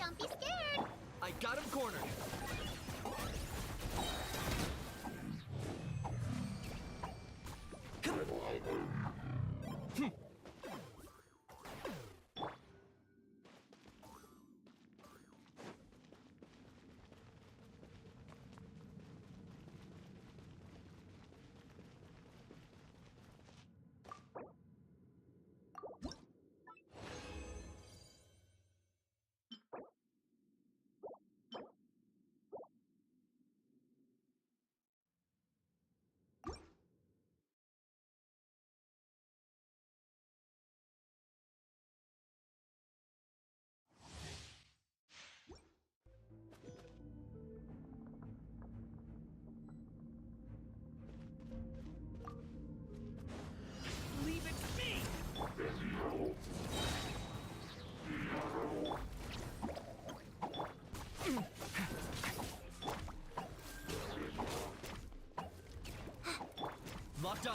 Don't be scared. I got him cornered. Leave it to me! Locked on!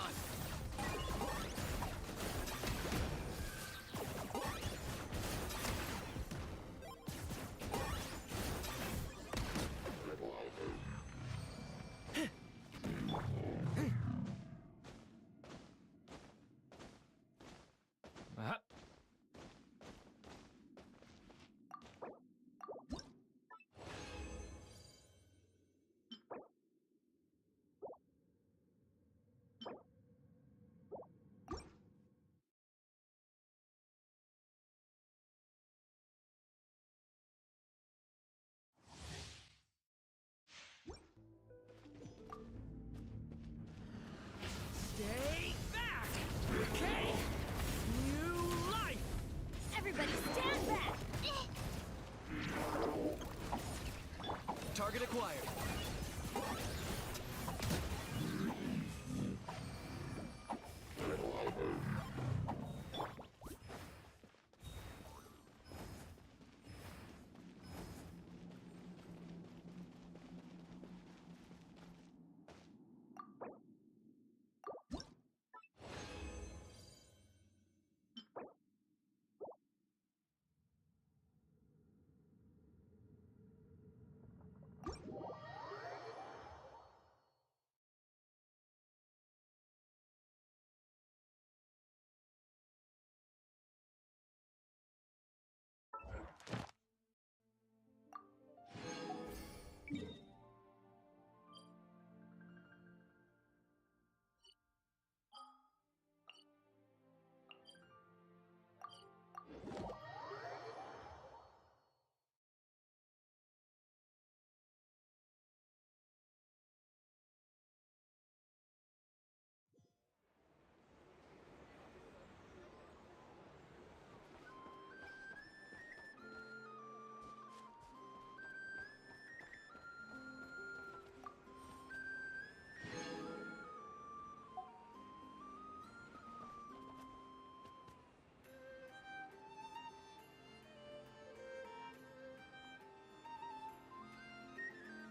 Stay back! Okay! New life! Everybody stand back. Target acquired.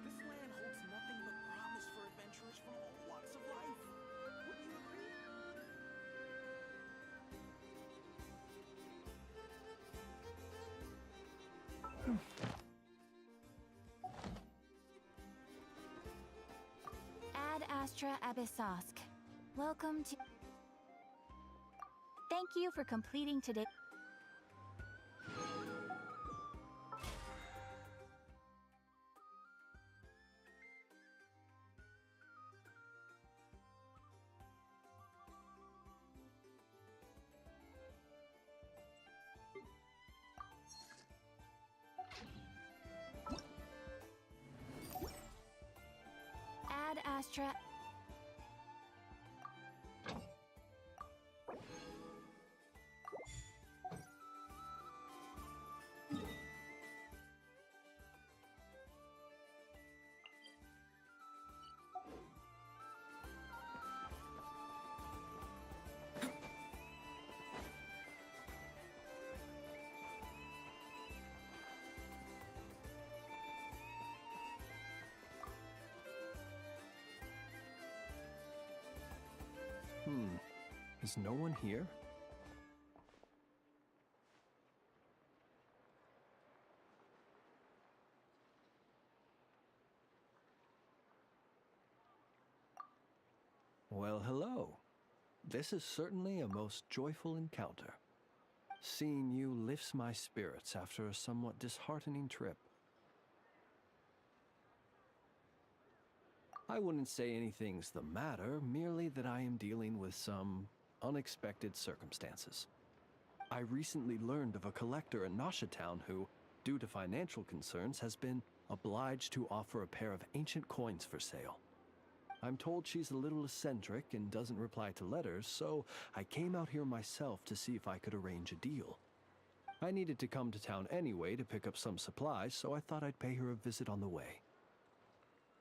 This land holds nothing but promise for adventurers from all walks of life. Wouldn't you agree? Ad Astra Abyssosk. Welcome to... Thank you for completing today. Ad Astra... Is no one here? Well, hello. This is certainly a most joyful encounter. Seeing you lifts my spirits after a somewhat disheartening trip. I wouldn't say anything's the matter, merely that I am dealing with some unexpected circumstances. I recently learned of a collector in Nasha Town who, due to financial concerns, has been obliged to offer a pair of ancient coins for sale. I'm told she's a little eccentric and doesn't reply to letters, so I came out here myself to see if I could arrange a deal. I needed to come to town anyway to pick up some supplies, so I thought I'd pay her a visit on the way.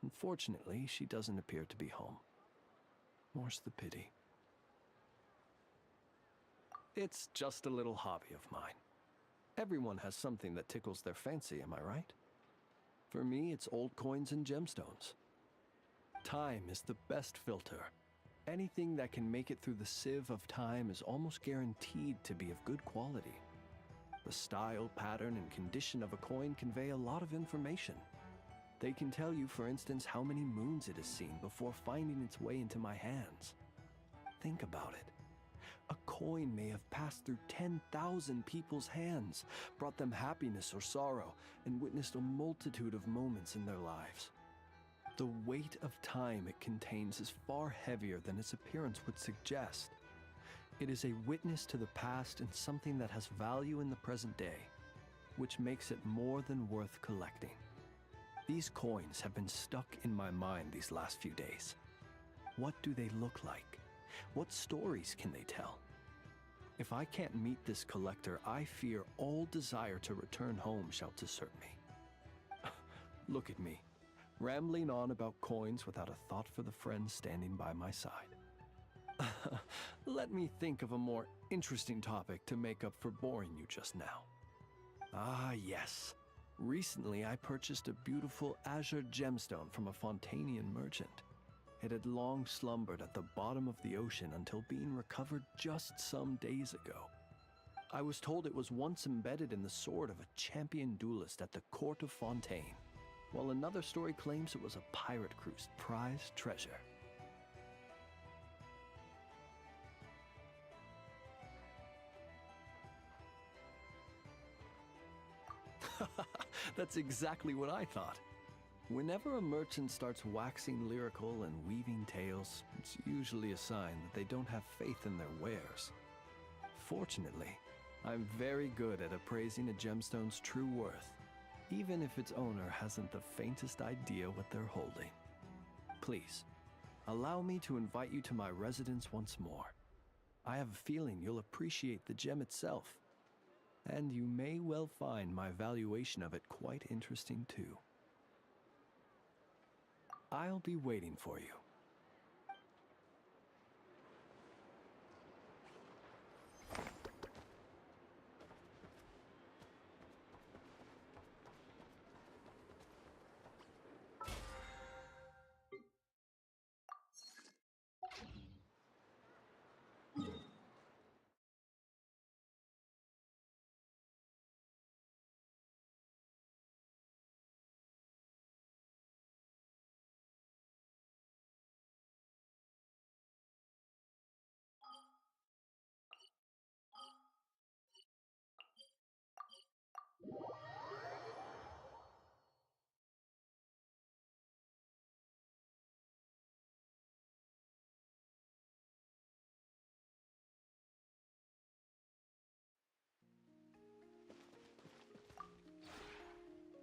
Unfortunately, she doesn't appear to be home. More's the pity. It's just a little hobby of mine. Everyone has something that tickles their fancy, am I right? For me, it's old coins and gemstones. Time is the best filter. Anything that can make it through the sieve of time is almost guaranteed to be of good quality. The style, pattern, and condition of a coin convey a lot of information. They can tell you, for instance, how many moons it has seen before finding its way into my hands. Think about it. A coin may have passed through 10,000 people's hands, brought them happiness or sorrow, and witnessed a multitude of moments in their lives. The weight of time it contains is far heavier than its appearance would suggest. It is a witness to the past and something that has value in the present day, which makes it more than worth collecting. These coins have been stuck in my mind these last few days. What do they look like? What stories can they tell? If I can't meet this collector, I fear all desire to return home shall desert me. Look at me, rambling on about coins without a thought for the friend standing by my side. Let me think of a more interesting topic to make up for boring you just now. Ah, yes. Recently, I purchased a beautiful azure gemstone from a Fontanian merchant. It had long slumbered at the bottom of the ocean until being recovered just some days ago. I was told it was once embedded in the sword of a champion duelist at the court of Fontaine, while another story claims it was a pirate crew's prized treasure. That's exactly what I thought. Whenever a merchant starts waxing lyrical and weaving tales, it's usually a sign that they don't have faith in their wares. Fortunately, I'm very good at appraising a gemstone's true worth, even if its owner hasn't the faintest idea what they're holding. Please, allow me to invite you to my residence once more. I have a feeling you'll appreciate the gem itself, and you may well find my valuation of it quite interesting too. I'll be waiting for you.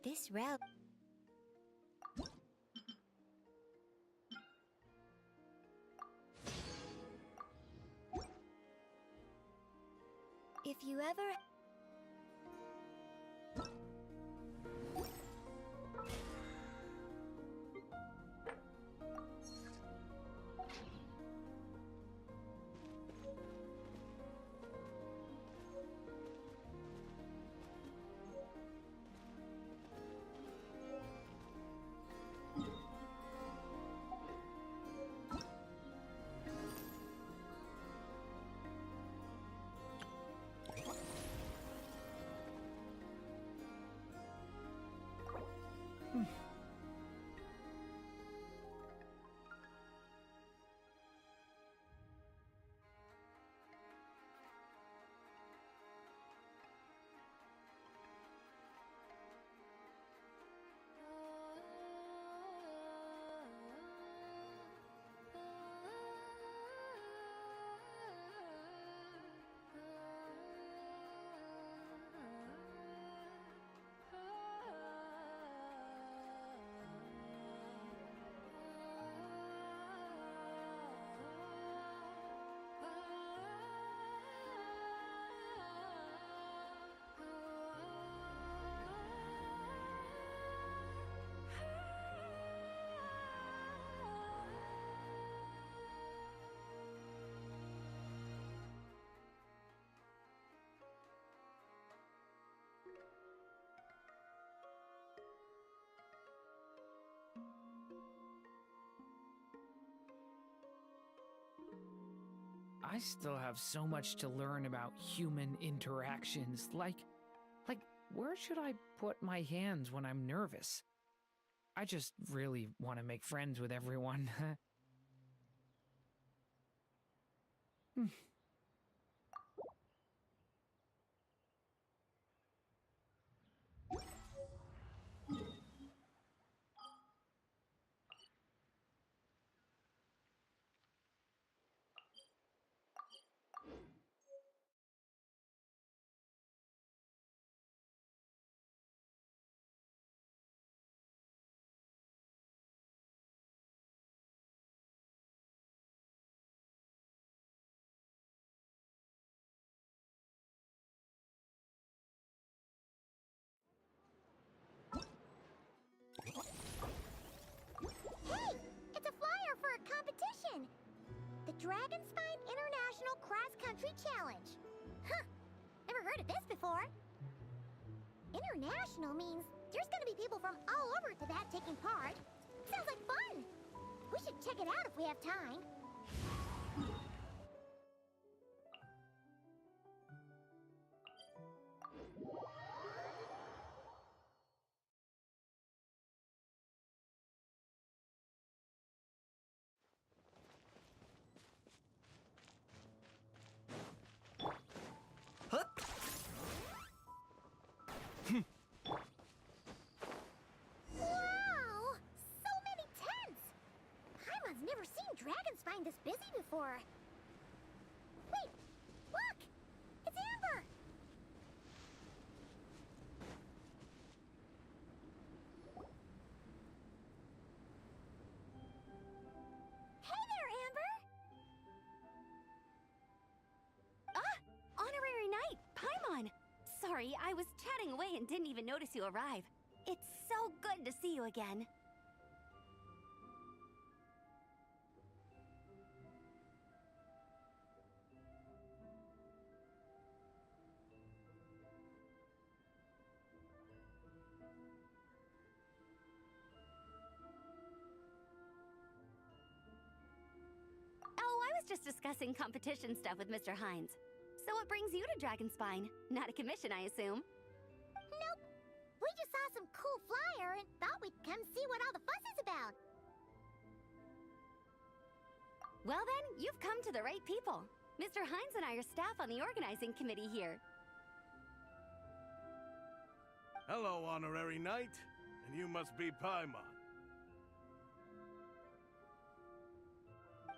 This route. If you ever... I still have so much to learn about human interactions. Like, where should I put my hands when I'm nervous? I just really want to make friends with everyone. Hey! It's a flyer for a competition! The Dragonspine International Cross Country Challenge. Huh! Never heard of this before. International means there's gonna be people from all over to that taking part. Sounds like fun! We should check it out if we have time. Wow! So many tents! Paimon's never seen Dragonspine this busy before. Wait! Look! It's Amber! Hey there, Amber! Honorary Knight, Paimon! Sorry, I was chatting away and didn't even notice you arrive. It's so good to see you again. Oh, I was just discussing competition stuff with Mr. Hines. So what brings you to Dragonspine? Not a commission, I assume? Nope. We just saw some cool flyer and thought we'd come see what all the fuss is about. Well then, you've come to the right people. Mr. Hines and I are staff on the organizing committee here. Hello, Honorary Knight. And you must be Paimon.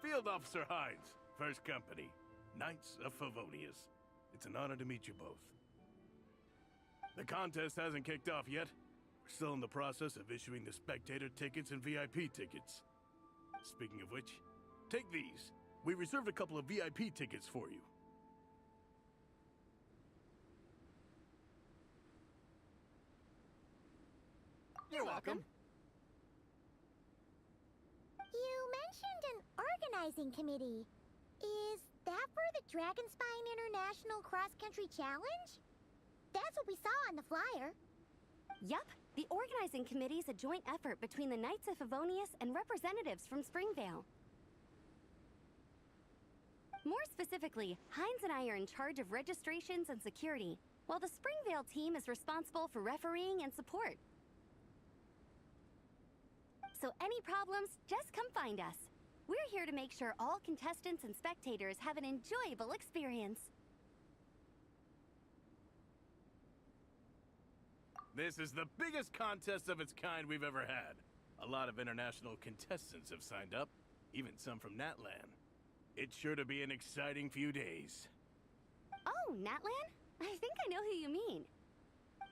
Field Officer Hines, First Company, Knights of Favonius. It's an honor to meet you both. The contest hasn't kicked off yet. We're still in the process of issuing the spectator tickets and VIP tickets. Speaking of which, take these. We reserved a couple of VIP tickets for you. You're welcome. You mentioned an organizing committee. Is that for the Dragonspine International Cross Country Challenge? That's what we saw on the flyer. Yup, the organizing committee is a joint effort between the Knights of Favonius and representatives from Springvale. More specifically, Hines and I are in charge of registrations and security, while the Springvale team is responsible for refereeing and support. So any problems, just come find us. We're here to make sure all contestants and spectators have an enjoyable experience. This is the biggest contest of its kind we've ever had. A lot of international contestants have signed up, even some from Natlan. It's sure to be an exciting few days. Oh, Natlan? I think I know who you mean.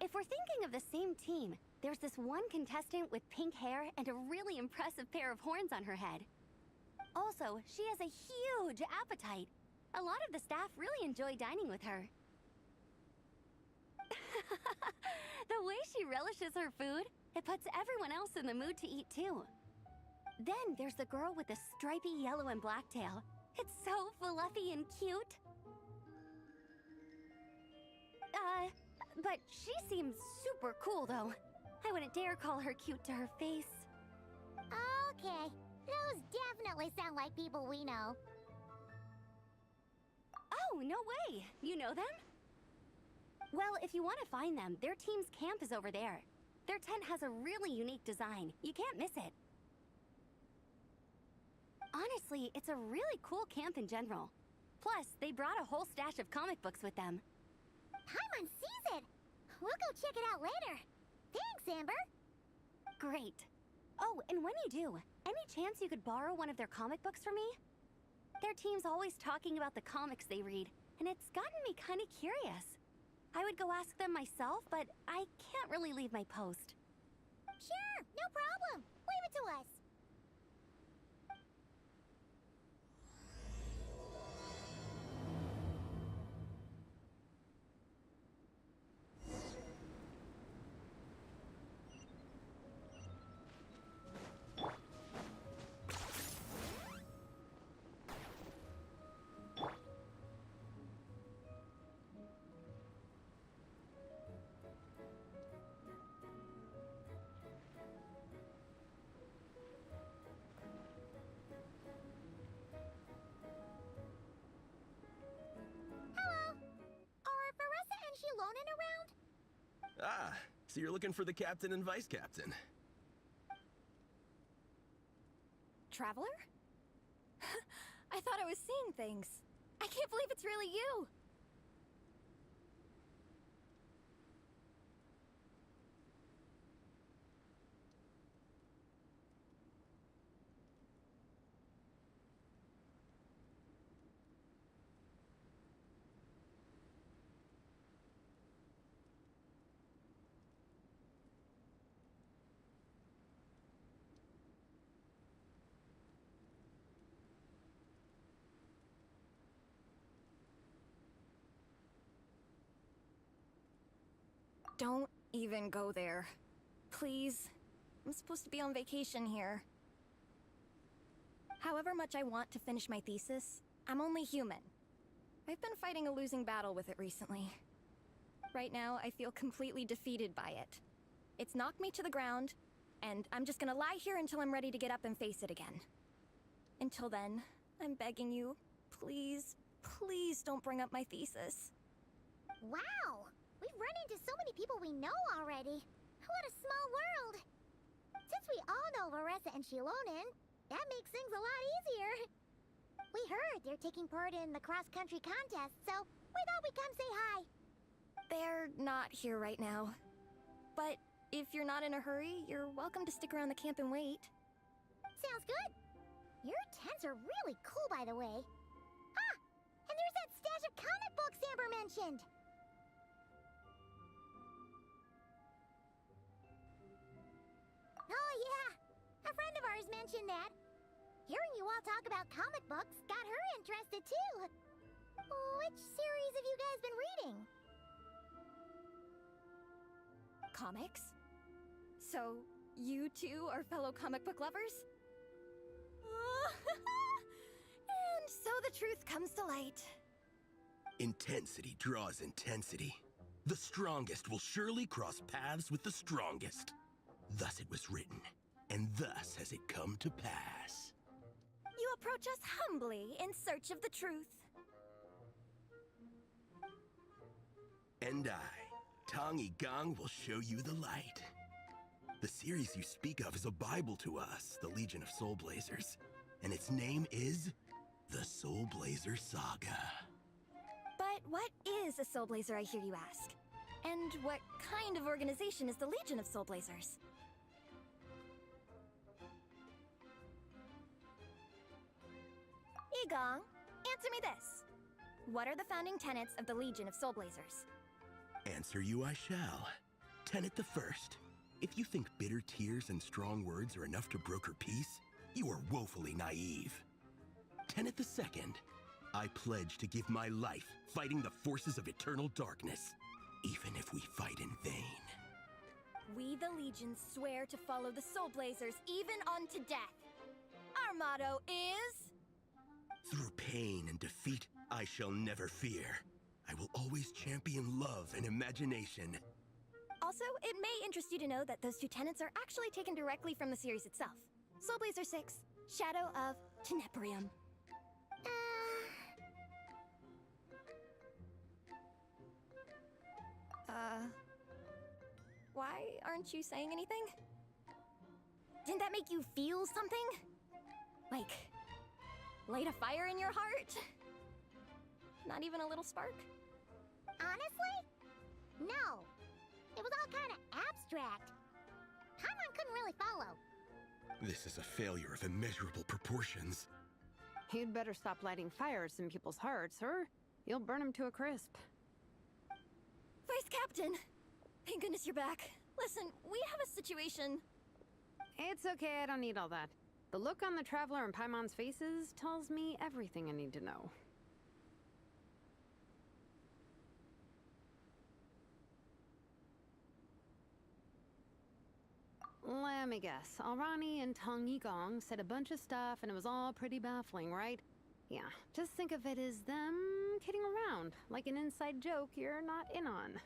If we're thinking of the same team, there's this one contestant with pink hair and a really impressive pair of horns on her head. Also, she has a huge appetite. A lot of the staff really enjoy dining with her. The way she relishes her food, it puts everyone else in the mood to eat too. Then there's the girl with the stripy yellow and black tail. It's so fluffy and cute. But she seems super cool though. I wouldn't dare call her cute to her face. Okay, those definitely sound like people we know. Oh, no way! You know them? Well, if you want to find them, their team's camp is over there. Their tent has a really unique design. You can't miss it. Honestly, it's a really cool camp in general. Plus, they brought a whole stash of comic books with them. Paimon sees it! We'll go check it out later. Thanks, Amber. Great. Oh, and when you do, any chance you could borrow one of their comic books for me? Their team's always talking about the comics they read, and it's gotten me kind of curious. I would go ask them myself, but I can't really leave my post. Sure, no problem. Leave it to us. Around? Ah, so you're looking for the captain and vice captain. Traveler? I thought I was seeing things. I can't believe it's really you! Don't even go there. Please. I'm supposed to be on vacation here. However much I want to finish my thesis, I'm only human. I've been fighting a losing battle with it recently. Right now, I feel completely defeated by it. It's knocked me to the ground, and I'm just gonna lie here until I'm ready to get up and face it again. Until then, I'm begging you, please, please don't bring up my thesis. Wow! We've run into so many people we know already. What a small world! Since we all know Varessa and Shilonen, that makes things a lot easier. We heard they're taking part in the cross-country contest, so we thought we'd come say hi. They're not here right now. But if you're not in a hurry, you're welcome to stick around the camp and wait. Sounds good. Your tents are really cool, by the way. Ah! And there's that stash of comic books Amber mentioned! Oh, yeah. A friend of ours mentioned that. Hearing you all talk about comic books got her interested, too. Which series have you guys been reading? Comics? So, you two are fellow comic book lovers? And so the truth comes to light. Intensity draws intensity. The strongest will surely cross paths with the strongest. Thus it was written, and thus has it come to pass. You approach us humbly in search of the truth. And I, Tong Gang, will show you the light. The series you speak of is a Bible to us, the Legion of Soul Blazers, and its name is the Soul Blazer Saga. But what is a Soul Blazer, I hear you ask? And what kind of organization is the Legion of Soul Blazers? Igong, answer me this. What are the founding tenets of the Legion of Soul Blazers? Answer you I shall. Tenet the first. If you think bitter tears and strong words are enough to broker peace, you are woefully naive. Tenet the second. I pledge to give my life fighting the forces of eternal darkness, even if we fight in vain. We, the Legion, swear to follow the Soul Blazers even unto death. Our motto is... Through pain and defeat, I shall never fear. I will always champion love and imagination. Also, it may interest you to know that those two tenets are actually taken directly from the series itself. Soul Blazer 6, Shadow of Tenebrium. Why aren't you saying anything? Didn't that make you feel something? Like, light a fire in your heart? Not even a little spark? Honestly? No. It was all kind of abstract. Paimon couldn't really follow. This is a failure of immeasurable proportions. You'd better stop lighting fires in people's hearts, or you'll burn them to a crisp. Vice Captain! Thank goodness you're back. Listen, we have a situation. It's okay, I don't need all that. The look on the Traveler and Paimon's faces tells me everything I need to know. Let me guess. Alrani and Tong Yigong said a bunch of stuff and it was all pretty baffling, right? Yeah, just think of it as them kidding around, like an inside joke you're not in on.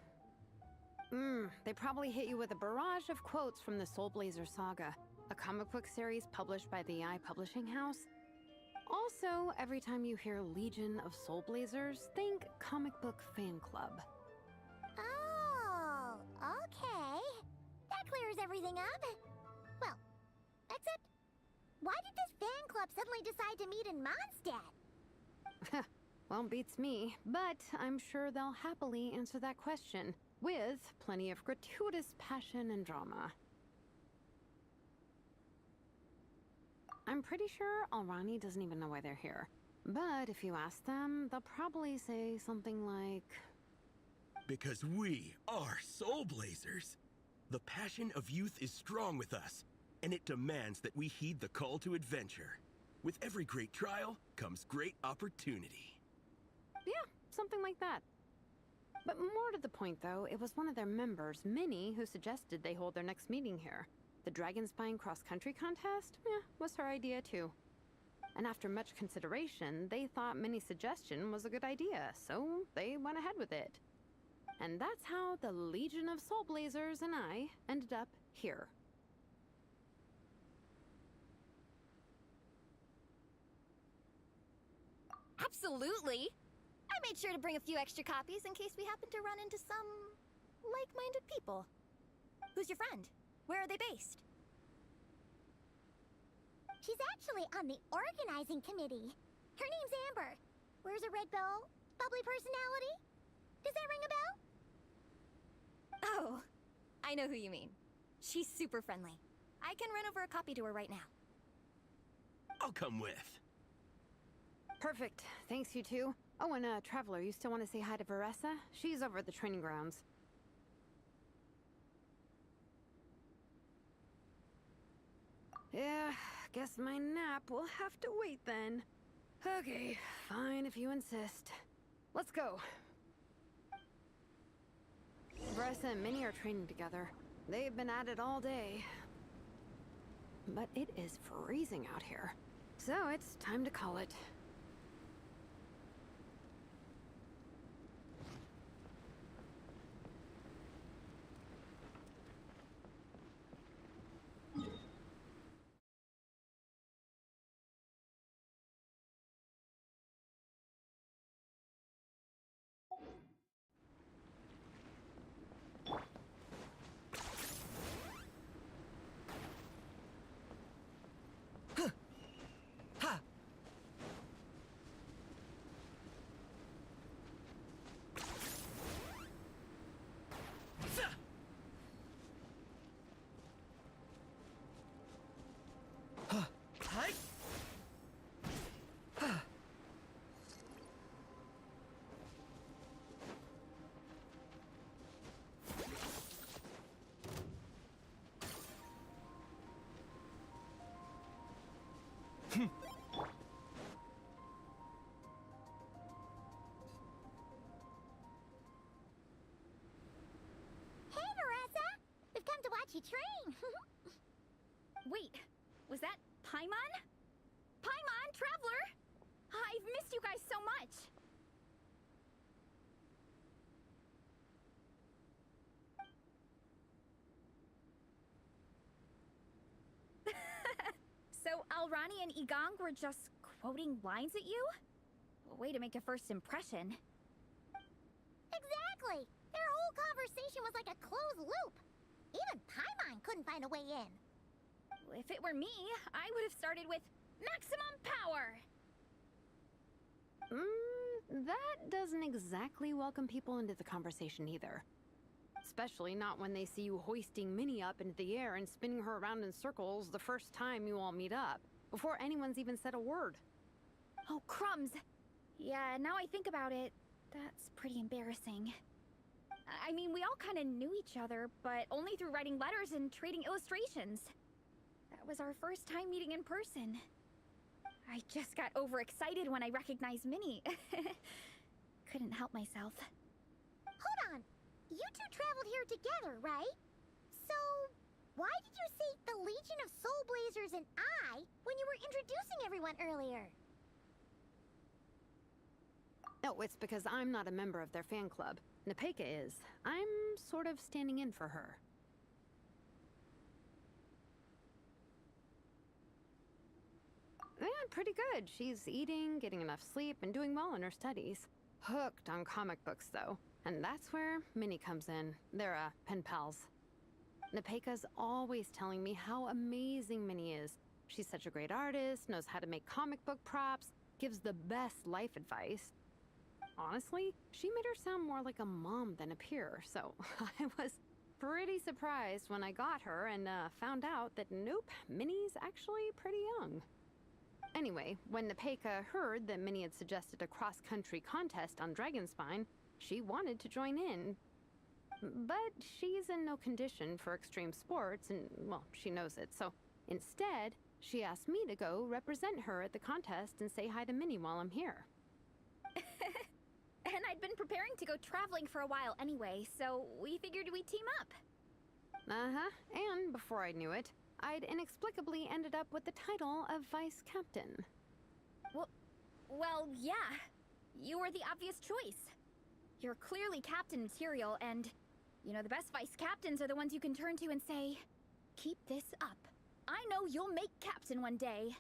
They probably hit you with a barrage of quotes from the Soul Blazer saga, a comic book series published by the Publishing House. Also, every time you hear Legion of Soul Blazers, think comic book fan club. Oh, okay. That clears everything up. Well, except, why did this fan club suddenly decide to meet in Mondstadt? Well, beats me, but I'm sure they'll happily answer that question, with plenty of gratuitous passion and drama. I'm pretty sure Alrani doesn't even know why they're here. But if you ask them, they'll probably say something like... Because we are Soul Blazers. The passion of youth is strong with us, and it demands that we heed the call to adventure. With every great trial comes great opportunity. Yeah, something like that. But more to the point, though, it was one of their members, Minnie, who suggested they hold their next meeting here. The Dragon Spine cross-country contest? Was her idea, too. And after much consideration, they thought Minnie's suggestion was a good idea, so they went ahead with it. And that's how the Legion of Soul Blazers and I ended up here. Absolutely! I made sure to bring a few extra copies in case we happen to run into some like-minded people. Who's your friend? Where are they based? She's actually on the organizing committee. Her name's Amber. Wears a red bow, bubbly personality. Does that ring a bell? Oh, I know who you mean. She's super friendly. I can run over a copy to her right now. I'll come with. Perfect. Thanks, you two. Oh, and Traveler, you still want to say hi to Veressa? She's over at the training grounds. Yeah, guess my nap will have to wait then. Okay, fine if you insist. Let's go. Veressa and Minnie are training together. They've been at it all day. But it is freezing out here. So it's time to call it. Hey, Veressa! We've come to watch you train. Wait, was that Paimon? Paimon, Traveler! I've missed you guys so much! So Alrani and Igong were just quoting lines at you? Way to make a first impression. Exactly! Their whole whole conversation was like a closed loop. Even Paimon couldn't find a way in. If it were me, I would have started with maximum power. That doesn't exactly welcome people into the conversation either. Especially not when they see you hoisting Minnie up into the air and spinning her around in circles the first time you all meet up, before anyone's even said a word. Oh, crumbs. Yeah, now I think about it, that's pretty embarrassing. I mean, we all kind of knew each other, but only through writing letters and trading illustrations. That was our first time meeting in person. I just got overexcited when I recognized Minnie. Couldn't help myself. Hold on. You two traveled here together, right? So, why did you say the Legion of Soul Blazers and I when you were introducing everyone earlier? No, it's because I'm not a member of their fan club. Nepeka is. I'm sort of standing in for her. Yeah, pretty good. She's eating, getting enough sleep, and doing well in her studies. Hooked on comic books, though. And that's where Minnie comes in. They're, pen pals. Nepeka's always telling me how amazing Minnie is. She's such a great artist, knows how to make comic book props, gives the best life advice. Honestly, she made her sound more like a mom than a peer, so I was pretty surprised when I got her and found out that nope, Minnie's actually pretty young. Anyway, when Nepeka heard that Minnie had suggested a cross-country contest on Dragonspine, she wanted to join in. But she's in no condition for extreme sports, and, well, she knows it, so instead, she asked me to go represent her at the contest and say hi to Minnie while I'm here. And I'd been preparing to go traveling for a while anyway, so we figured we'd team up. Uh-huh, and before I knew it, I'd inexplicably ended up with the title of Vice Captain. Well, yeah. You were the obvious choice. You're clearly captain material, and, you know, the best vice captains are the ones you can turn to and say, keep this up. I know you'll make captain one day.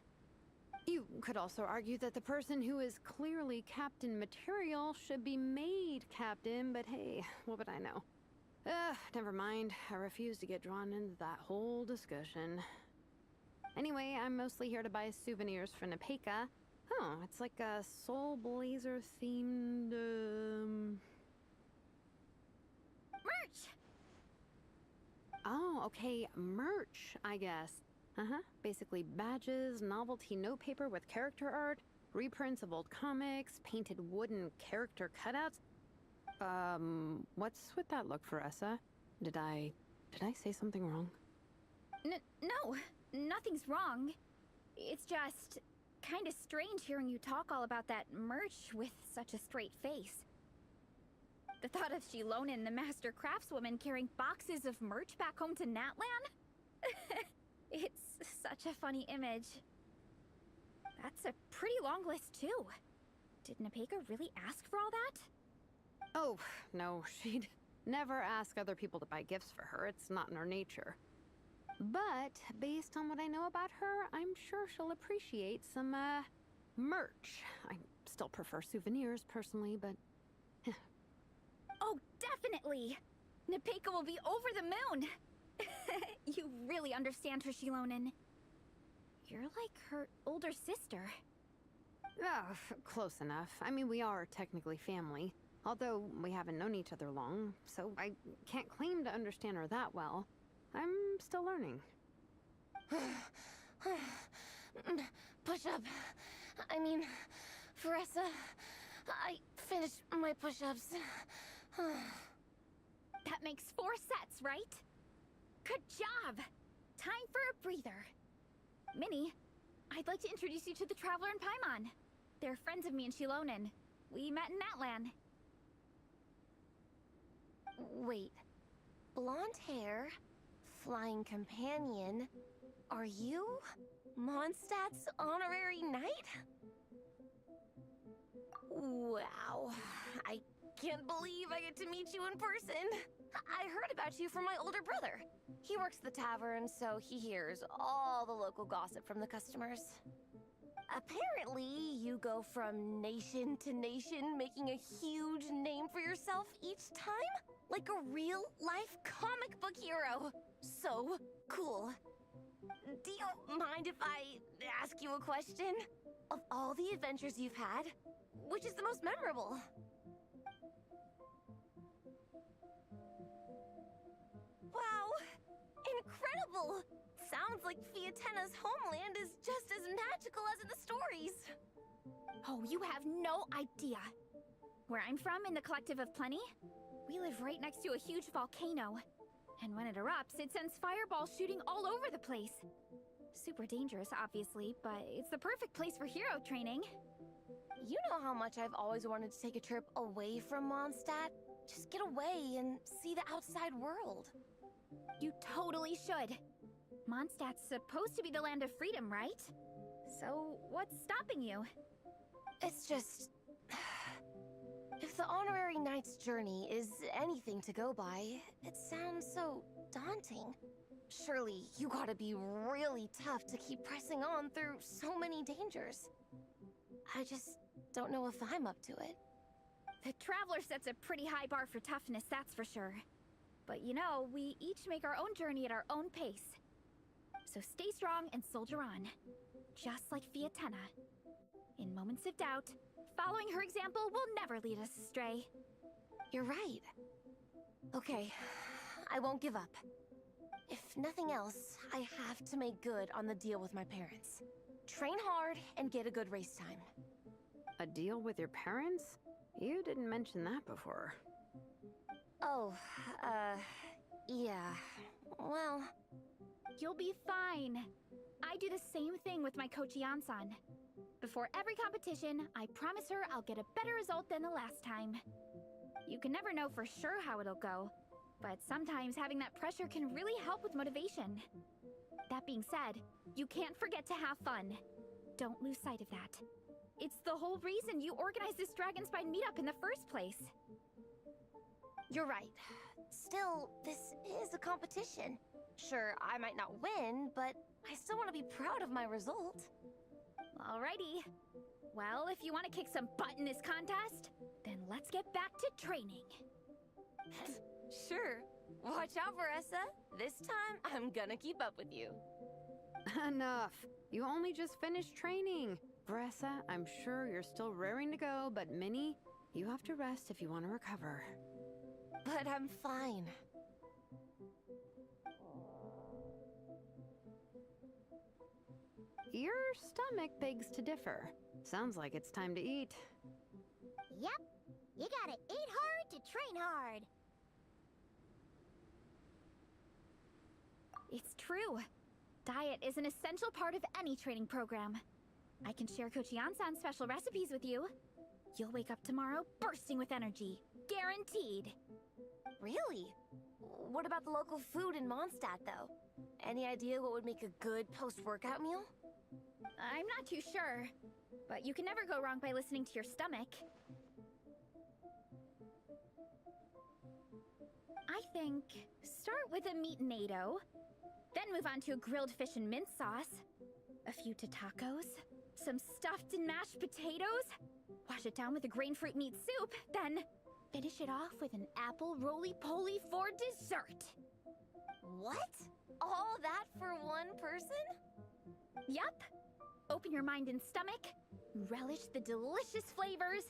You could also argue that the person who is clearly captain material should be made captain, but hey, what would I know? Never mind. I refuse to get drawn into that whole discussion. Anyway, I'm mostly here to buy souvenirs for Nepeka. Oh, it's like a Soul Blazer themed, Merch! Oh, okay, merch, I guess. Basically badges, novelty notepaper with character art, reprints of old comics, painted wooden character cutouts. What's with that look, Sorpresa? Did I say something wrong? No, nothing's wrong. It's just kind of strange hearing you talk all about that merch with such a straight face. The thought of Shilonen, the master craftswoman, carrying boxes of merch back home to Natlan? It's such a funny image. That's a pretty long list, too. Did Nepeka really ask for all that? Oh, no, she'd never ask other people to buy gifts for her. It's not in her nature. But based on what I know about her, I'm sure she'll appreciate some, merch. I still prefer souvenirs, personally, but... Oh, definitely! Nepeka will be over the moon! You really understand her, Shilonen. You're like her older sister. Oh, close enough. I mean, we are technically family. Although we haven't known each other long, so I can't claim to understand her that well. I'm still learning. Push-up. I mean, Sorpresa, I finished my push-ups. That makes 4 sets, right? Good job! Time for a breather. Minnie, I'd like to introduce you to the Traveler and Paimon. They're friends of me and Shilonen. We met in Natlan. Wait. Blonde hair, flying companion. Are you Mondstadt's honorary knight? Wow. I can't believe I get to meet you in person. I heard about you from my older brother. He works the tavern, so he hears all the local gossip from the customers. Apparently, you go from nation to nation, making a huge name for yourself each time? Like a real-life comic book hero. So cool. Do you mind if I ask you a question? Of all the adventures you've had, which is the most memorable? Wow! Incredible! Sounds like Fiatena's homeland is just as magical as in the stories. Oh, you have no idea. Where I'm from, in the Collective of Plenty, we live right next to a huge volcano. And when it erupts, it sends fireballs shooting all over the place. Super dangerous, obviously, but it's the perfect place for hero training. You know how much I've always wanted to take a trip away from Mondstadt? Just get away and see the outside world. You totally should. Mondstadt's supposed to be the land of freedom, right? So, what's stopping you? It's just... If the honorary knight's journey is anything to go by, it sounds so daunting. Surely you gotta be really tough to keep pressing on through so many dangers. I just don't know if I'm up to it. The Traveler sets a pretty high bar for toughness, that's for sure. But you know, we each make our own journey at our own pace. So stay strong and soldier on. Just like Fiatena. In moments of doubt, following her example will never lead us astray. You're right. Okay, I won't give up. If nothing else, I have to make good on the deal with my parents. Train hard and get a good race time. A deal with your parents? You didn't mention that before. Oh, yeah. Well... You'll be fine. I do the same thing with my coach Yansan. Before every competition, I promise her I'll get a better result than the last time. You can never know for sure how it'll go, but sometimes having that pressure can really help with motivation. That being said, you can't forget to have fun. Don't lose sight of that. It's the whole reason you organized this Dragonspine meetup in the first place. You're right. Still, this is a competition. Sure, I might not win, but I still want to be proud of my result. Alrighty. Well, if you want to kick some butt in this contest, then let's get back to training. Sure. Watch out, Sorpresa. This time, I'm gonna keep up with you. Enough. You only just finished training. Sorpresa, I'm sure you're still raring to go, but Minnie, you have to rest if you want to recover. But I'm fine. Your stomach begs to differ. Sounds like it's time to eat. Yep. You gotta eat hard to train hard. It's true. Diet is an essential part of any training program. I can share Coach Yansan's special recipes with you. You'll wake up tomorrow bursting with energy. Guaranteed. Really? What about the local food in Mondstadt, though? Any idea what would make a good post-workout meal? I'm not too sure, but you can never go wrong by listening to your stomach. I think start with a meat natto, then move on to a grilled fish and mint sauce, a few tacos, some stuffed and mashed potatoes, wash it down with a grain fruit meat soup, then finish it off with an apple roly-poly for dessert. What? All that for one person? Yup. Open your mind and stomach, relish the delicious flavors,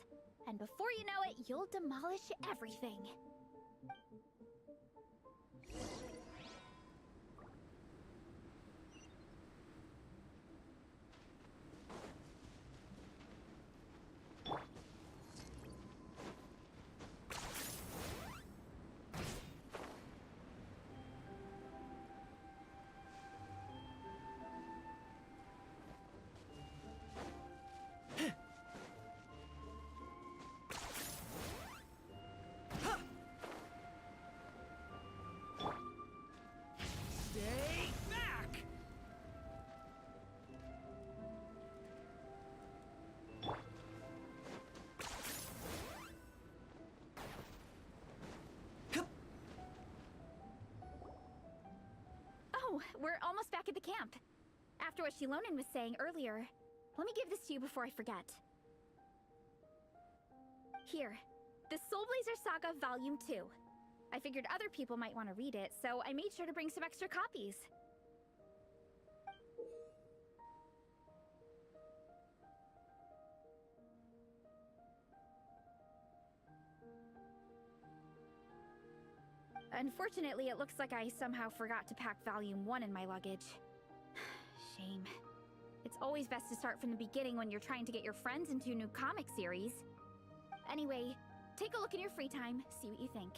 and before you know it, you'll demolish everything. We're almost back at the camp. After what Shilonen was saying earlier, let me give this to you before I forget. Here, the Soul Blazer Saga Volume 2. I figured other people might want to read it, so I made sure to bring some extra copies. Unfortunately, it looks like I somehow forgot to pack Volume 1 in my luggage. Shame. It's always best to start from the beginning when you're trying to get your friends into a new comic series. Anyway, take a look in your free time, see what you think.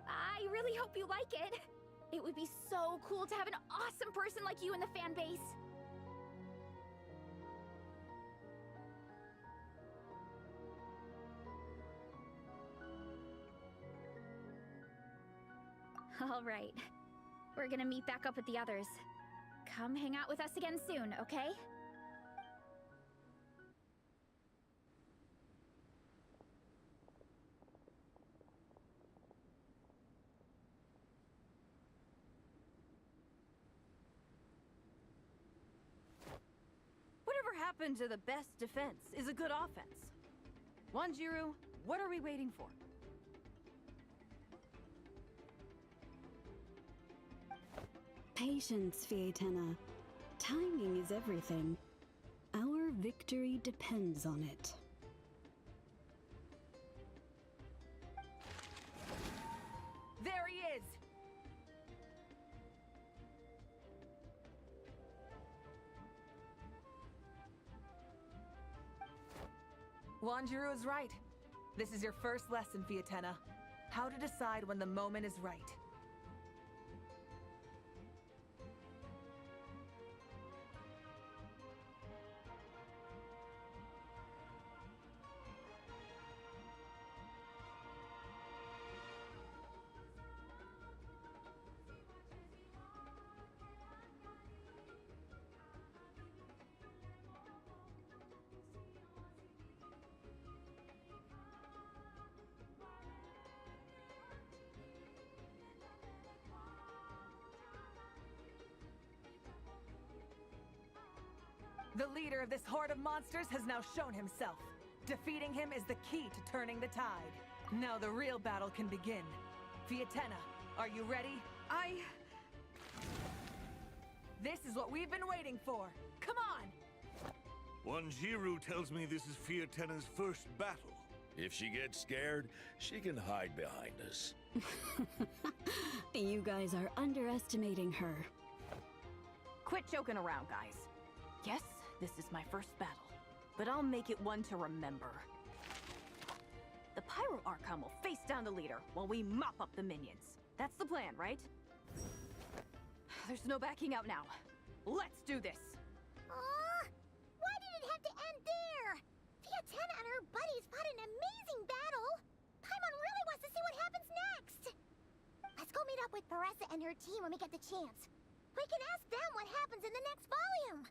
I really hope you like it! It would be so cool to have an awesome person like you in the fan base! Alright. We're gonna meet back up with the others. Come hang out with us again soon, okay? Whatever happened to the best defense is a good offense. Wanjiru, what are we waiting for? Patience, Fietena. Timing is everything. Our victory depends on it. There he is! Wanjiru is right. This is your first lesson, Fietena. How to decide when the moment is right. The leader of this horde of monsters has now shown himself. Defeating him is the key to turning the tide. Now the real battle can begin. Fietena, are you ready? This is what we've been waiting for. Come on! Wanjiru tells me this is Fietena's first battle. If she gets scared, she can hide behind us. You guys are underestimating her. Quit joking around, guys. Yes, this is my first battle, but I'll make it one to remember. The Pyro Archon will face down the leader while we mop up the minions. That's the plan, right? There's no backing out now. Let's do this! Why did it have to end there? Fietena and her buddies fought an amazing battle! Paimon really wants to see what happens next! Let's go meet up with Sorpresa and her team when we get the chance. We can ask them what happens in the next volume!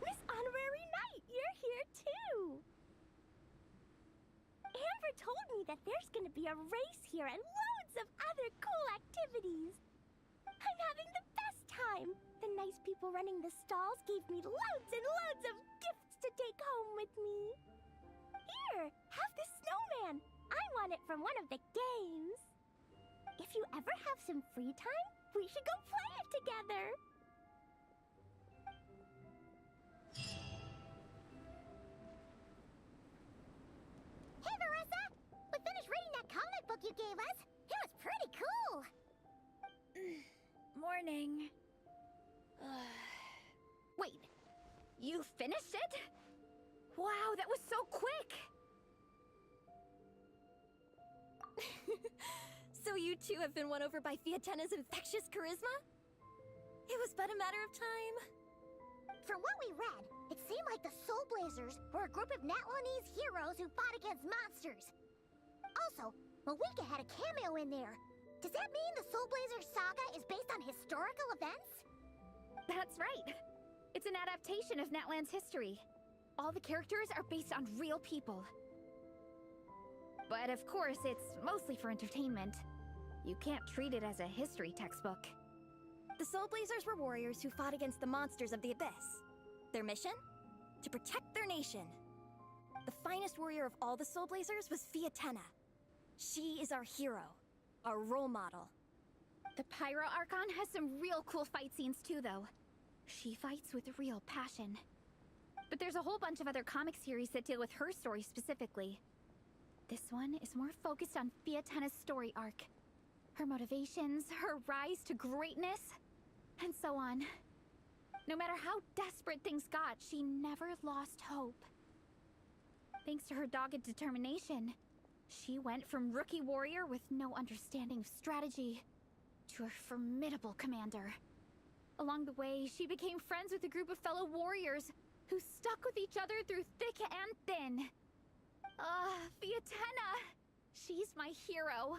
Miss Honorary Knight, you're here too! Amber told me that there's gonna be a race here and loads of other cool activities. I'm having the best time. The nice people running the stalls gave me loads and loads of gifts to take home with me. Here, have this snowman. I won it from one of the games. If you ever have some free time, we should go play it together. Hey, Marissa! We finished reading that comic book you gave us. It was pretty cool. Morning. Wait, you finished it? Wow, that was so quick! So you two have been won over by Fiatena's infectious charisma? It was but a matter of time. From what we read, it seemed like the Soul Blazers were a group of Natlanese heroes who fought against monsters. Also, Malika had a cameo in there. Does that mean the Soul Blazer saga is based on historical events? That's right. It's an adaptation of Natlan's history. All the characters are based on real people. But of course, it's mostly for entertainment. You can't treat it as a history textbook. The Soul Blazers were warriors who fought against the monsters of the Abyss. Their mission? To protect their nation. The finest warrior of all the Soul Blazers was Fiatena. She is our hero, our role model. The Pyro Archon has some real cool fight scenes too, though. She fights with real passion. But there's a whole bunch of other comic series that deal with her story specifically. This one is more focused on Fiatena's story arc. Her motivations, her rise to greatness, and so on. No matter how desperate things got, she never lost hope. Thanks to her dogged determination, she went from rookie warrior with no understanding of strategy to a formidable commander. Along the way, she became friends with a group of fellow warriors who stuck with each other through thick and thin. Fiatena! She's my hero.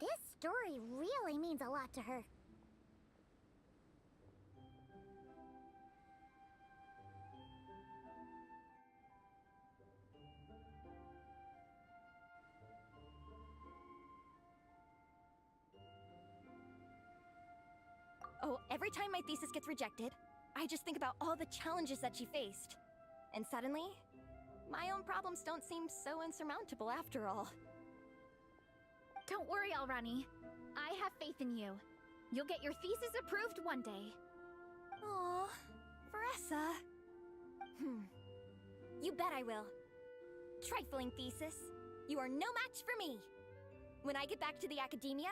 This story really means a lot to her. Oh, every time my thesis gets rejected, I just think about all the challenges that she faced. And suddenly, my own problems don't seem so insurmountable after all. Don't worry, Alrani. I have faith in you. You'll get your thesis approved one day. Aw, Sorpresa. You bet I will. Trifling thesis, you are no match for me. When I get back to the academia,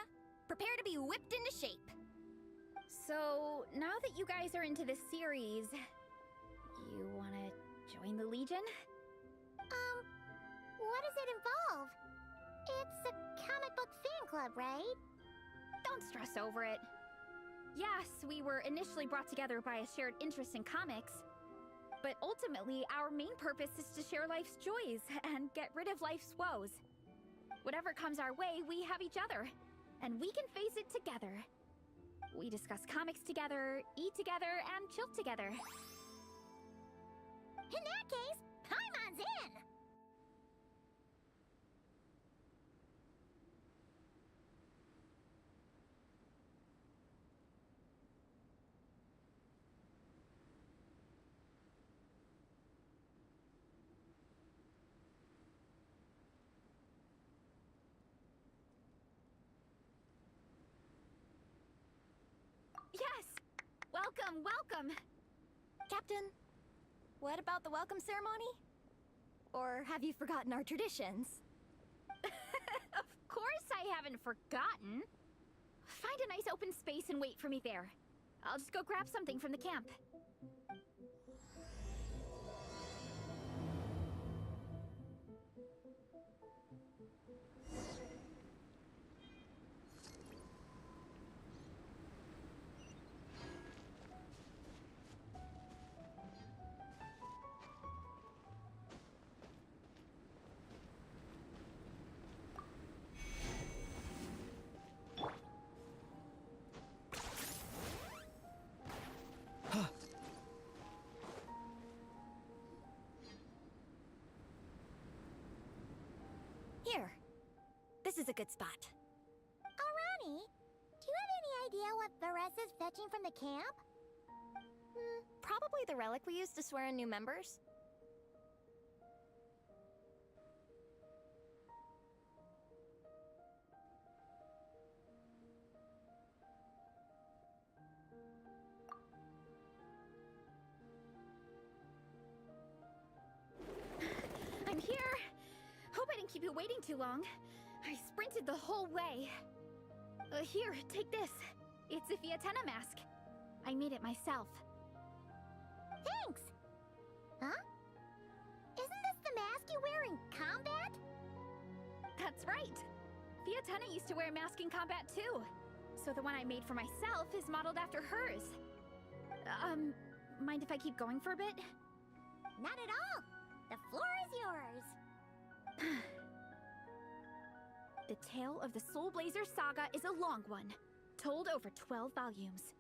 prepare to be whipped into shape. So, now that you guys are into this series, you wanna join the Legion? What does it involve? It's a comic book fan club, right? Don't stress over it. Yes, we were initially brought together by a shared interest in comics, but ultimately our main purpose is to share life's joys and get rid of life's woes. Whatever comes our way, we have each other, and we can face it together. We discuss comics together, eat together, and chill together. In that case, Paimon's in! Yes! Welcome, welcome! Captain, what about the welcome ceremony? Or have you forgotten our traditions? Of course I haven't forgotten. Find a nice open space and wait for me there. I'll just go grab something from the camp. Here. This is a good spot. Arani, do you have any idea what Veresa's fetching from the camp? Probably the relic we used to swear in new members. I'm here! Hope I didn't keep you waiting too long. I sprinted the whole way. Here, take this. It's a Fiatena mask. I made it myself. Thanks! Huh? Isn't this the mask you wear in combat? That's right! Fiatena used to wear a mask in combat too. So the one I made for myself is modeled after hers. Mind if I keep going for a bit? Not at all! The floor is yours! The tale of the Soul Blazer saga is a long one, told over 12 volumes.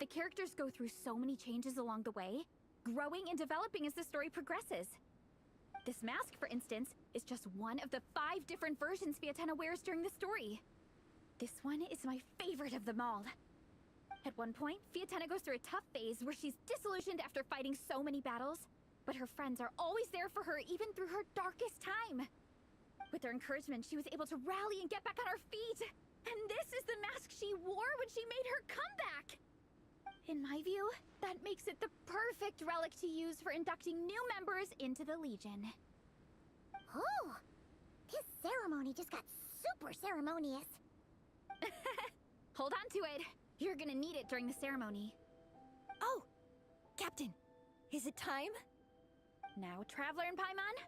The characters go through so many changes along the way, growing and developing as the story progresses. This mask, for instance, is just one of the 5 different versions Fiatena wears during the story. This one is my favorite of them all. At one point, Fiatena goes through a tough phase where she's disillusioned after fighting so many battles, but her friends are always there for her even through her darkest time. With their encouragement, she was able to rally and get back on her feet. And this is the mask she wore when she made her comeback. In my view, that makes it the perfect relic to use for inducting new members into the Legion. Oh! This ceremony just got super ceremonious. Hold on to it. You're gonna need it during the ceremony. Oh! Captain, is it time? Now, Traveler and Paimon,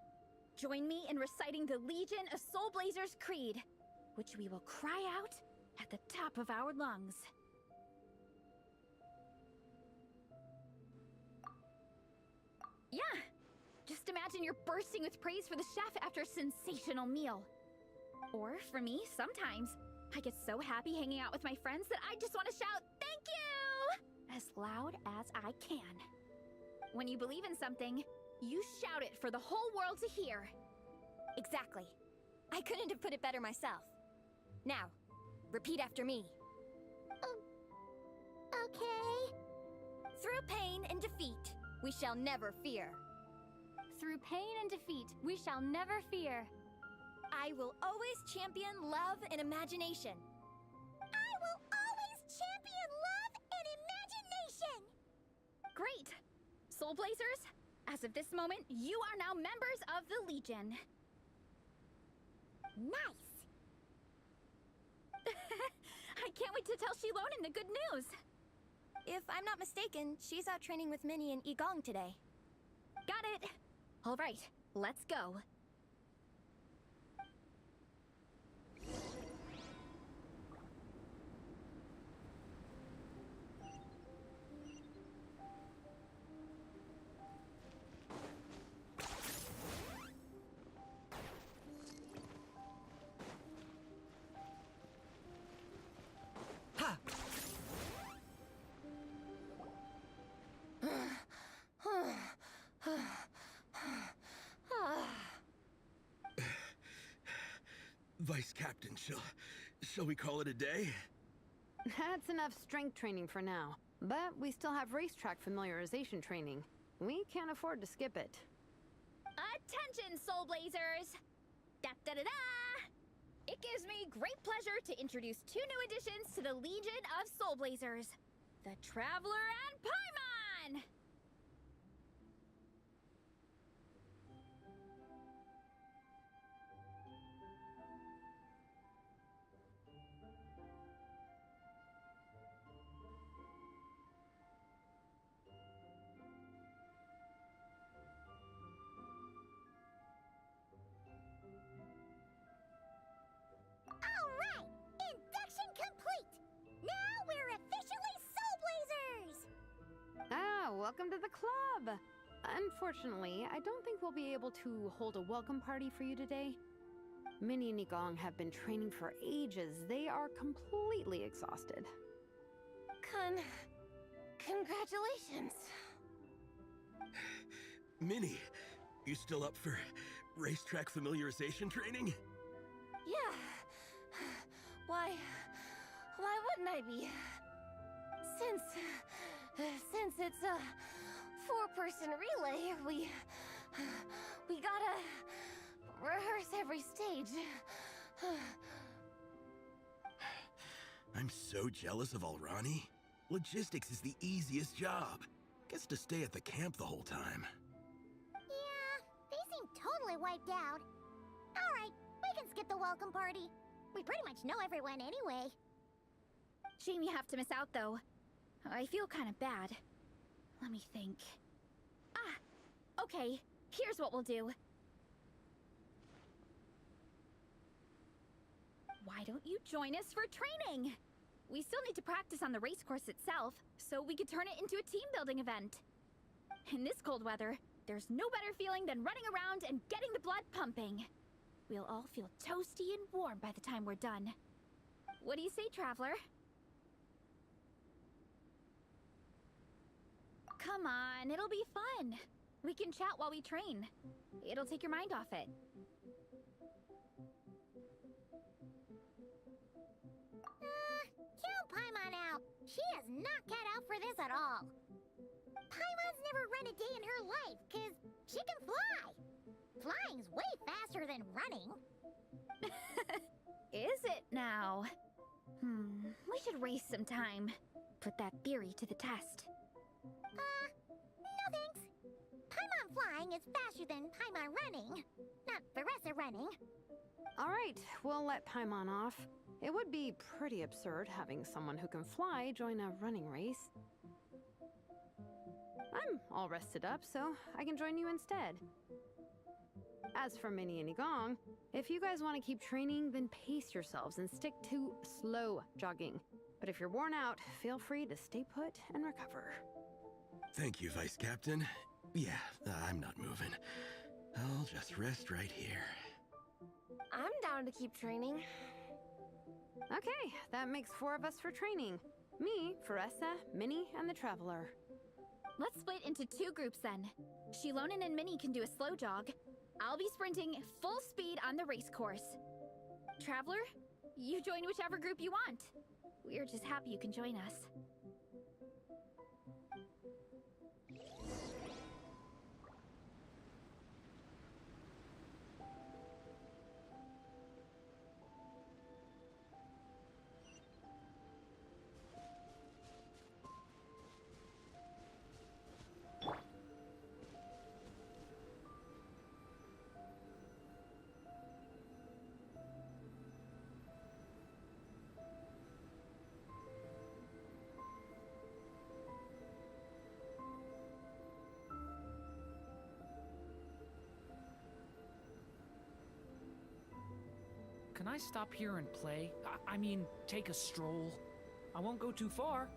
join me in reciting the Legion of Soul Blazers Creed, which we will cry out at the top of our lungs. Yeah! Just imagine you're bursting with praise for the chef after a sensational meal. Or, for me, sometimes, I get so happy hanging out with my friends that I just want to shout, "Thank you!" as loud as I can. When you believe in something, you shout it for the whole world to hear. Exactly. I couldn't have put it better myself. Now, repeat after me. Okay. Through pain and defeat, we shall never fear. Through pain and defeat, we shall never fear. I will always champion love and imagination. I will always champion love and imagination! Great! Soul Blazers, as of this moment, you are now members of the Legion. Nice! I can't wait to tell Shilonen the good news. If I'm not mistaken, she's out training with Minnie and Igong today. Got it. All right, let's go. Vice Captain, shall we call it a day? That's enough strength training for now. But we still have racetrack familiarization training. We can't afford to skip it. Attention, Soul Blazers! Da-da-da-da! It gives me great pleasure to introduce 2 new additions to the Legion of Soul Blazers. The Traveler and Paimon! Alright! Induction complete! Now we're officially Soul Blazers! Ah, welcome to the club! Unfortunately, I don't think we'll be able to hold a welcome party for you today. Minnie and Igong have been training for ages. They are completely exhausted. Congratulations. Minnie, you still up for racetrack familiarization training? Yeah. Why wouldn't I be? Since it's a four-person relay, we gotta rehearse every stage. I'm so jealous of Alrani. Logistics is the easiest job. Gets to stay at the camp the whole time. Yeah, they seem totally wiped out. Alright, we can skip the welcome party. We pretty much know everyone anyway. Shame you have to miss out, though. I feel kind of bad. Let me think. Ah! Okay, here's what we'll do. Why don't you join us for training? We still need to practice on the race course itself, so we could turn it into a team-building event. In this cold weather, there's no better feeling than running around and getting the blood pumping. We'll all feel toasty and warm by the time we're done. What do you say, Traveler? Come on, it'll be fun. We can chat while we train. It'll take your mind off it. Count Paimon out. She is not cut out for this at all. Paimon's never run a day in her life, 'cause she can fly. Flying's way faster than running. Is it now? We should race sometime. Put that theory to the test. No thanks. Paimon flying is faster than Paimon running. Not Veressa running. All right, we'll let Paimon off. It would be pretty absurd having someone who can fly join a running race. I'm all rested up, so I can join you instead. As for Minnie and Igong, if you guys want to keep training, then pace yourselves and stick to slow jogging. But if you're worn out, feel free to stay put and recover. Thank you, Vice Captain. Yeah, I'm not moving. I'll just rest right here. I'm down to keep training. Okay, that makes 4 of us for training. Me, Veressa, Minnie, and the Traveler. Let's split into 2 groups then. Shilonen and Minnie can do a slow jog. I'll be sprinting full speed on the race course. Traveler, you join whichever group you want. We're just happy you can join us. Can I stop here and play? I mean, take a stroll. I won't go too far.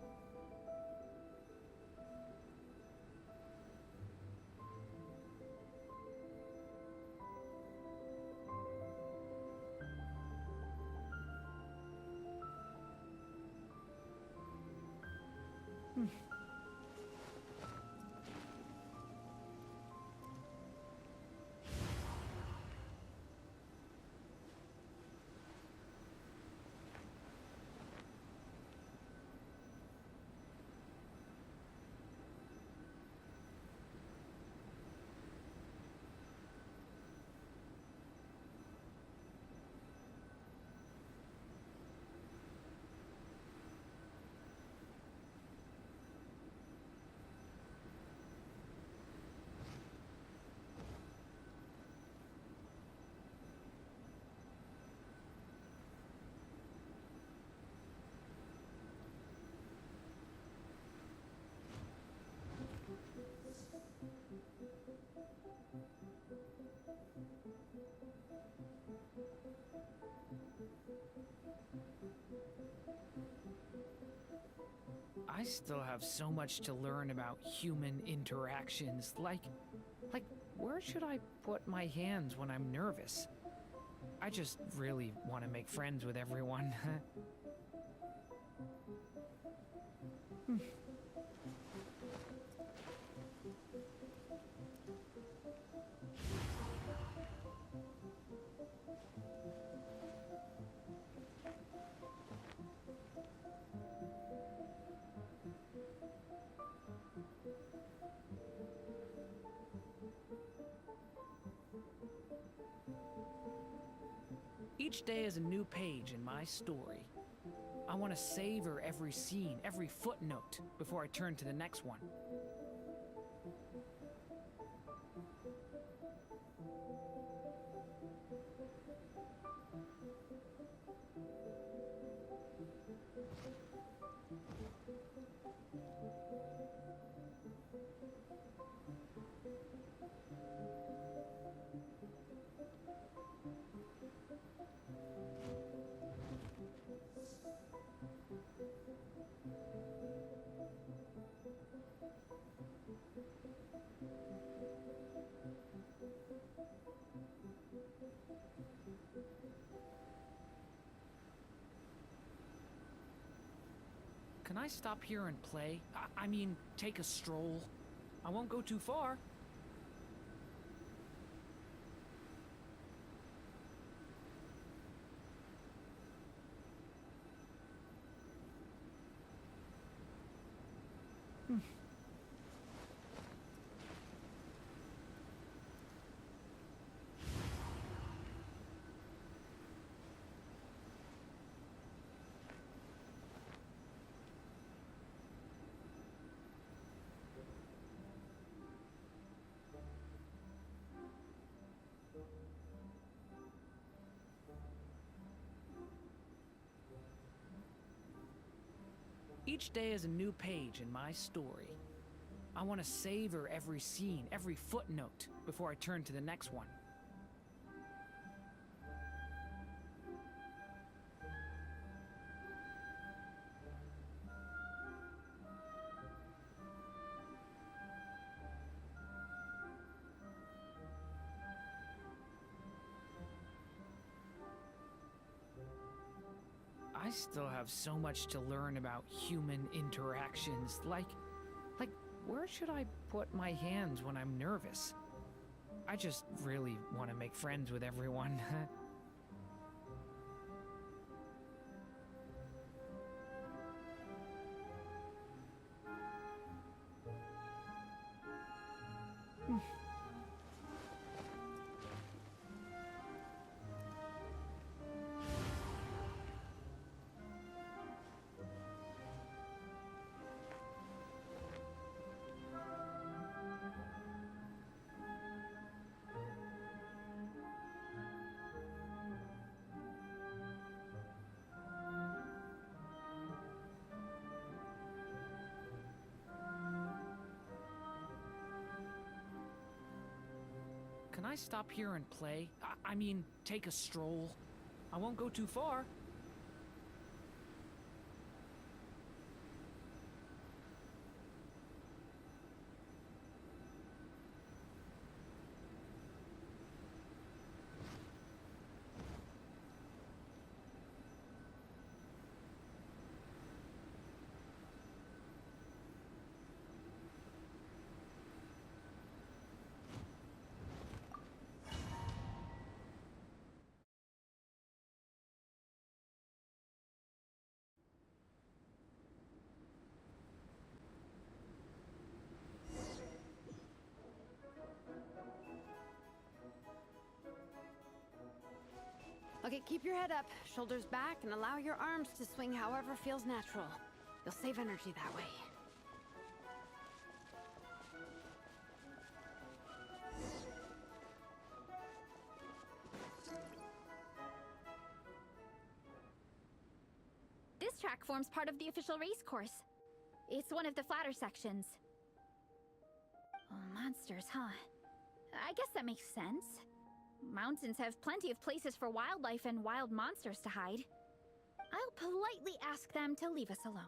I still have so much to learn about human interactions. Like, where should I put my hands when I'm nervous? I just really want to make friends with everyone. Each day is a new page in my story. I want to savor every scene, every footnote, before I turn to the next one. Can I stop here and play? I mean, take a stroll. I won't go too far. Each day is a new page in my story. I want to savor every scene, every footnote, before I turn to the next one. I still have so much to learn about human interactions. Like, where should I put my hands when I'm nervous? I just really want to make friends with everyone. Can I stop here and play? I mean, take a stroll. I won't go too far. Okay, keep your head up, shoulders back, and allow your arms to swing however feels natural. You'll save energy that way. This track forms part of the official race course. It's one of the flatter sections. Oh, monsters, huh? I guess that makes sense. Mountains have plenty of places for wildlife and wild monsters to hide. I'll politely ask them to leave us alone.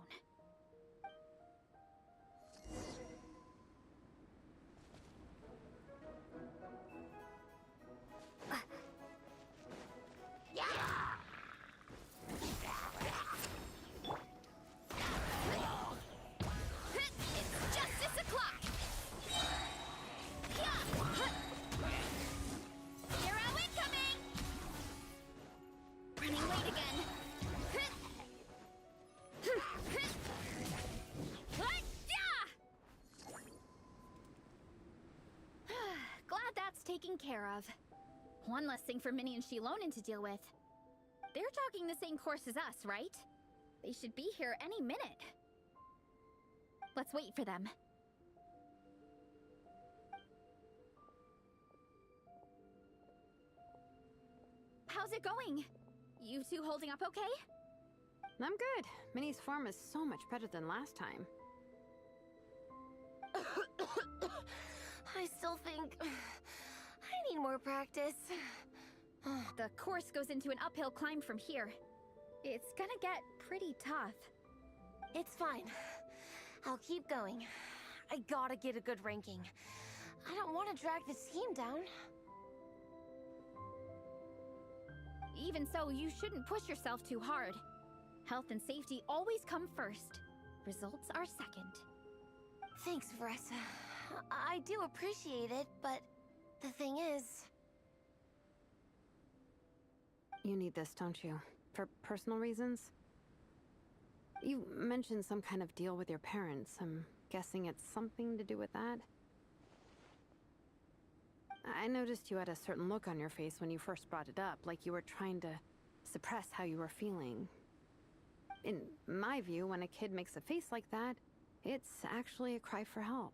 taken care of. One less thing for Minnie and Shilonen to deal with. They're talking the same course as us, right? They should be here any minute. Let's wait for them. How's it going? You two holding up okay? I'm good. Minnie's form is so much better than last time. I still think I need more practice. The course goes into an uphill climb from here. It's gonna get pretty tough. It's fine. I'll keep going. I gotta get a good ranking. I don't want to drag this team down. Even so, you shouldn't push yourself too hard. Health and safety always come first. Results are second. Thanks, Sorpresa. I do appreciate it, but the thing is... You need this, don't you? For personal reasons? You mentioned some kind of deal with your parents. I'm guessing it's something to do with that? I noticed you had a certain look on your face when you first brought it up, like you were trying to suppress how you were feeling. In my view, when a kid makes a face like that, it's actually a cry for help.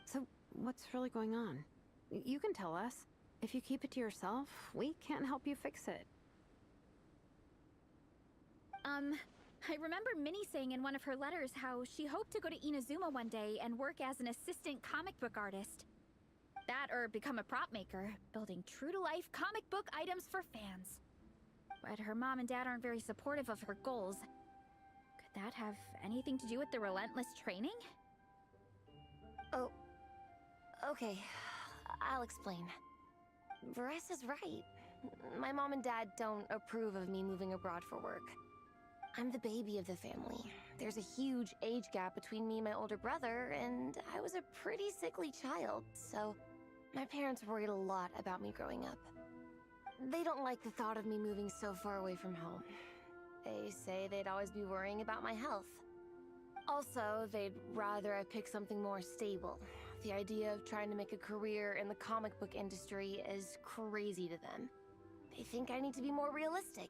So, what's really going on? You can tell us. If you keep it to yourself, we can't help you fix it. I remember Minnie saying in one of her letters how she hoped to go to Inazuma one day and work as an assistant comic book artist. That or become a prop maker, building true-to-life comic book items for fans. But her mom and dad aren't very supportive of her goals. Could that have anything to do with the relentless training? Oh, okay. I'll explain. Sorpresa's right. My mom and dad don't approve of me moving abroad for work. I'm the baby of the family. There's a huge age gap between me and my older brother, and I was a pretty sickly child, so my parents worried a lot about me growing up. They don't like the thought of me moving so far away from home. They say they'd always be worrying about my health. Also, they'd rather I pick something more stable. The idea of trying to make a career in the comic book industry is crazy to them. They think I need to be more realistic,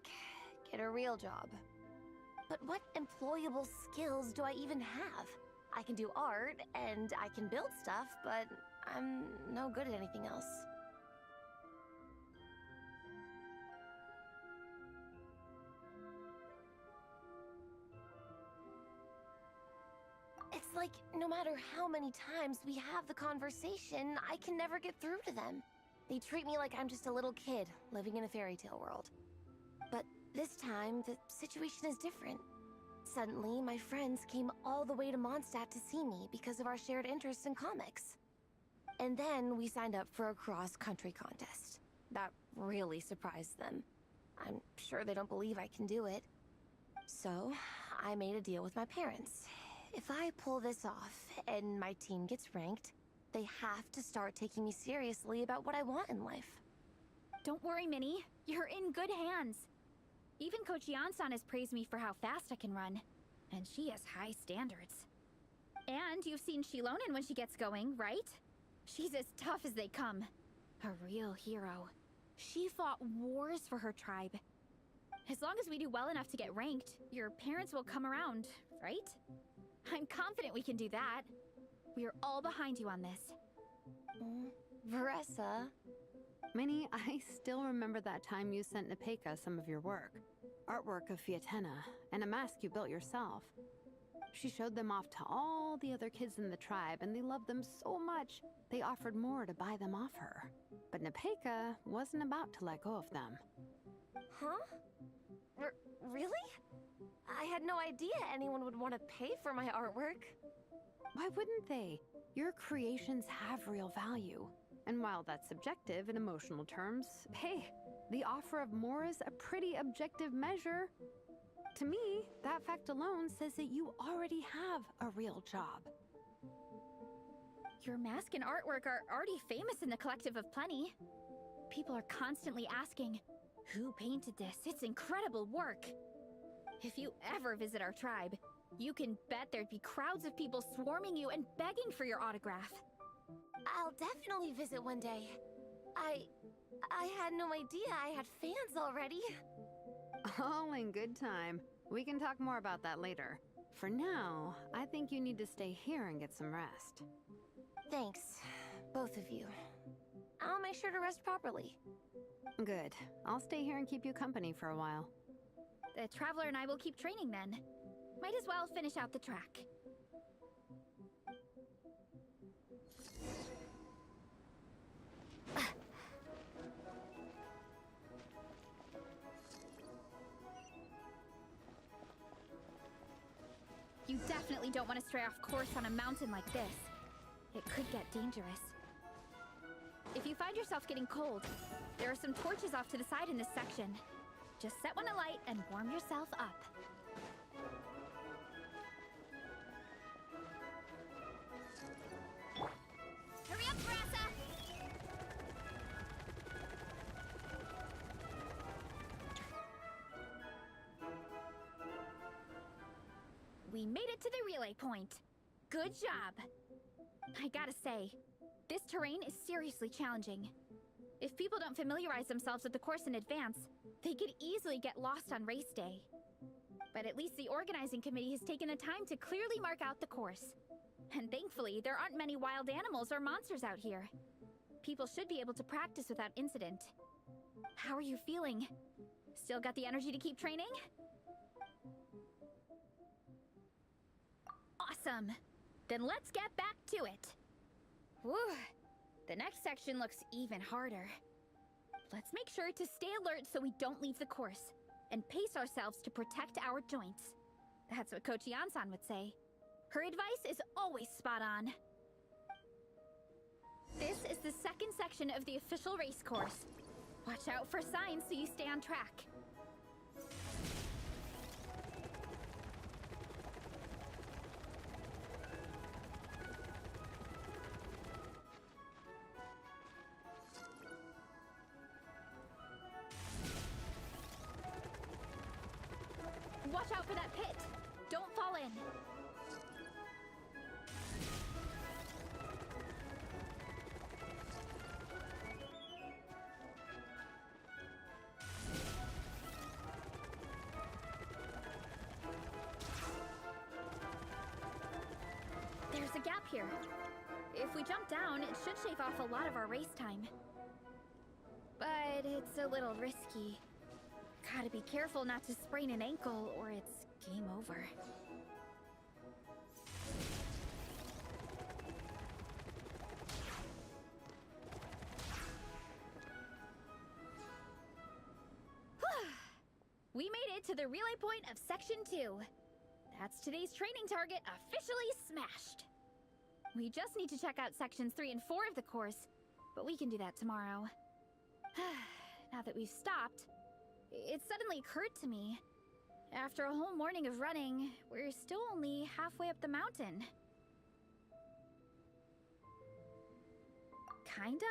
get a real job. But what employable skills do I even have? I can do art, and I can build stuff, but I'm no good at anything else. It's like, no matter how many times we have the conversation, I can never get through to them. They treat me like I'm just a little kid living in a fairy tale world. But this time, the situation is different. Suddenly, my friends came all the way to Mondstadt to see me because of our shared interest in comics. And then we signed up for a cross-country contest. That really surprised them. I'm sure they don't believe I can do it. So, I made a deal with my parents. If I pull this off and my team gets ranked, they have to start taking me seriously about what I want in life. Don't worry, Minnie. You're in good hands. Even Coach Jansan has praised me for how fast I can run. And she has high standards. And you've seen Shilonen when she gets going, right? She's as tough as they come. A real hero. She fought wars for her tribe. As long as we do well enough to get ranked, your parents will come around, right? I'm confident we can do that. We are all behind you on this. Sorpresa. Minnie, I still remember that time you sent Nepeka some of your work. Artwork of Fiatenna, and a mask you built yourself. She showed them off to all the other kids in the tribe, and they loved them so much, they offered more to buy them off her. But Nepeka wasn't about to let go of them. Huh? Really? I had no idea anyone would want to pay for my artwork. Why wouldn't they? Your creations have real value. And while that's subjective in emotional terms, hey, the offer of more is a pretty objective measure. To me, that fact alone says that you already have a real job. Your mask and artwork are already famous in the Collective of Plenty. People are constantly asking, who painted this? It's incredible work. If you ever visit our tribe, you can bet there'd be crowds of people swarming you and begging for your autograph. I'll definitely visit one day. I had no idea I had fans already. All in good time. We can talk more about that later. For now, I think you need to stay here and get some rest. Thanks, both of you. I'll make sure to rest properly. Good. I'll stay here and keep you company for a while. The Traveler and I will keep training then. Might as well finish out the track. You definitely don't want to stray off course on a mountain like this. It could get dangerous. If you find yourself getting cold, there are some torches off to the side in this section. Just set one alight and warm yourself up. Hurry up, Grassa! We made it to the relay point. Good job. I gotta say, this terrain is seriously challenging. If people don't familiarize themselves with the course in advance, they could easily get lost on race day. But at least the organizing committee has taken the time to clearly mark out the course. And thankfully, there aren't many wild animals or monsters out here. People should be able to practice without incident. How are you feeling? Still got the energy to keep training? Awesome! Then let's get back to it. Whew. The next section looks even harder. Let's make sure to stay alert so we don't leave the course, and pace ourselves to protect our joints. That's what Coach Yansan would say. Her advice is always spot on. This is the second section of the official race course. Watch out for signs so you stay on track. Watch out for that pit! Don't fall in! There's a gap here. If we jump down, it should shave off a lot of our race time. But it's a little risky. Gotta be careful not to sprain an ankle, or it's game over. We made it to the relay point of Section 2. That's today's training target officially smashed. We just need to check out Sections 3 and 4 of the course, but we can do that tomorrow. Now that we've stopped, it suddenly occurred to me. After a whole morning of running, we're still only halfway up the mountain. Kinda?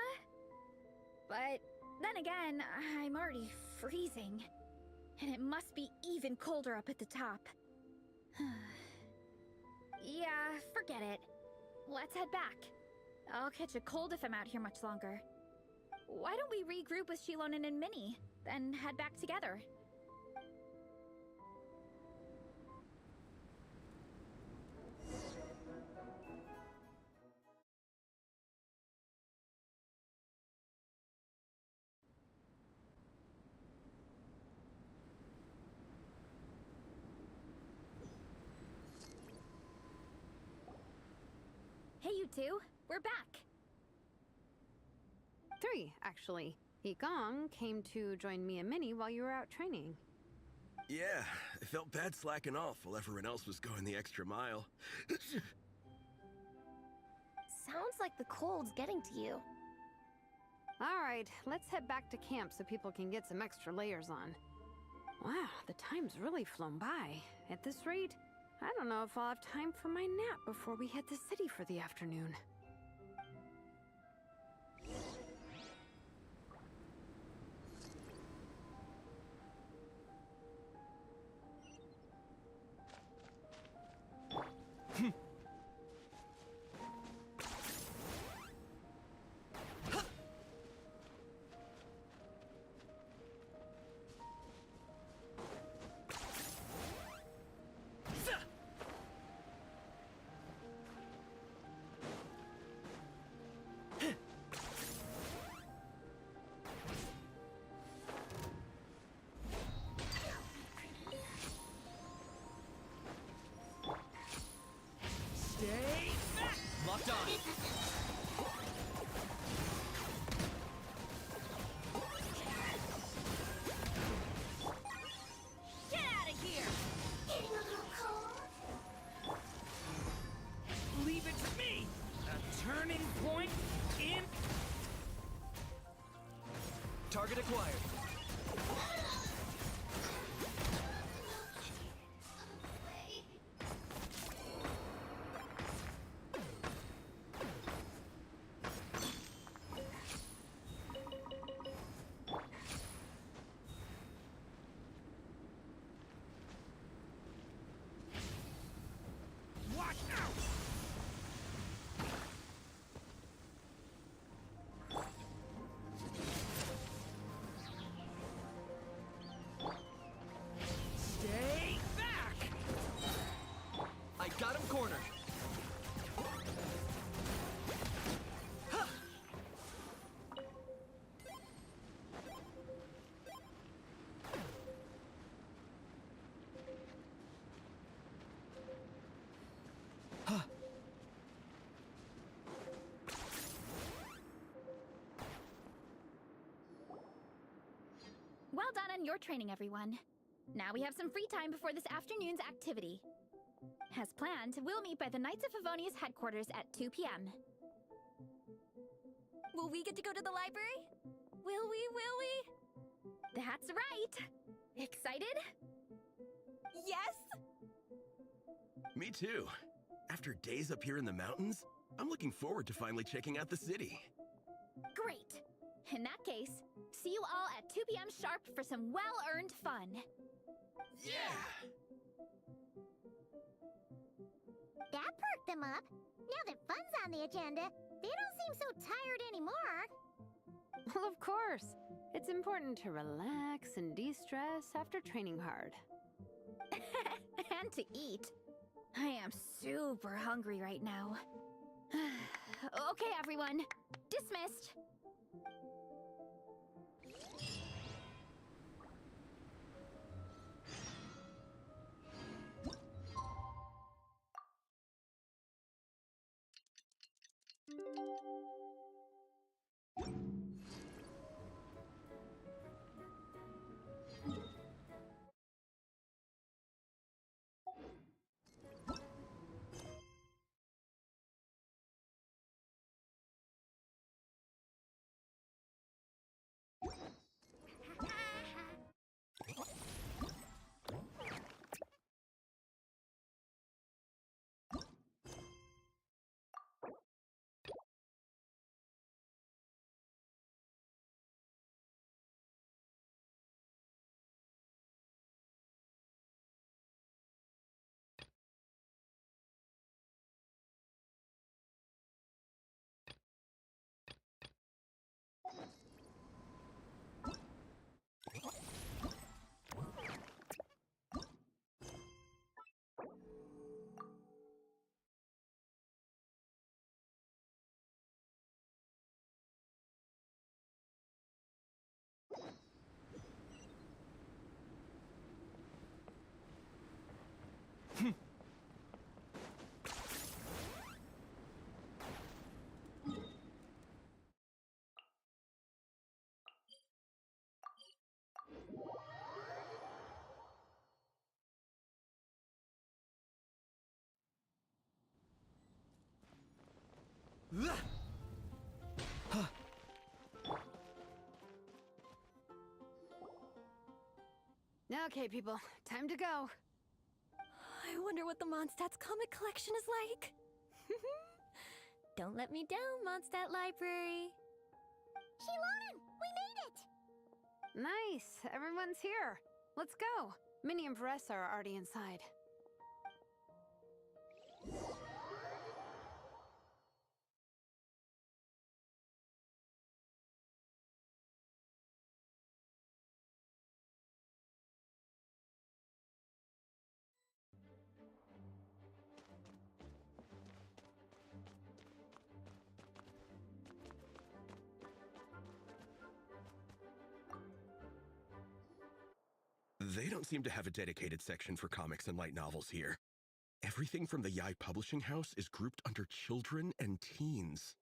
But then again, I'm already freezing. And it must be even colder up at the top. Yeah, forget it. Let's head back. I'll catch a cold if I'm out here much longer. Why don't we regroup with Shilonen and Minnie, then head back together? Hey, you two. We're back. 3, actually. Yigong came to join me and Minnie while you were out training. Yeah, I felt bad slacking off while everyone else was going the extra mile. Sounds like the cold's getting to you. All right, let's head back to camp so people can get some extra layers on. Wow, the time's really flown by. At this rate, I don't know if I'll have time for my nap before we hit the city for the afternoon. done. Get out of here! Getting a little cold. Leave it to me. A turning point in... Target acquired. Watch out! Stay back! I got him cornered. Huh. Huh. Well done on your training, everyone. Now we have some free time before this afternoon's activity. As planned, we'll meet by the Knights of Favonia's headquarters at 2 p.m. Will we get to go to the library? Will we? That's right! Excited? Yes! Me too. After days up here in the mountains, I'm looking forward to finally checking out the city. Great! In that case, see you all at 2 p.m. sharp for some well-earned fun. Yeah! That perked them up. Now that fun's on the agenda, they don't seem so tired anymore. Well, of course. It's important to relax and de-stress after training hard. And to eat. I am super hungry right now. Okay, everyone. Dismissed. Okay, people, time to go. I wonder what the Mondstadt's comic collection is like. Don't let me down, Mondstadt Library. Shilonen, we made it! Nice, everyone's here. Let's go. Minnie and Varessa are already inside. They don't seem to have a dedicated section for comics and light novels here. Everything from the Yai Publishing House is grouped under children and teens.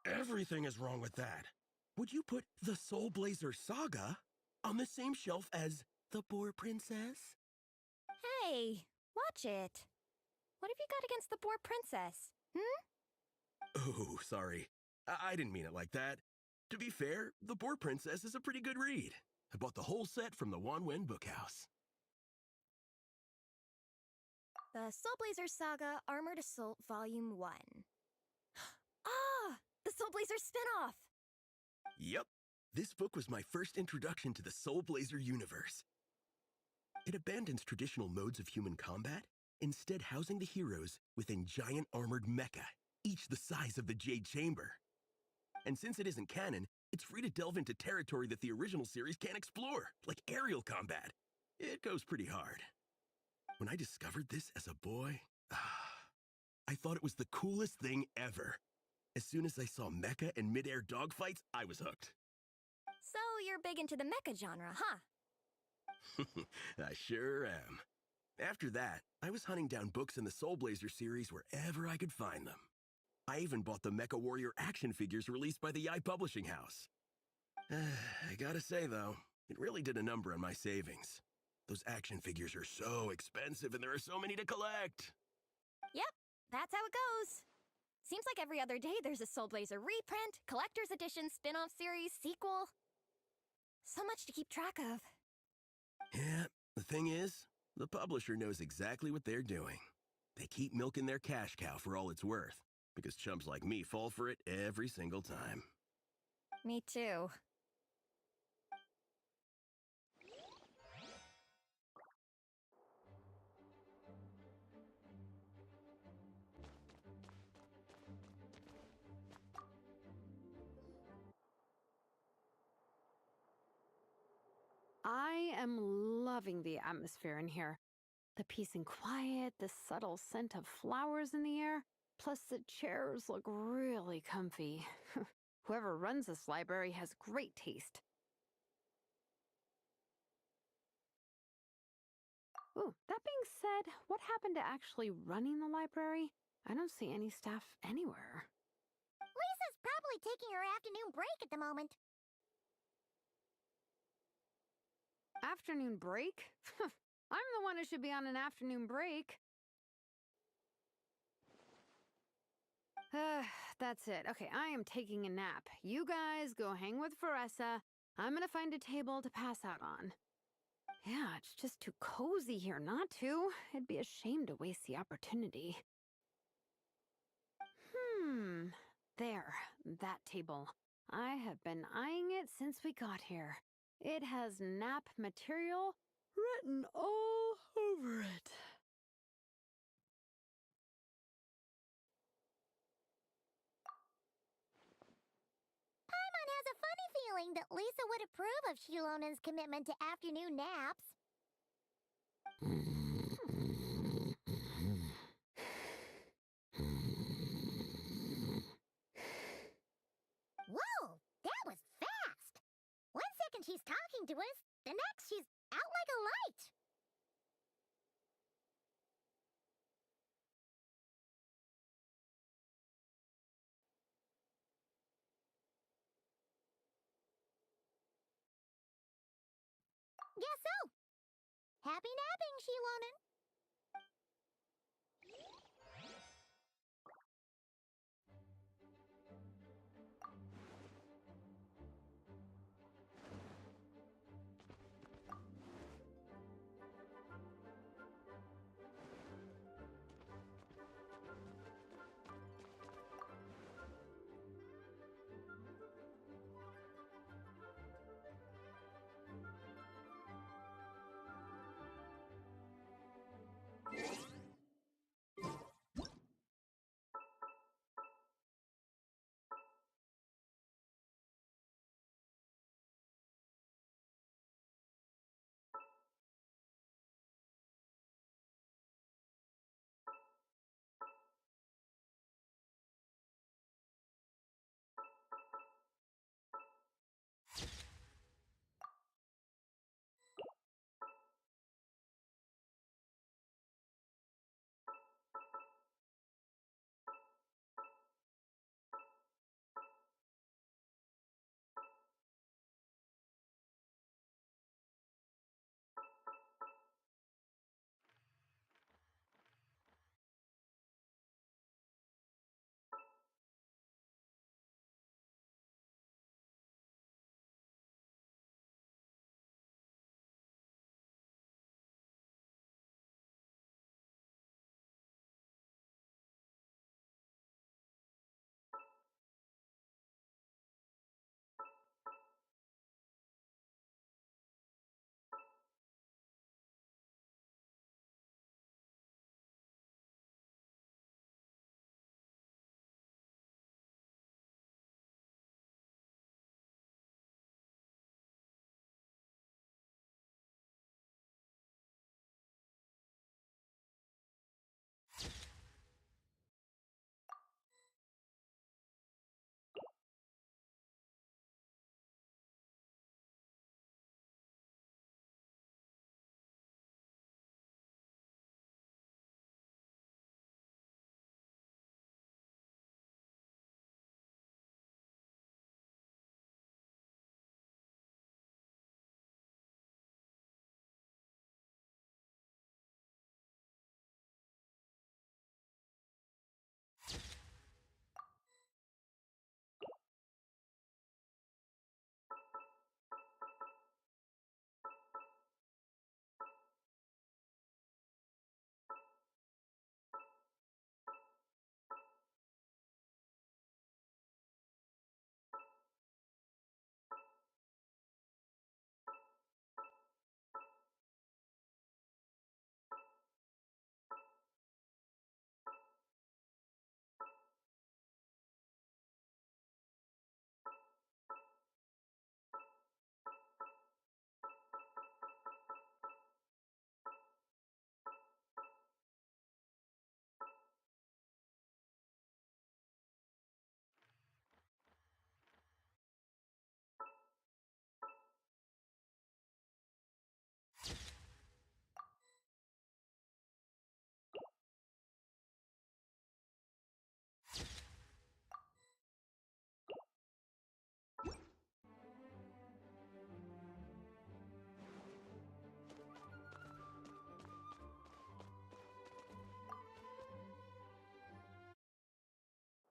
Everything is wrong with that. Would you put the Soul Blazer Saga on the same shelf as The Boar Princess? Hey, watch it. What have you got against the Boar Princess? Oh, sorry. I didn't mean it like that. To be fair, The Boar Princess is a pretty good read. I bought the whole set from the Wanwen Bookhouse. The Soul Blazer Saga Armored Assault Volume 1. Ah! The Soul Blazer spin-off! Yep. This book was my first introduction to the Soul Blazer universe. It abandons traditional modes of human combat, instead housing the heroes within giant armored mecha, each the size of the Jade Chamber. And since it isn't canon, it's free to delve into territory that the original series can't explore, like aerial combat. It goes pretty hard. When I discovered this as a boy, I thought it was the coolest thing ever. As soon as I saw mecha and mid-air dogfights, I was hooked. So you're big into the mecha genre, huh? I sure am. After that, I was hunting down books in the Soul Blazer series wherever I could find them. I even bought the Mecha Warrior action figures released by the Yai Publishing House. I gotta say, though, it really did a number on my savings. Those action figures are so expensive and there are so many to collect. Yep, that's how it goes. Seems like every other day there's a Soul Blazer reprint, collector's edition, spin-off series, sequel. So much to keep track of. Yeah, the thing is, the publisher knows exactly what they're doing. They keep milking their cash cow for all it's worth, because chumps like me fall for it every single time. Me too. I am loving the atmosphere in here. The peace and quiet, the subtle scent of flowers in the air, plus the chairs look really comfy. Whoever runs this library has great taste. Ooh, that being said, what happened to actually running the library? I don't see any staff anywhere. Lisa's probably taking her afternoon break at the moment. Afternoon break? I'm the one who should be on an afternoon break. That's it. Okay, I am taking a nap. You guys go hang with Sorpresa. I'm gonna find a table to pass out on. Yeah, it's just too cozy here not to. It'd be a shame to waste the opportunity. There, that table. I have been eyeing it since we got here. It has nap material written all over it. Paimon has a funny feeling that Lisa would approve of Shilonen's commitment to afternoon naps. Whoa, that was fast! One second she's talking to us, the next she's out like a light. Guess so. Happy napping, Shilonen.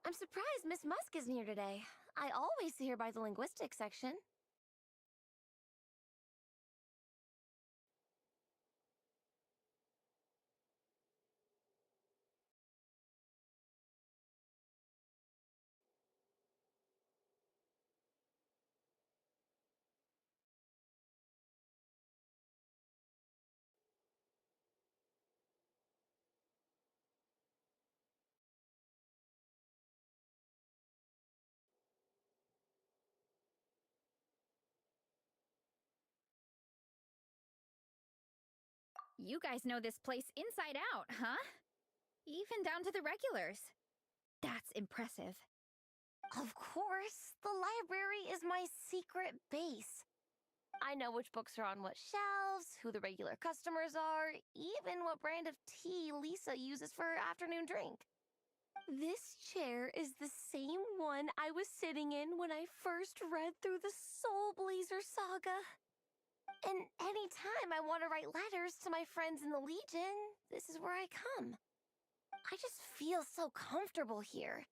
I'm surprised Miss Musk isn't here today. I always see her by the linguistics section. You guys know this place inside out, huh? Even down to the regulars. That's impressive. Of course, the library is my secret base. I know which books are on what shelves, who the regular customers are, even what brand of tea Lisa uses for her afternoon drink. This chair is the same one I was sitting in when I first read through the Soul Blazer saga. And anytime I want to write letters to my friends in the Legion, this is where I come. I just feel so comfortable here.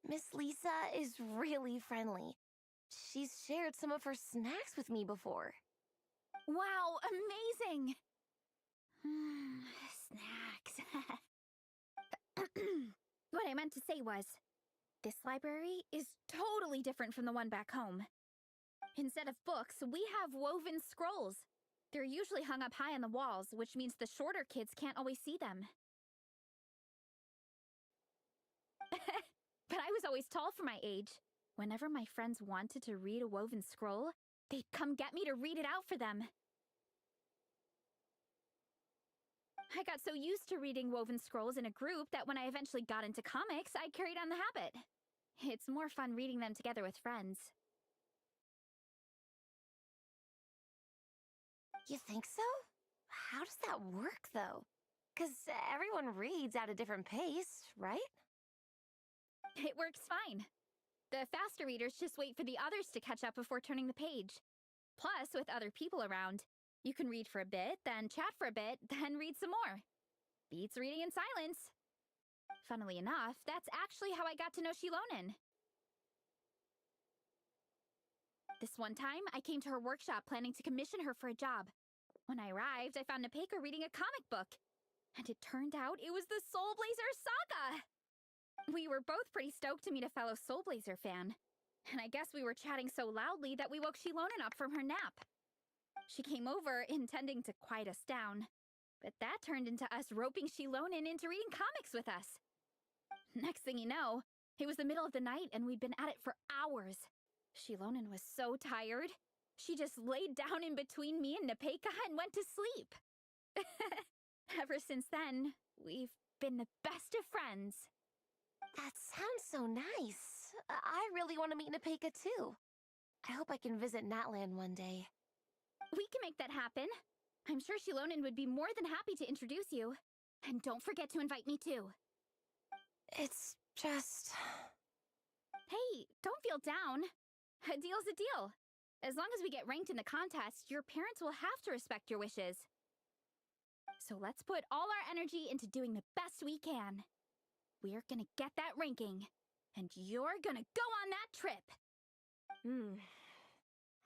Miss Lisa is really friendly. She's shared some of her snacks with me before. Wow, amazing! Snacks. What I meant to say was, this library is totally different from the one back home. Instead of books, we have woven scrolls. They're usually hung up high on the walls, which means the shorter kids can't always see them. But I was always tall for my age. Whenever my friends wanted to read a woven scroll, they'd come get me to read it out for them. I got so used to reading woven scrolls in a group that when I eventually got into comics, I carried on the habit. It's more fun reading them together with friends. You think so? How does that work, though? 'Cause everyone reads at a different pace, right? It works fine. The faster readers just wait for the others to catch up before turning the page. Plus, with other people around, you can read for a bit, then chat for a bit, then read some more. Beats reading in silence. Funnily enough, that's actually how I got to know Shilonen. This one time, I came to her workshop planning to commission her for a job. When I arrived, I found Nepeka reading a comic book. And it turned out it was the Soul Blazer saga! We were both pretty stoked to meet a fellow Soul Blazer fan. And I guess we were chatting so loudly that we woke Shilonen up from her nap. She came over, intending to quiet us down. But that turned into us roping Shilonen into reading comics with us. Next thing you know, it was the middle of the night and we'd been at it for hours. Shilonen was so tired. She just laid down in between me and Nepeka and went to sleep. Ever since then, we've been the best of friends. That sounds so nice. I really want to meet Nepeka too. I hope I can visit Natland one day. We can make that happen. I'm sure Shilonen would be more than happy to introduce you. And don't forget to invite me too. It's just... Hey, don't feel down. A deal's a deal. As long as we get ranked in the contest, your parents will have to respect your wishes. So let's put all our energy into doing the best we can. We're gonna get that ranking, and you're gonna go on that trip.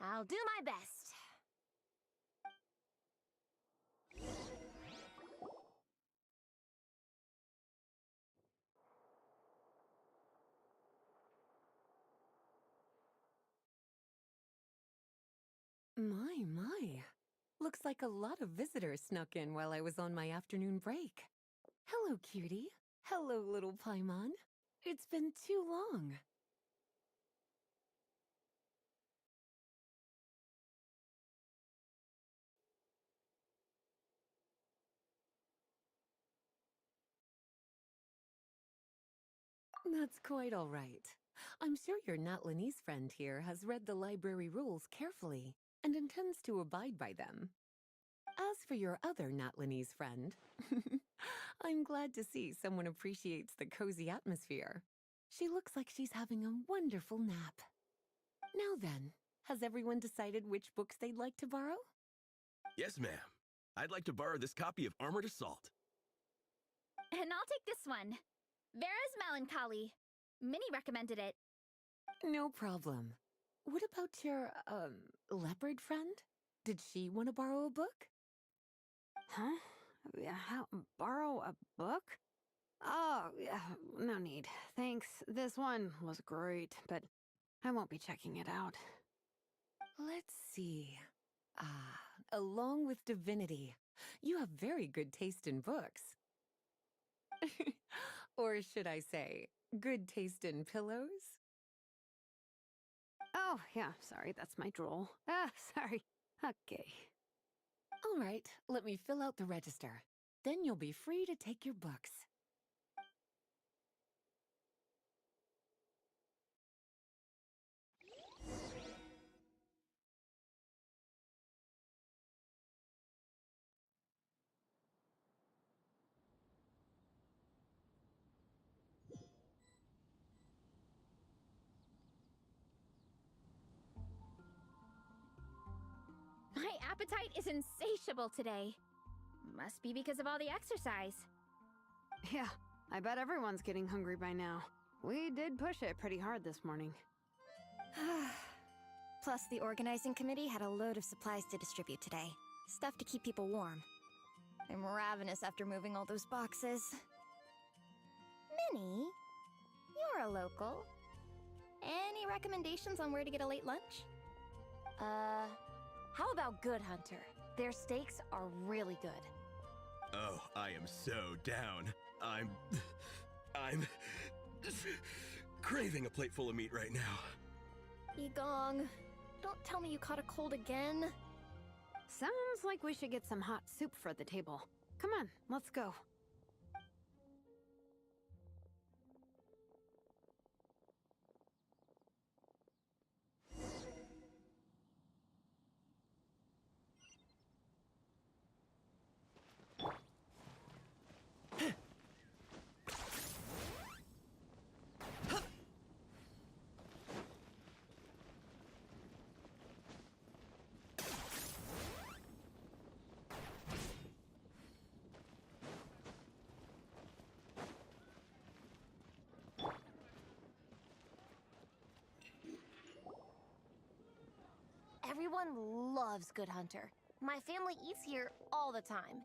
I'll do my best. My. Looks like a lot of visitors snuck in while I was on my afternoon break. Hello, cutie. Hello, little Paimon. It's been too long. That's quite all right. I'm sure your Natlanese friend here has read the library rules carefully and intends to abide by them. As for your other Natlanese friend, I'm glad to see someone appreciates the cozy atmosphere. She looks like she's having a wonderful nap. Now then, has everyone decided which books they'd like to borrow? Yes, ma'am. I'd like to borrow this copy of Armored Assault. And I'll take this one. Vera's Melancholy. Minnie recommended it. No problem. What about your, leopard friend? Did she want to borrow a book? Huh? Borrow a book? Oh, yeah, no need. Thanks. This one was great, but I won't be checking it out. Let's see. Along with divinity, you have very good taste in books. Or should I say, good taste in pillows? Oh, yeah, sorry, that's my drool. Sorry. Okay. All right, let me fill out the register. Then you'll be free to take your books. My appetite is insatiable today. Must be because of all the exercise. Yeah, I bet everyone's getting hungry by now. We did push it pretty hard this morning. Plus, the organizing committee had a load of supplies to distribute today. Stuff to keep people warm. I'm ravenous after moving all those boxes. Minnie, you're a local. Any recommendations on where to get a late lunch? How about Good Hunter? Their steaks are really good. Oh, I am so down. I'm craving a plate full of meat right now. Igong, don't tell me you caught a cold again. Sounds like we should get some hot soup for the table. Come on, let's go. Everyone loves Good Hunter. My family eats here all the time.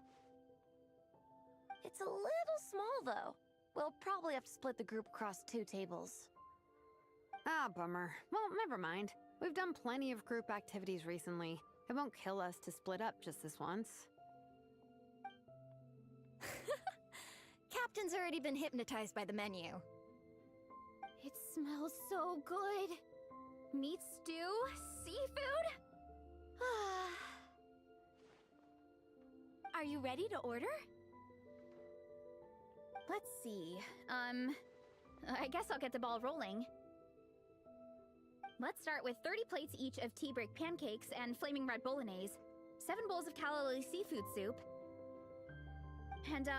It's a little small, though. We'll probably have to split the group across 2 tables. Ah, bummer. Well, never mind. We've done plenty of group activities recently. It won't kill us to split up just this once. Captain's already been hypnotized by the menu. It smells so good. Meat stew? Seafood? Are you ready to order? Let's see. I guess I'll get the ball rolling. Let's start with 30 plates each of tea break pancakes and flaming red bolognese, 7 bowls of calla lily seafood soup, and,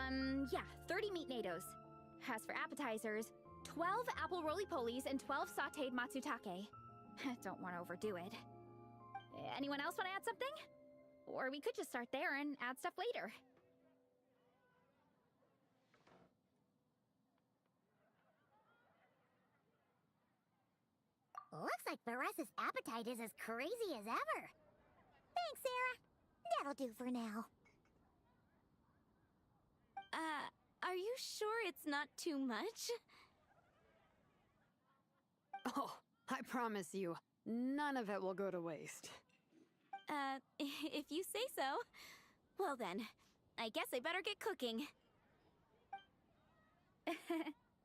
30 meat natos. As for appetizers, 12 apple roly-polies and 12 sauteed matsutake. Don't want to overdo it. Anyone else want to add something? Or we could just start there and add stuff later. Looks like Veresa's appetite is as crazy as ever. Thanks, Sarah. That'll do for now. Are you sure it's not too much? Oh, I promise you, none of it will go to waste. If you say so. Well then, I guess I better get cooking.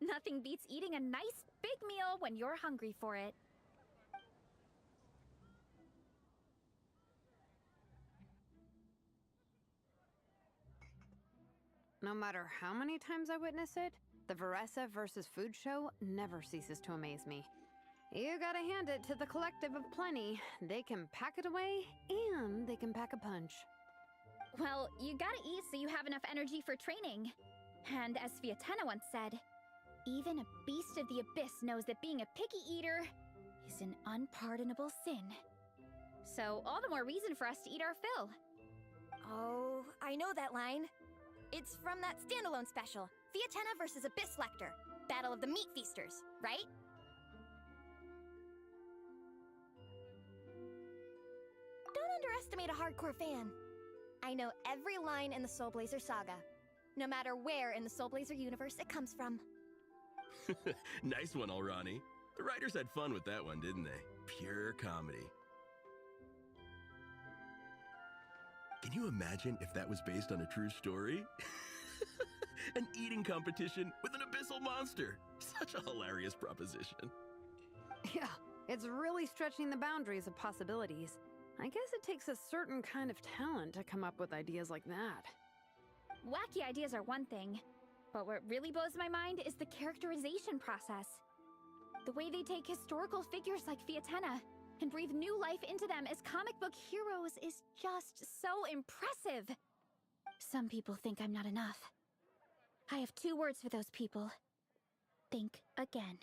Nothing beats eating a nice big meal when you're hungry for it. No matter how many times I witness it, the Veresa versus Food show never ceases to amaze me. You gotta hand it to the collective of plenty. They can pack it away, and they can pack a punch. Well, you gotta eat so you have enough energy for training. And as Vietena once said, even a beast of the abyss knows that being a picky eater is an unpardonable sin. So all the more reason for us to eat our fill. Oh, I know that line. It's from that standalone special, Vietena versus Abyss Lecter. Battle of the Meat Feasters, right? Don't underestimate a hardcore fan. I know every line in the Soul Blazer saga, no matter where in the Soul Blazer universe it comes from. Nice one, Alrani. The writers had fun with that one, didn't they? Pure comedy. Can you imagine if that was based on a true story? An eating competition with an abyssal monster. Such a hilarious proposition. Yeah, it's really stretching the boundaries of possibilities. I guess it takes a certain kind of talent to come up with ideas like that. Wacky ideas are one thing, but what really blows my mind is the characterization process. The way they take historical figures like Fiatenna and breathe new life into them as comic book heroes is just so impressive. Some people think I'm not enough. I have 2 words for those people. Think again.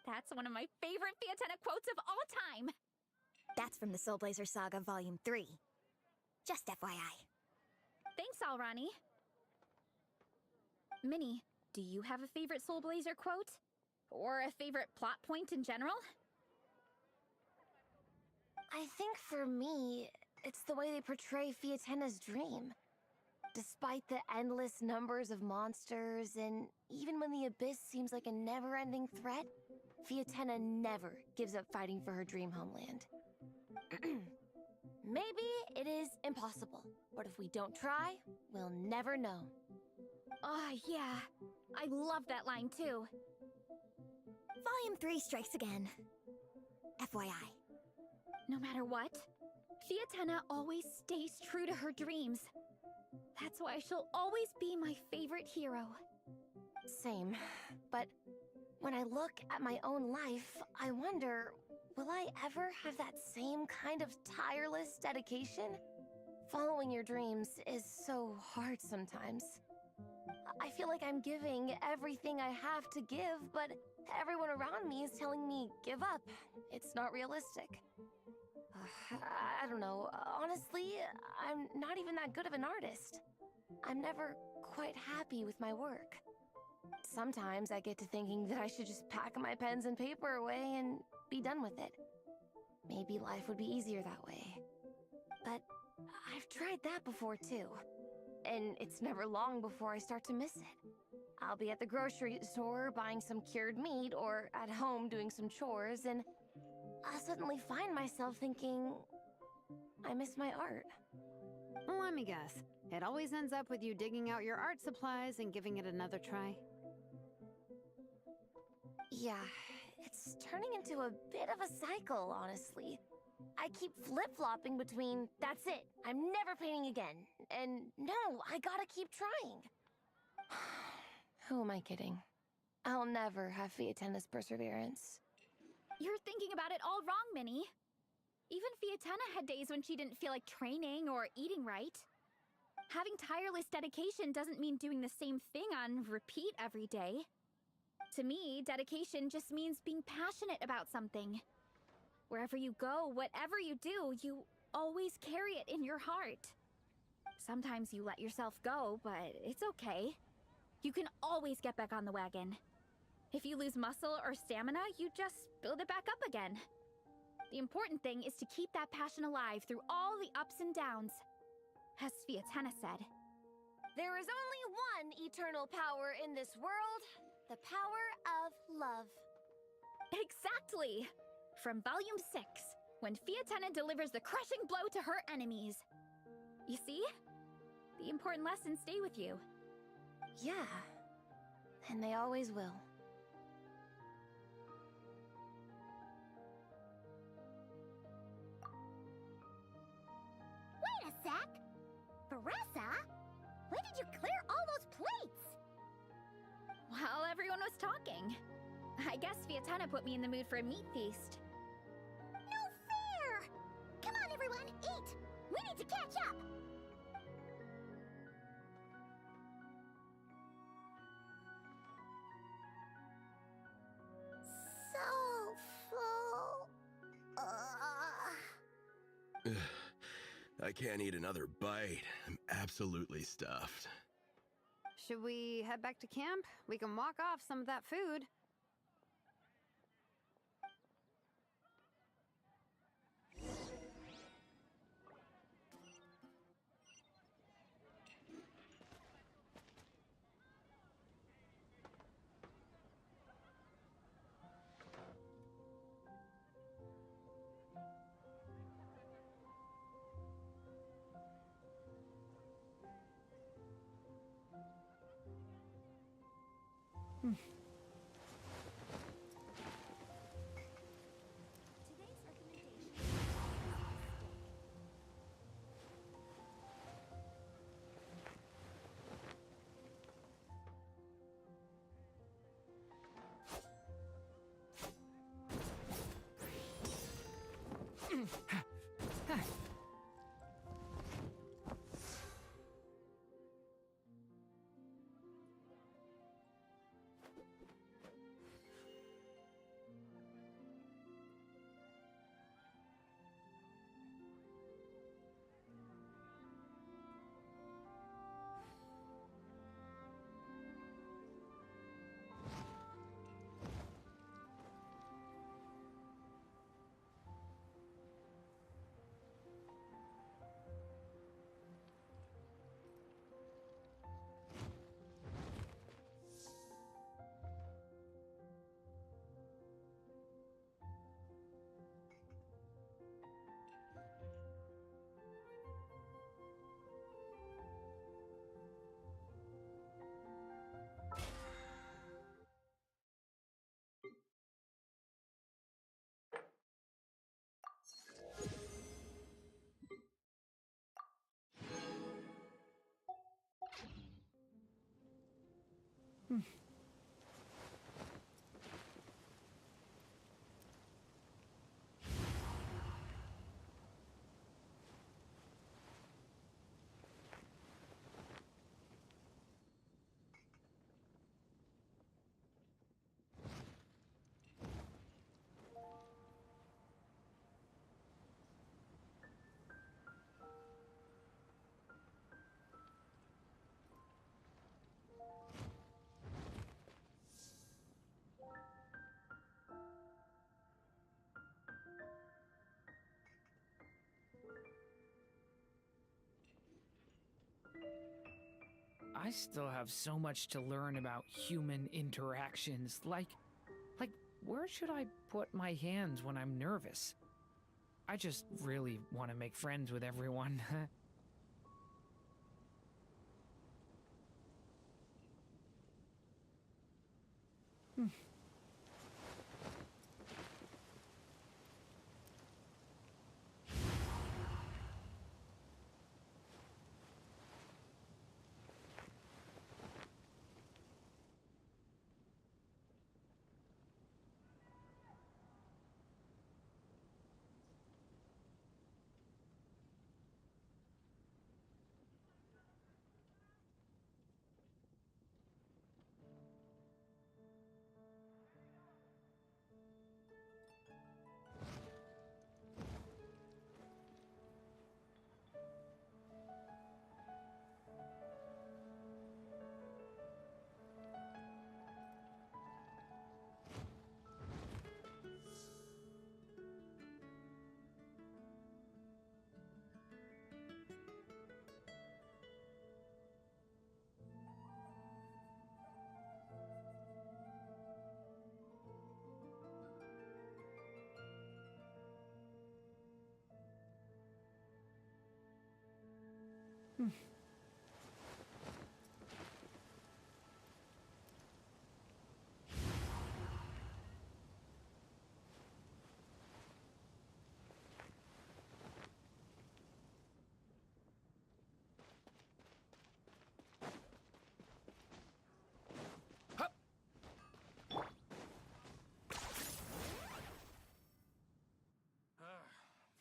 That's one of my favorite Fiatenna quotes of all time. That's from the Soul Blazer Saga Volume 3. Just FYI. Thanks, Alrani. Minnie, do you have a favorite Soul Blazer quote? Or a favorite plot point in general? I think for me, it's the way they portray Fiatenna's dream. Despite the endless numbers of monsters, and even when the Abyss seems like a never-ending threat, Fiatenna never gives up fighting for her dream homeland. Maybe it is impossible, but if we don't try, we'll never know. Oh, yeah. I love that line, too. Volume 3 strikes again. FYI. No matter what, Fiatenna always stays true to her dreams. That's why she'll always be my favorite hero. Same, but when I look at my own life, I wonder, will I ever have that same kind of tireless dedication? Following your dreams is so hard sometimes. I feel like I'm giving everything I have to give, but everyone around me is telling me, give up. It's not realistic. I don't know. Honestly, I'm not even that good of an artist. I'm never quite happy with my work. Sometimes I get to thinking that I should just pack my pens and paper away and be done with it. Maybe life would be easier that way. But I've tried that before too. And it's never long before I start to miss it. I'll be at the grocery store buying some cured meat or at home doing some chores, and I'll suddenly find myself thinking, I miss my art. Let me guess. It always ends up with you digging out your art supplies and giving it another try. Yeah, it's turning into a bit of a cycle, honestly. I keep flip-flopping between, that's it, I'm never painting again, and no, I gotta keep trying. Who am I kidding? I'll never have Fiatenna's perseverance. You're thinking about it all wrong, Minnie. Even Fiatenna had days when she didn't feel like training or eating right. Having tireless dedication doesn't mean doing the same thing on repeat every day. To me, dedication just means being passionate about something. Wherever you go, whatever you do, you always carry it in your heart. Sometimes you let yourself go, but it's okay. You can always get back on the wagon. If you lose muscle or stamina, you just build it back up again. The important thing is to keep that passion alive through all the ups and downs. As Fiatenna said, there is only one eternal power in this world, the power of love. Exactly! From Volume 6, when Fiatenna delivers the crushing blow to her enemies. You see? The important lessons stay with you. Yeah, and they always will. Wait a sec! Sorpresa? When did you clear all those plates? While everyone was talking. I guess Fiatenna put me in the mood for a meat feast. No fair! Come on, everyone, eat! We need to catch up! So full. I can't eat another bite. I'm absolutely stuffed. Should we head back to camp? We can walk off some of that food. I still have so much to learn about human interactions. Like, where should I put my hands when I'm nervous? I just really want to make friends with everyone.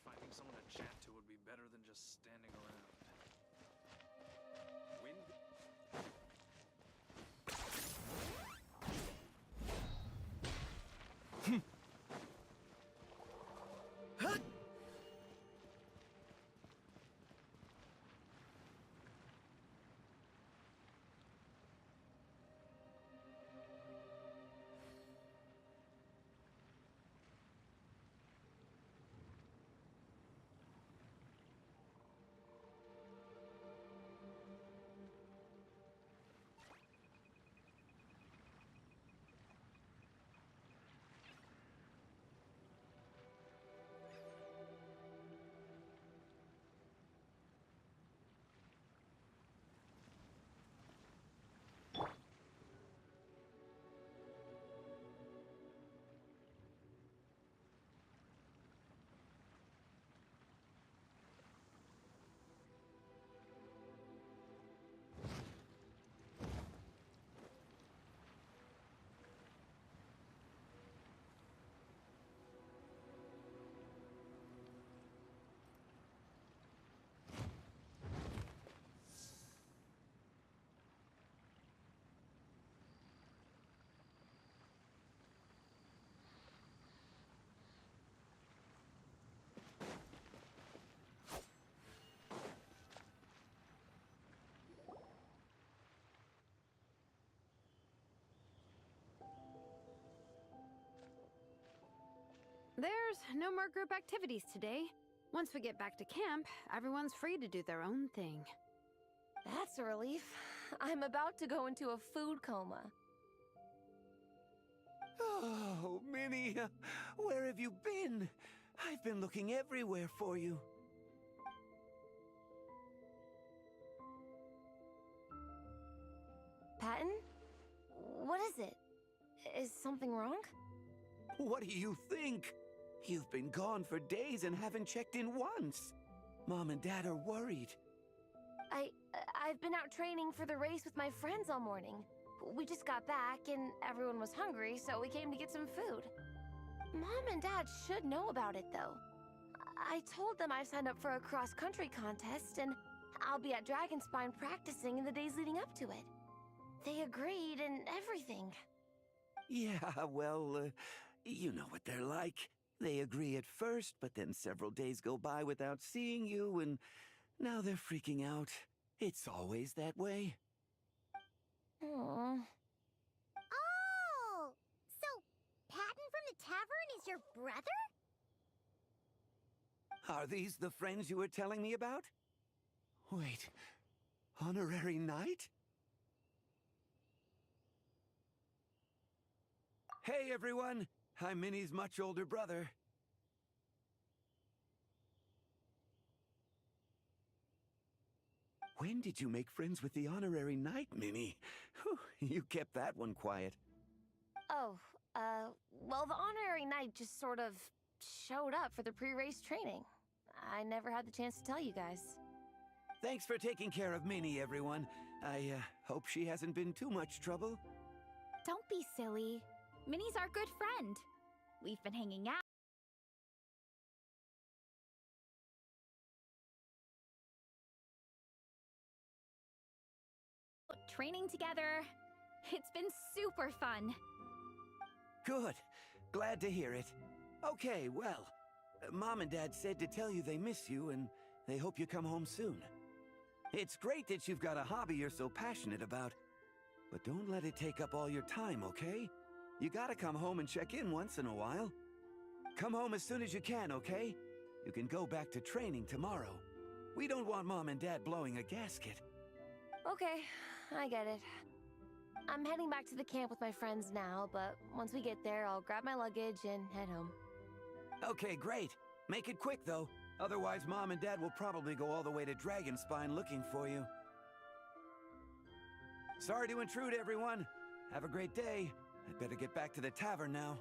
Finding someone to chat to would be better than just standing around. There's no more group activities today. Once we get back to camp, everyone's free to do their own thing. That's a relief. I'm about to go into a food coma. Oh, Minnie, where have you been? I've been looking everywhere for you. Patton? What is it? Is something wrong? What do you think? You've been gone for days and haven't checked in once. Mom and Dad are worried. I've been out training for the race with my friends all morning. We just got back and everyone was hungry, so we came to get some food. Mom and Dad should know about it, though. I told them I signed up for a cross-country contest and I'll be at Dragonspine practicing in the days leading up to it. They agreed and everything. Yeah, well, you know what they're like. They agree at first, but then several days go by without seeing you, and now they're freaking out. It's always that way. Aww. Oh! So, Patton from the tavern is your brother? Are these the friends you were telling me about? Wait, honorary knight? Hey everyone, I'm Minnie's much older brother. When did you make friends with the honorary knight, Minnie? Whew, you kept that one quiet. Oh, well, the honorary knight just sort of showed up for the pre-race training. I never had the chance to tell you guys. Thanks for taking care of Minnie, everyone. I hope she hasn't been too much trouble. Don't be silly. Minnie's our good friend. We've been hanging out, training together. It's been super fun. Good. Glad to hear it. Okay, well, Mom and Dad said to tell you they miss you and they hope you come home soon. It's great that you've got a hobby you're so passionate about, but don't let it take up all your time, okay? You gotta come home and check in once in a while. Come home as soon as you can, okay? You can go back to training tomorrow. We don't want Mom and Dad blowing a gasket. Okay, I get it. I'm heading back to the camp with my friends now, but once we get there, I'll grab my luggage and head home. Okay, great. Make it quick, though. Otherwise, Mom and Dad will probably go all the way to Dragonspine looking for you. Sorry to intrude, everyone. Have a great day. I'd better get back to the tavern now.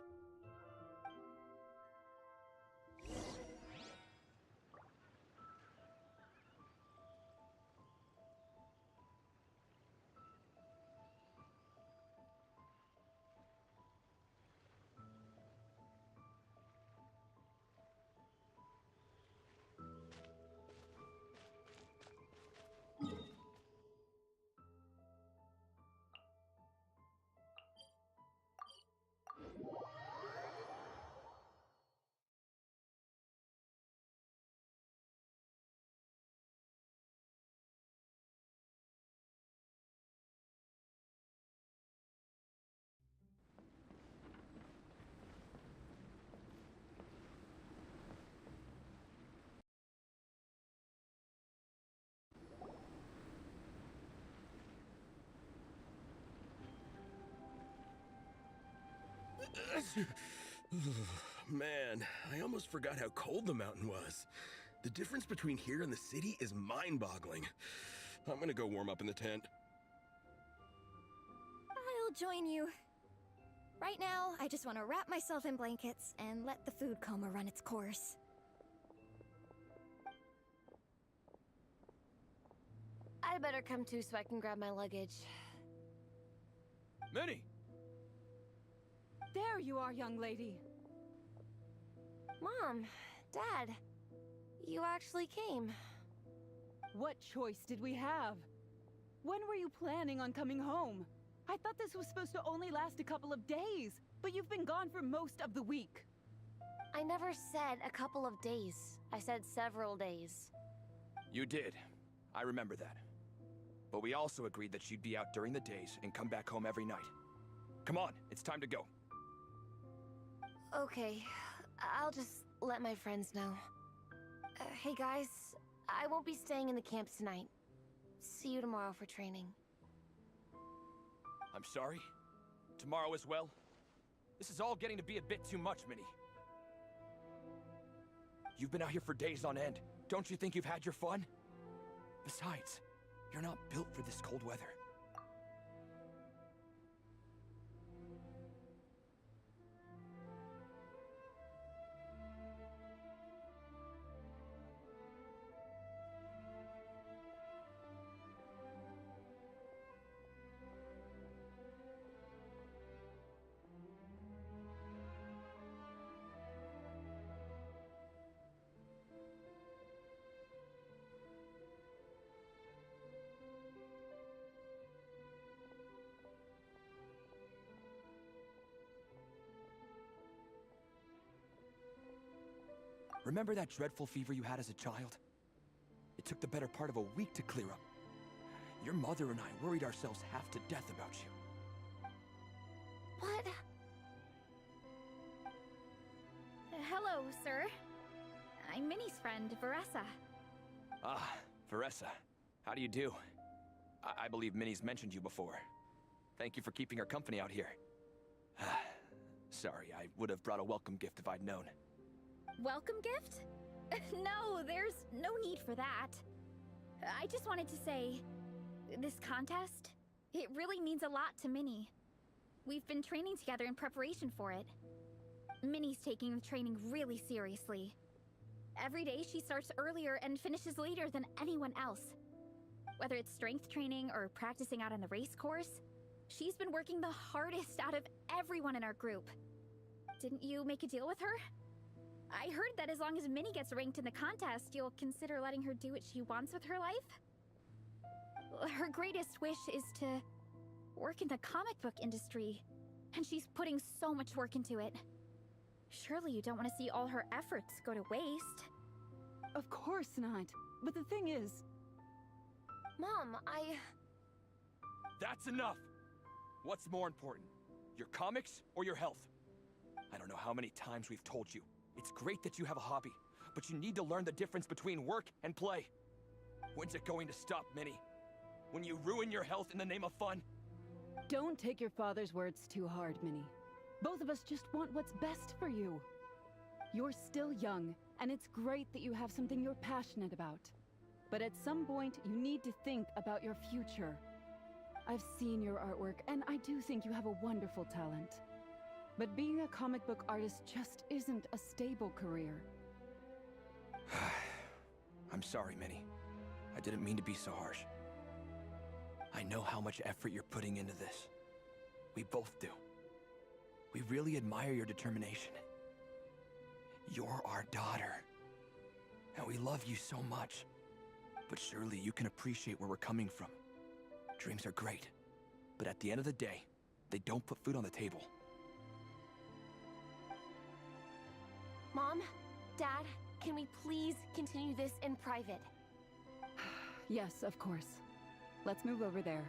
Man, I almost forgot how cold the mountain was. The difference between here and the city is mind-boggling. I'm gonna go warm up in the tent. I'll join you. Right now, I just want to wrap myself in blankets and let the food coma run its course. I better come too so I can grab my luggage. Minnie! There you are, young lady. Mom, Dad, you actually came. What choice did we have? When were you planning on coming home? I thought this was supposed to only last a couple of days, but you've been gone for most of the week. I never said a couple of days. I said several days. You did. I remember that. But we also agreed that you'd be out during the days and come back home every night. Come on, it's time to go. Okay, I'll just let my friends know. Hey guys, I won't be staying in the camps tonight. See you tomorrow for training. I'm sorry. Tomorrow as well. This is all getting to be a bit too much, Minnie. You've been out here for days on end. Don't you think you've had your fun? Besides, you're not built for this cold weather. Remember that dreadful fever you had as a child? It took the better part of a week to clear up. Your mother and I worried ourselves half to death about you. What? Hello, sir. I'm Minnie's friend, Veressa. Ah, Veressa. How do you do? I believe Minnie's mentioned you before. Thank you for keeping her company out here. Sorry, I would have brought a welcome gift if I'd known. Welcome gift? No, there's no need for that. I just wanted to say, this contest, it really means a lot to Minnie. We've been training together in preparation for it. Minnie's taking the training really seriously. Every day she starts earlier and finishes later than anyone else. Whether it's strength training or practicing out on the race course, she's been working the hardest out of everyone in our group. Didn't you make a deal with her? I heard that as long as Minnie gets ranked in the contest, you'll consider letting her do what she wants with her life? Her greatest wish is to work in the comic book industry, and she's putting so much work into it. Surely you don't want to see all her efforts go to waste. Of course not. But the thing is... Mom, That's enough! What's more important? Your comics or your health? I don't know how many times we've told you. It's great that you have a hobby, but you need to learn the difference between work and play. When's it going to stop, Minnie? When you ruin your health in the name of fun? Don't take your father's words too hard, Minnie. Both of us just want what's best for you. You're still young, and it's great that you have something you're passionate about. But at some point, you need to think about your future. I've seen your artwork, and I do think you have a wonderful talent. But being a comic book artist just isn't a stable career. I'm sorry, Minnie. I didn't mean to be so harsh. I know how much effort you're putting into this. We both do. We really admire your determination. You're our daughter. And we love you so much. But surely you can appreciate where we're coming from. Dreams are great. But at the end of the day, they don't put food on the table. Mom, Dad, can we please continue this in private? Yes, of course. Let's move over there.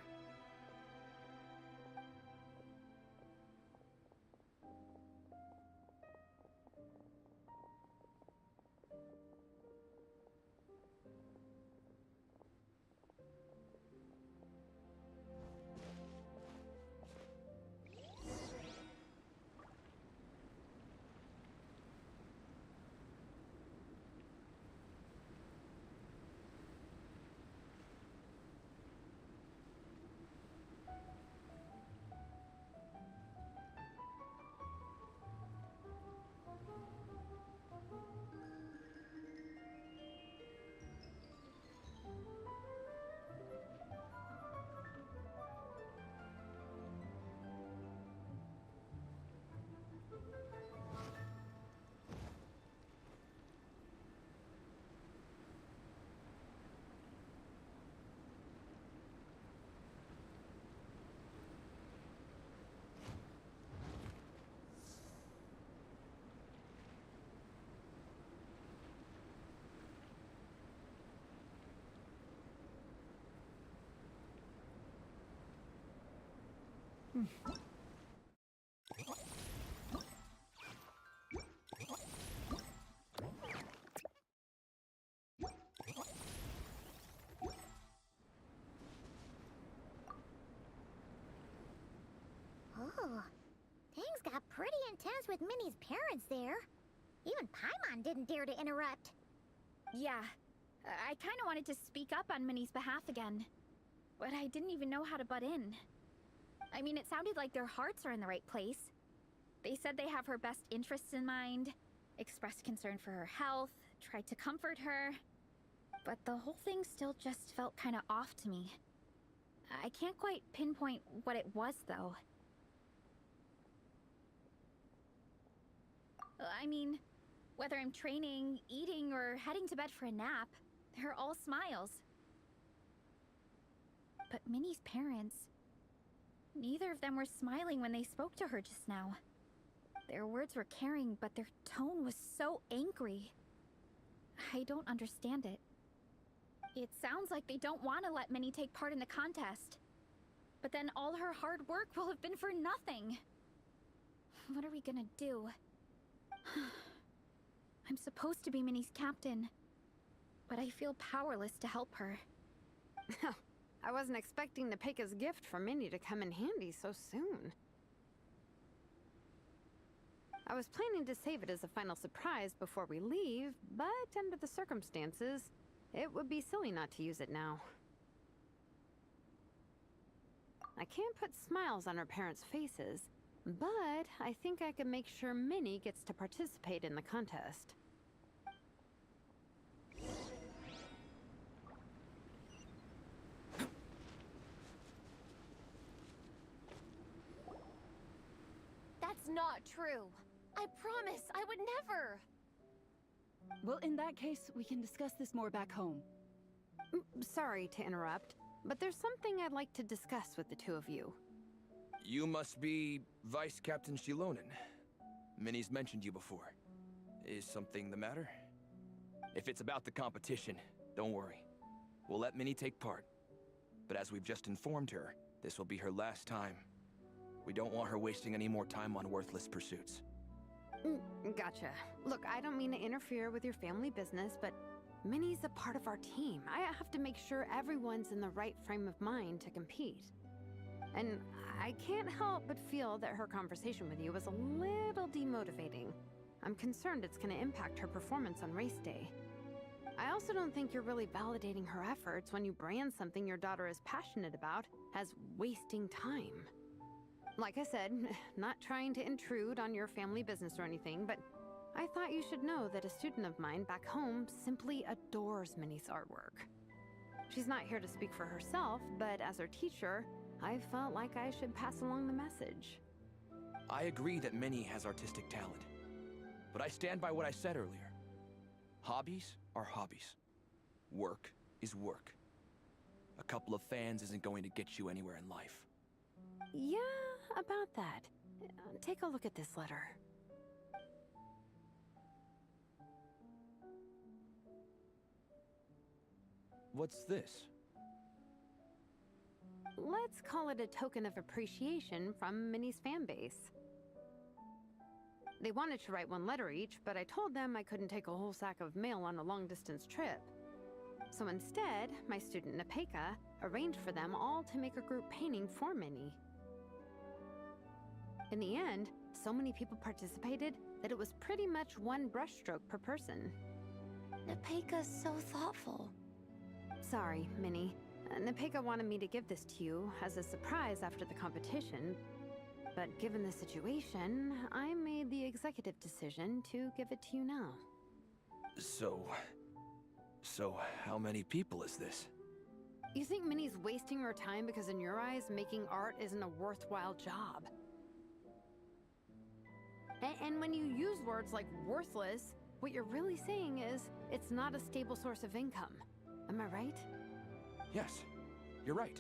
Oh, things got pretty intense with Minnie's parents there. Even Paimon didn't dare to interrupt. Yeah, I kind of wanted to speak up on Minnie's behalf again, but I didn't even know how to butt in. I mean, it sounded like their hearts are in the right place. They said they have her best interests in mind, expressed concern for her health, tried to comfort her, but the whole thing still just felt kind of off to me. I can't quite pinpoint what it was, though. I mean, whether I'm training, eating, or heading to bed for a nap, they're all smiles. But Minnie's parents, neither of them were smiling when they spoke to her just now. Their words were caring, but their tone was so angry. I don't understand it. It sounds like they don't want to let Minnie take part in the contest. But then all her hard work will have been for nothing. What are we gonna do? I'm supposed to be Minnie's captain, but I feel powerless to help her. I wasn't expecting Nepeka's gift for Minnie to come in handy so soon. I was planning to save it as a final surprise before we leave, but under the circumstances, it would be silly not to use it now. I can't put smiles on her parents' faces, but I think I can make sure Minnie gets to participate in the contest. That's not true. I promise, I would never. Well, in that case, we can discuss this more back home. Sorry to interrupt, but there's something I'd like to discuss with the two of you. You must be Vice Captain Shilonen. Minnie's mentioned you before. Is something the matter? If it's about the competition, don't worry. We'll let Minnie take part. But as we've just informed her, this will be her last time. We don't want her wasting any more time on worthless pursuits. Gotcha. Look, I don't mean to interfere with your family business, but Minnie's a part of our team. I have to make sure everyone's in the right frame of mind to compete. And I can't help but feel that her conversation with you was a little demotivating. I'm concerned it's going to impact her performance on race day. I also don't think you're really validating her efforts when you brand something your daughter is passionate about as wasting time. Like I said, not trying to intrude on your family business or anything, but I thought you should know that a student of mine back home simply adores Minnie's artwork. She's not here to speak for herself, but as her teacher, I felt like I should pass along the message. I agree that Minnie has artistic talent, but I stand by what I said earlier. Hobbies are hobbies. Work is work. A couple of fans isn't going to get you anywhere in life. Yeah, about that. Take a look at this letter. What's this? Let's call it a token of appreciation from Minnie's fan base. They wanted to write one letter each, but I told them I couldn't take a whole sack of mail on a long-distance trip. So instead, my student Nepeka arranged for them all to make a group painting for Minnie. In the end, so many people participated that it was pretty much one brushstroke per person. Nepeka's so thoughtful. Sorry, Minnie. Nepeka wanted me to give this to you as a surprise after the competition, but given the situation, I made the executive decision to give it to you now. So how many people is this? You think Minnie's wasting her time because in your eyes, making art isn't a worthwhile job? And when you use words like worthless, what you're really saying is it's not a stable source of income. Am I right? Yes, you're right.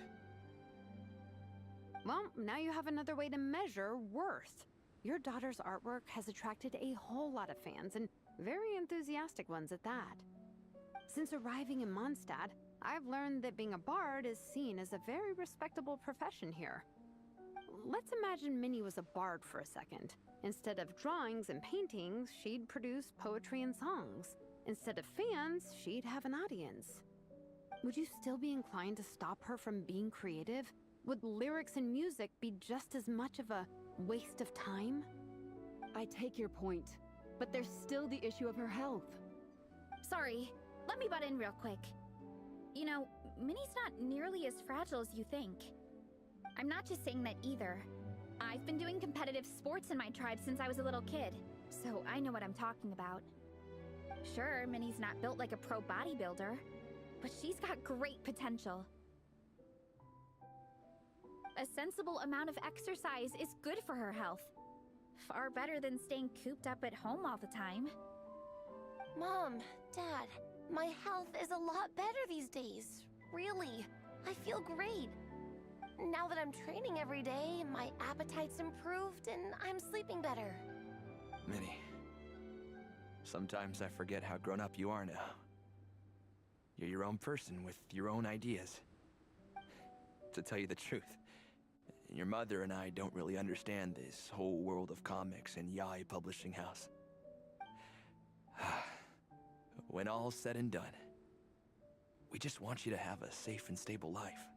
Well, now you have another way to measure worth. Your daughter's artwork has attracted a whole lot of fans, and very enthusiastic ones at that. Since arriving in Mondstadt, I've learned that being a bard is seen as a very respectable profession here. Let's imagine Minnie was a bard for a second. Instead of drawings and paintings, she'd produce poetry and songs. Instead of fans, she'd have an audience. Would you still be inclined to stop her from being creative would lyrics and music be just as much of a waste of time? I take your point, but there's still the issue of her health. Sorry, let me butt in real quick. You know, Minnie's not nearly as fragile as you think. I'm not just saying that either. I've been doing competitive sports in my tribe since I was a little kid, so I know what I'm talking about. Sure, Minnie's not built like a pro bodybuilder, but she's got great potential. A sensible amount of exercise is good for her health. Far better than staying cooped up at home all the time. Mom, Dad, my health is a lot better these days. Really, I feel great. Now that I'm training every day, my appetite's improved and I'm sleeping better. Minnie, sometimes I forget how grown up you are now. You're your own person with your own ideas. To tell you the truth, your mother and I don't really understand this whole world of comics and Yaoi publishing house. When all's said and done, we just want you to have a safe and stable life.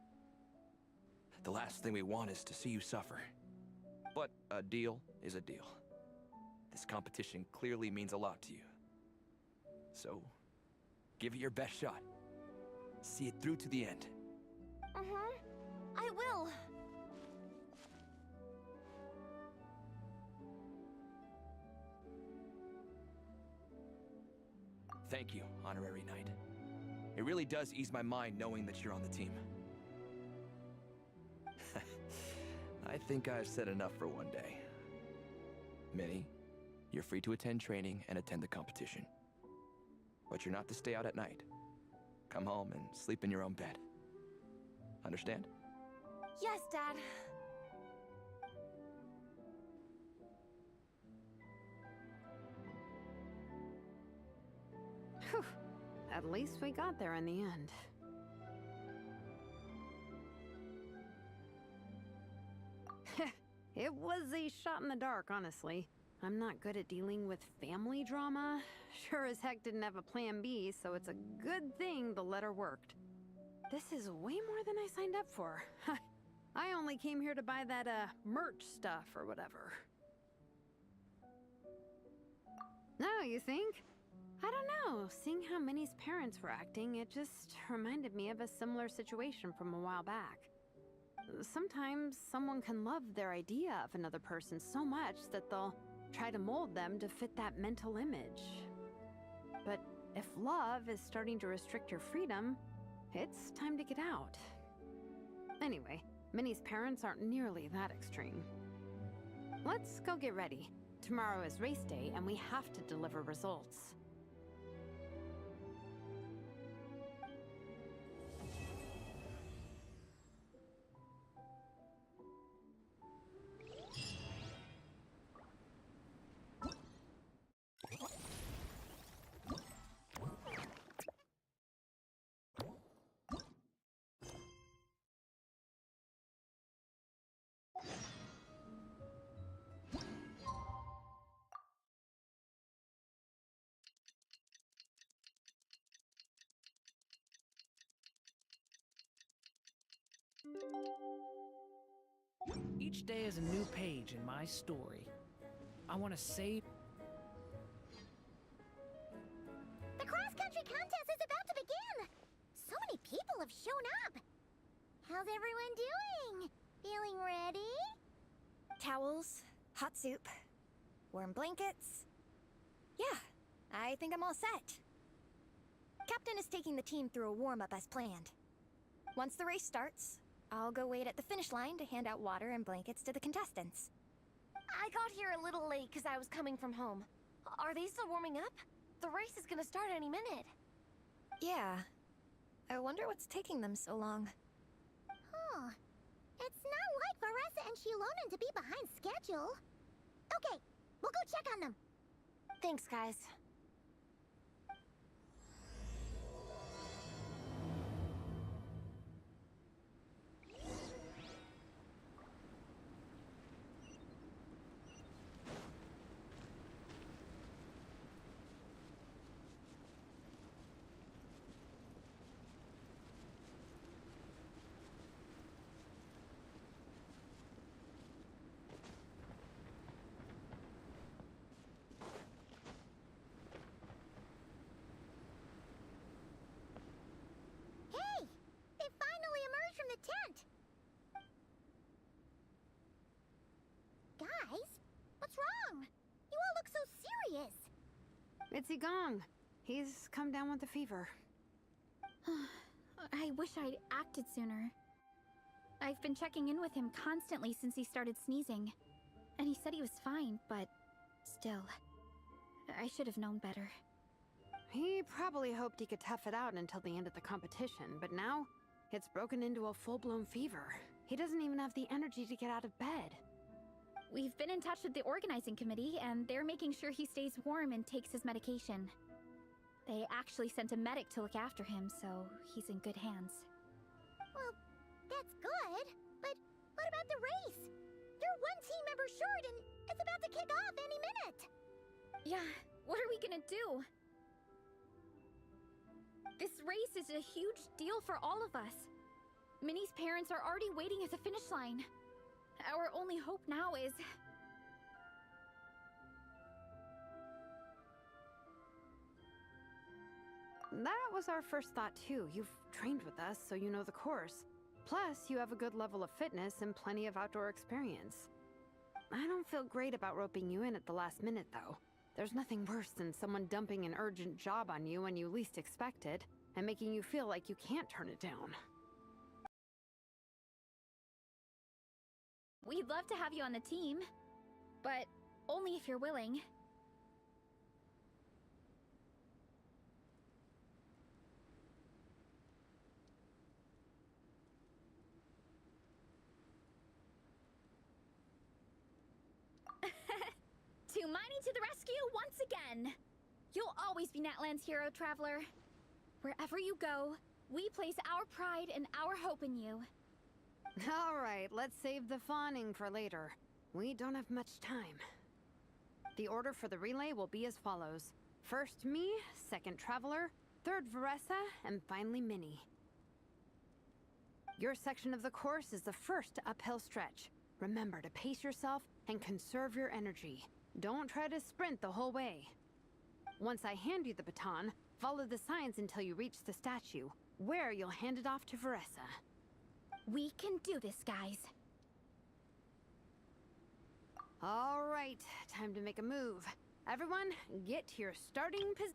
The last thing we want is to see you suffer. But a deal is a deal. This competition clearly means a lot to you. So, give it your best shot. See it through to the end. I will. Thank you, Honorary Knight. It really does ease my mind knowing that you're on the team. I think I've said enough for one day. Minnie, you're free to attend training and attend the competition. But you're not to stay out at night. Come home and sleep in your own bed. Understand? Yes, Dad. Whew. At least we got there in the end. It was a shot in the dark, honestly. I'm not good at dealing with family drama. Sure as heck didn't have a plan B, so it's a good thing the letter worked. This is way more than I signed up for. I only came here to buy that, merch stuff or whatever. No, you think? I don't know. Seeing how Minnie's parents were acting, it just reminded me of a similar situation from a while back. Sometimes someone can love their idea of another person so much that they'll try to mold them to fit that mental image. But if love is starting to restrict your freedom, it's time to get out. Anyway, Minnie's parents aren't nearly that extreme. Let's go get ready. Tomorrow is race day and we have to deliver results. Each day is a new page in my story. I want to save... The cross-country contest is about to begin! So many people have shown up! How's everyone doing? Feeling ready? Towels, hot soup, warm blankets. Yeah, I think I'm all set. Captain is taking the team through a warm-up as planned. Once the race starts, I'll go wait at the finish line to hand out water and blankets to the contestants. I got here a little late because I was coming from home. Are they still warming up? The race is gonna start any minute. Yeah. I wonder what's taking them so long. Huh. It's not like Sorpresa and Shilonen to be behind schedule. Okay, we'll go check on them. Thanks, guys. curious. It's Gong. He's come down with a fever. I wish I'd acted sooner. I've been checking in with him constantly since he started sneezing. And he said he was fine, but still, I should have known better. He probably hoped he could tough it out until the end of the competition, but now it's broken into a full-blown fever. He doesn't even have the energy to get out of bed. We've been in touch with the organizing committee, and they're making sure he stays warm and takes his medication. They actually sent a medic to look after him, so he's in good hands. Well, that's good, but what about the race? You're one team member short, and it's about to kick off any minute. Yeah, what are we gonna do? This race is a huge deal for all of us. Minnie's parents are already waiting at the finish line. Our only hope now is... That was our first thought too. You've trained with us, so you know the course. Plus, you have a good level of fitness and plenty of outdoor experience. I don't feel great about roping you in at the last minute, though. There's nothing worse than someone dumping an urgent job on you when you least expect it, and making you feel like you can't turn it down. We'd love to have you on the team, but only if you're willing. Tumaini to the rescue once again! You'll always be Natlan's hero, Traveler. Wherever you go, we place our pride and our hope in you. All right, let's save the fawning for later. We don't have much time. The order for the relay will be as follows. First me, second Traveler, third Veressa, and finally Minnie. Your section of the course is the first uphill stretch. Remember to pace yourself and conserve your energy. Don't try to sprint the whole way. Once I hand you the baton, follow the signs until you reach the statue, where you'll hand it off to Veressa. We can do this, guys. All right, time to make a move. Everyone, get to your starting position.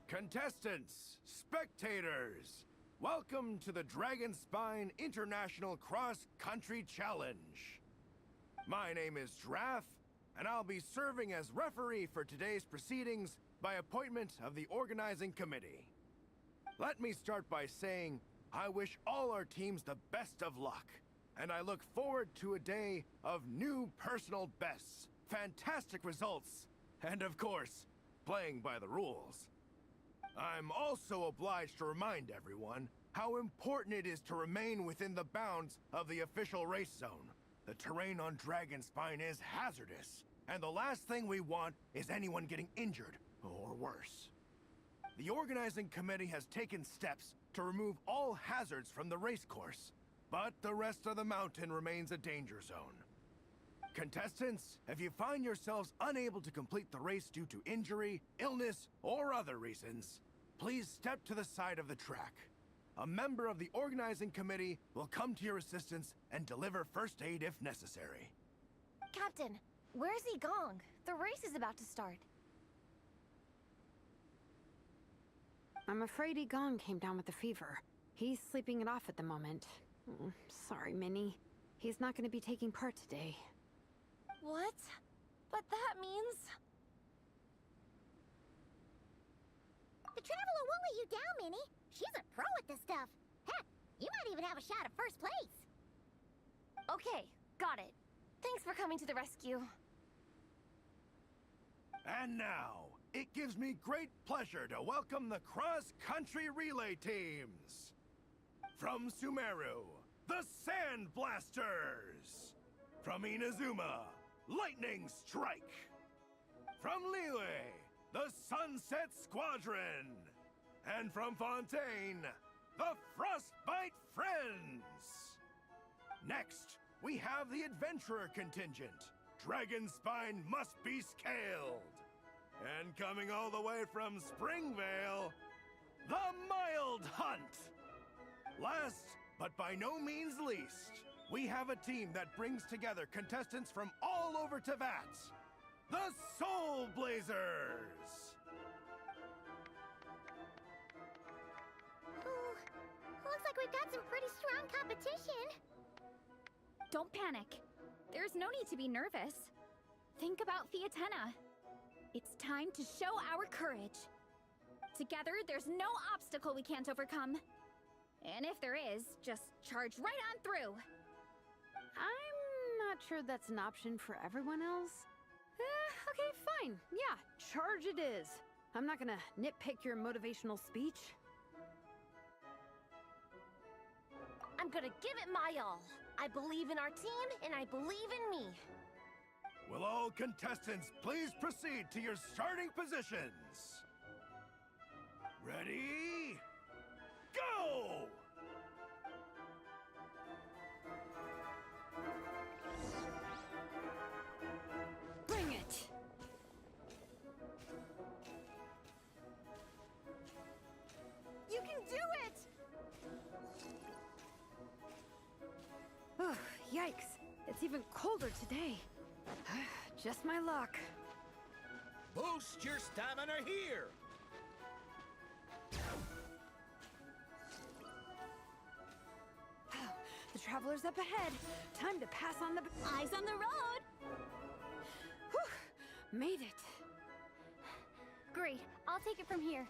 Contestants, spectators, welcome to the Dragonspine International Cross Country Challenge. My name is Giraffe, and I'll be serving as referee for today's proceedings by appointment of the organizing committee. Let me start by saying I wish all our teams the best of luck, and I look forward to a day of new personal bests, fantastic results, and of course, playing by the rules. I'm also obliged to remind everyone how important it is to remain within the bounds of the official race zone. The terrain on Dragonspine is hazardous, and the last thing we want is anyone getting injured, or worse. The organizing committee has taken steps to remove all hazards from the race course, but the rest of the mountain remains a danger zone. Contestants, if you find yourselves unable to complete the race due to injury, illness, or other reasons, please step to the side of the track. A member of the organizing committee will come to your assistance and deliver first aid if necessary. Captain, where's Gong? The race is about to start. I'm afraid Igong came down with a fever. He's sleeping it off at the moment. Sorry, Minnie. He's not going to be taking part today. What? But that means... The Traveler won't let you down, Minnie. She's a pro at this stuff. Heck, you might even have a shot at first place. Okay, got it. Thanks for coming to the rescue. And now, it gives me great pleasure to welcome the cross-country relay teams. From Sumeru, the Sand Blasters. From Inazuma, Lightning Strike. From Liyue, the Sunset Squadron. And from Fontaine, the Frostbite Friends. Next, we have the Adventurer contingent. Dragonspine must be scaled. And coming all the way from Springvale, the Mild Hunt. Last, but by no means least, we have a team that brings together contestants from all over Teyvat. The Soul Blazers! Ooh, looks like we've got some pretty strong competition. Don't panic. There's no need to be nervous. Think about Fiatena. It's time to show our courage. Together, there's no obstacle we can't overcome. And if there is, just charge right on through. I'm not sure that's an option for everyone else. Okay, fine. Yeah, charge it is. I'm not gonna nitpick your motivational speech. I'm gonna give it my all. I believe in our team, and I believe in me. Will all contestants please proceed to your starting positions? Ready? Go! Bring it! You can do it! Oh, yikes. It's even colder today. Just my luck. Boost your stamina here! The Traveler's up ahead. Time to pass on the... Eyes on the road! Whew, made it. Great, I'll take it from here.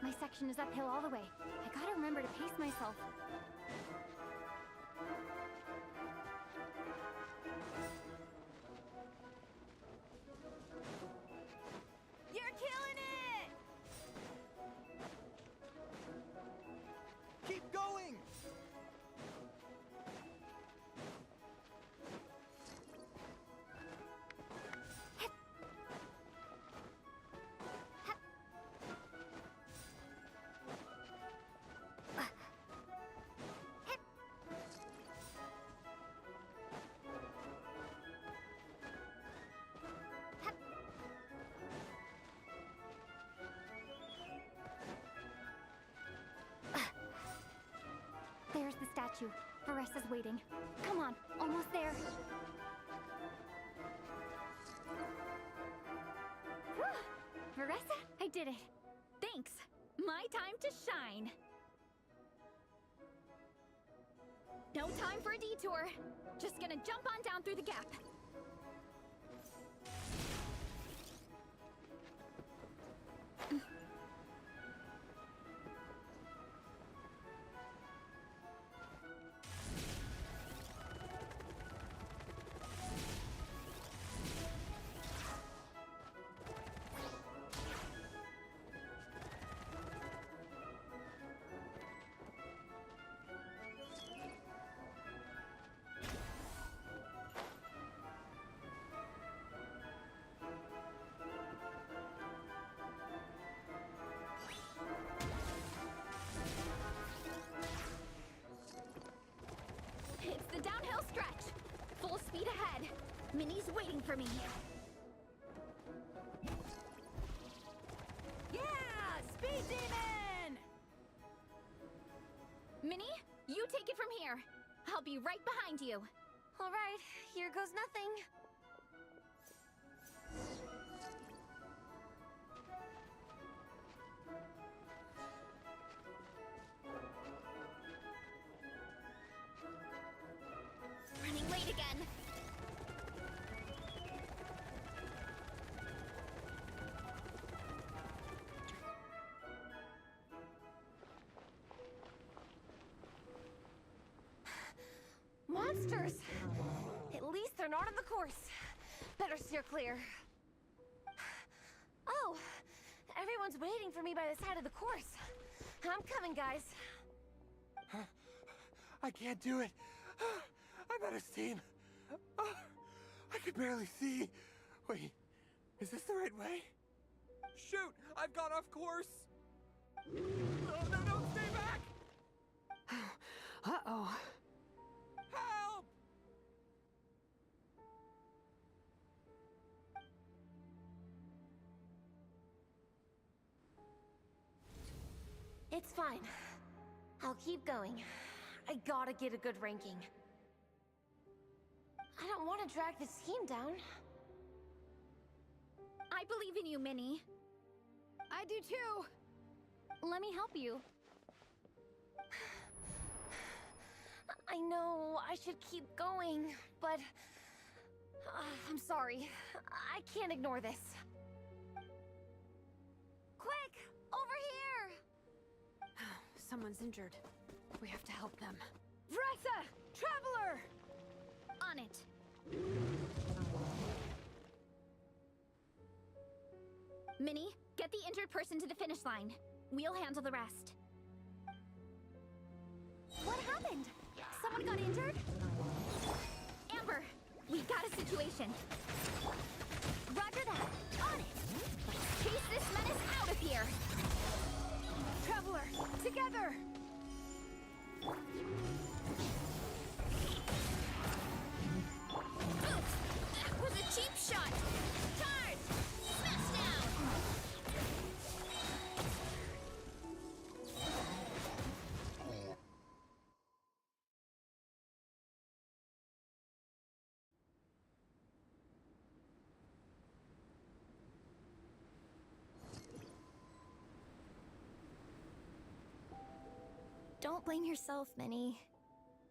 My section is uphill all the way. I gotta remember to pace myself. You're killing it! Keep going! There's the statue. Varessa's waiting. Come on, almost there. Whew. Varessa, I did it. Thanks. My time to shine. No time for a detour. Just gonna jump on down through the gap. It's the downhill stretch. Full speed ahead. Minnie's waiting for me. Yeah! Speed Demon! Minnie, you take it from here. I'll be right behind you. All right, here goes nothing. Running late again. Monsters! At least they're not on the course. Better steer clear. Oh, everyone's waiting for me by the side of the course. I'm coming, guys. I can't do it. I'm out of steam. I could barely see. Wait, is this the right way? Shoot! I've gone off course! No, stay back! Uh-oh. Help! It's fine. I'll keep going. I gotta get a good ranking. I don't want to drag this team down. I believe in you, Minnie. I do too. Let me help you. I know I should keep going, but I'm sorry. I can't ignore this. Quick! Over here! Someone's injured. We have to help them. Vressa! Traveler! On it. Minnie, get the injured person to the finish line. We'll handle the rest. What happened? Someone got injured? Amber, we got a situation. Roger that. On it. Let's chase this menace out of here. Traveler, together! That was a cheap shot! Charge! Smash down! Don't blame yourself, Minnie.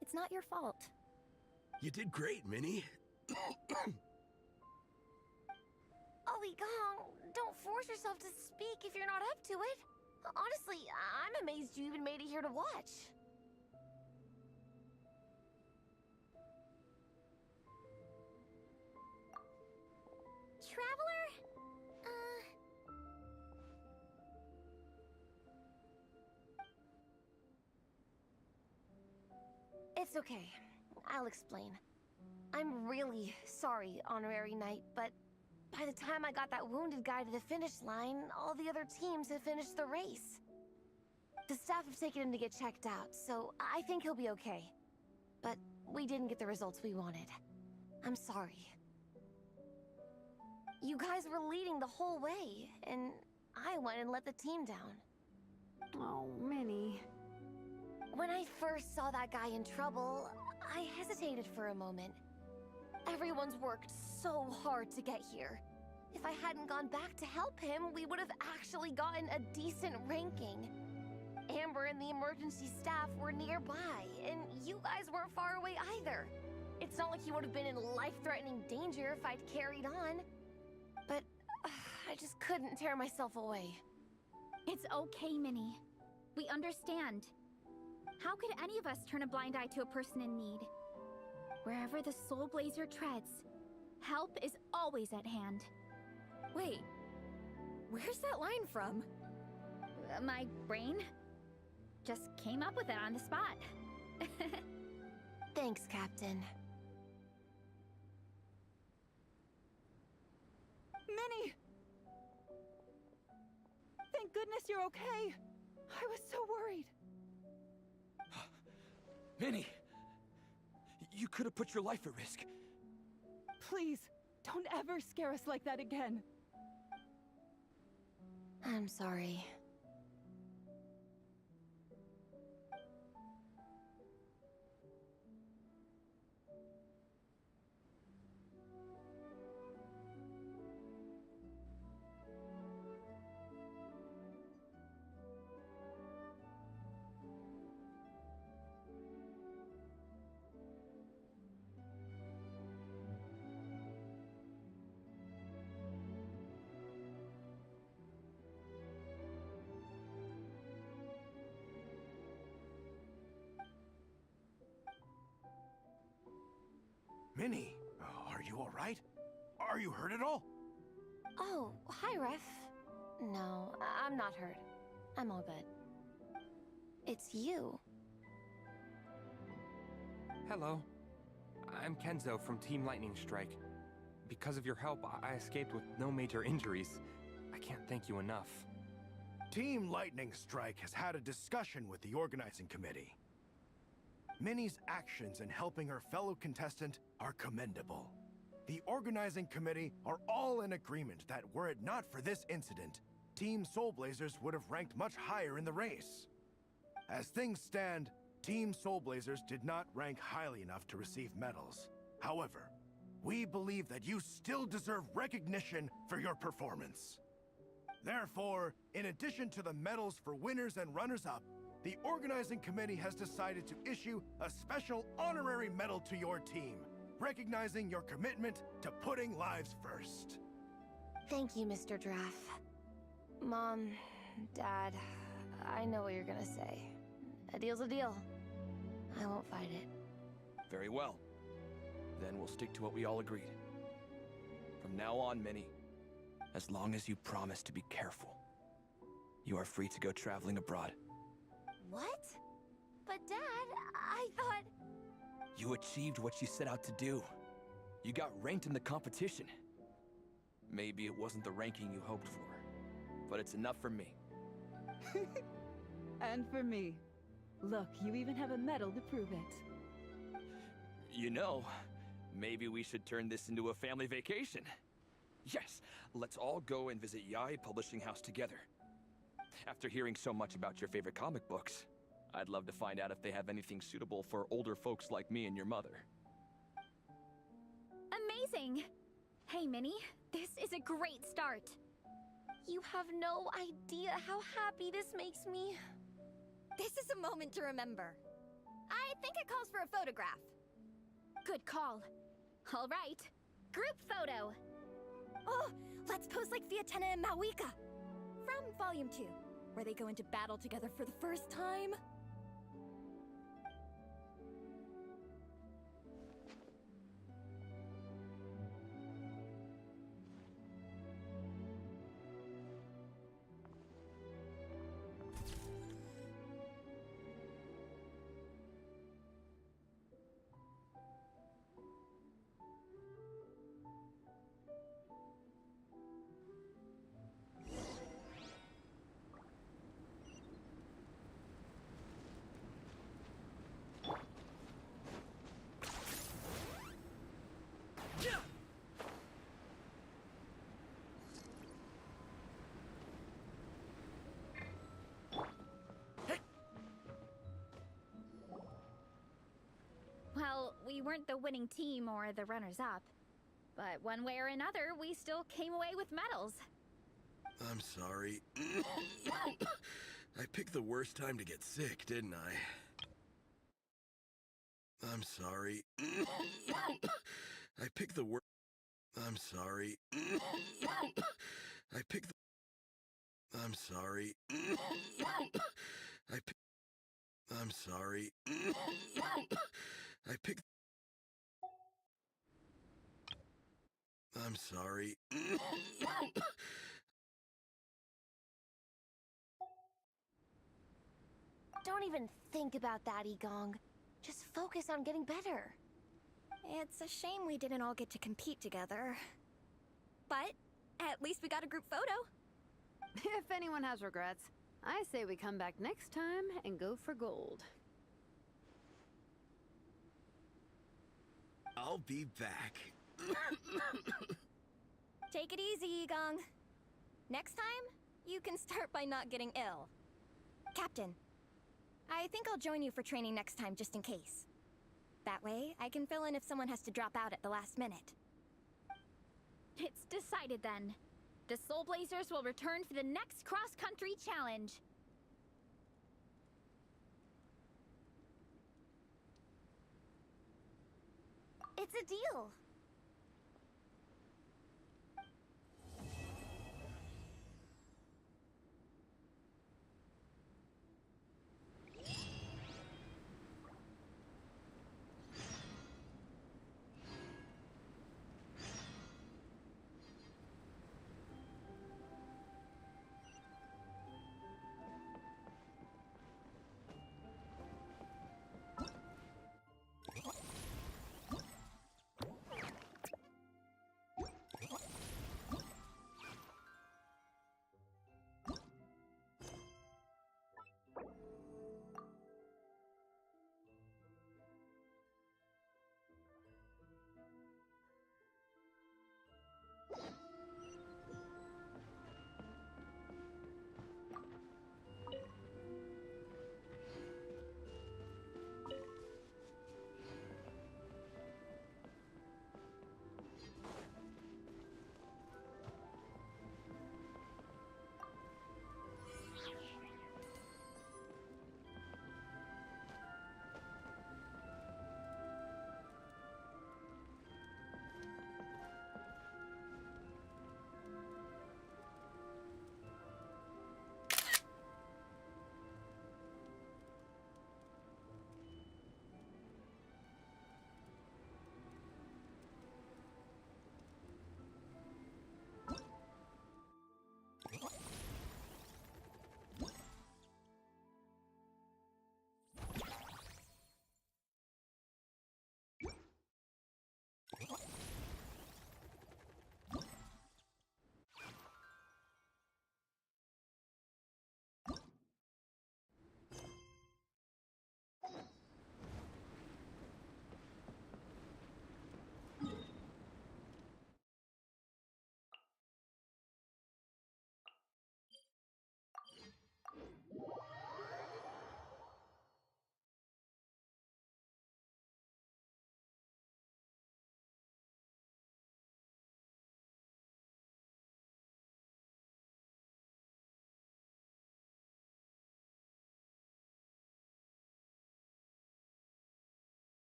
It's not your fault. You did great, Minnie. Ollie Gong, don't force yourself to speak if you're not up to it. Honestly, I'm amazed you even made it here to watch. Traveler? It's okay. I'll explain. I'm really sorry, Honorary Knight, but by the time I got that wounded guy to the finish line, all the other teams had finished the race. The staff have taken him to get checked out, so I think he'll be okay. But we didn't get the results we wanted. I'm sorry. You guys were leading the whole way, and I went and let the team down. Oh, Minnie. When I first saw that guy in trouble, I hesitated for a moment. Everyone's worked so hard to get here. If I hadn't gone back to help him, we would have actually gotten a decent ranking. Amber and the emergency staff were nearby, and you guys weren't far away either. It's not like he would have been in life-threatening danger if I'd carried on. But I just couldn't tear myself away. It's okay, Minnie. We understand. How could any of us turn a blind eye to a person in need? Wherever the Soul Blazer treads, help is always at hand. Wait, where's that line from? My brain just came up with it on the spot. Thanks, Captain. Minnie! Thank goodness you're okay. I was so worried. Minnie! You could have put your life at risk. Please, don't ever scare us like that again. I'm sorry. Minnie, are you alright? Are you hurt at all? Oh, hi, Ref. No, I'm not hurt. I'm all good. It's you. Hello. I'm Kenzo from Team Lightning Strike. Because of your help, I escaped with no major injuries. I can't thank you enough. Team Lightning Strike has had a discussion with the organizing committee. Minnie's actions in helping her fellow contestant are commendable. The organizing committee are all in agreement that were it not for this incident, Team Soul Blazers would have ranked much higher in the race. As things stand, Team Soul Blazers did not rank highly enough to receive medals. However, we believe that you still deserve recognition for your performance. Therefore, in addition to the medals for winners and runners-up, the organizing committee has decided to issue a special honorary medal to your team, recognizing your commitment to putting lives first. Thank you, Mr. Draff. Mom, Dad, I know what you're gonna say. A deal's a deal. I won't fight it. Very well. Then we'll stick to what we all agreed. From now on, Minnie, as long as you promise to be careful, you are free to go traveling abroad. What? But Dad, I thought... You achieved what you set out to do. You got ranked in the competition. Maybe it wasn't the ranking you hoped for, but it's enough for me. And for me. Look, you even have a medal to prove it. You know, maybe we should turn this into a family vacation. Yes, let's all go and visit Yai Publishing House together. After hearing so much about your favorite comic books, I'd love to find out if they have anything suitable for older folks like me and your mother. Amazing! Hey, Minnie, this is a great start. You have no idea how happy this makes me. This is a moment to remember. I think it calls for a photograph. Good call. All right, group photo. Oh, let's pose like Fiatena and Mawika. From Volume 2, where they go into battle together for the first time. Well, we weren't the winning team or the runners-up. But one way or another, we still came away with medals. I'm sorry. I picked the worst time to get sick, didn't I? I'm sorry. I picked the worst... I'm sorry. I picked the... I'm sorry. I picked... I'm sorry. I picked... I'm sorry. Don't even think about that, Igong. Just focus on getting better. It's a shame we didn't all get to compete together. But at least we got a group photo. If anyone has regrets, I say we come back next time and go for gold. I'll be back. Take it easy, Igong. Next time, you can start by not getting ill. Captain, I think I'll join you for training next time just in case. That way, I can fill in if someone has to drop out at the last minute. It's decided then. The Soul Blazers will return for the next cross-country challenge. It's a deal.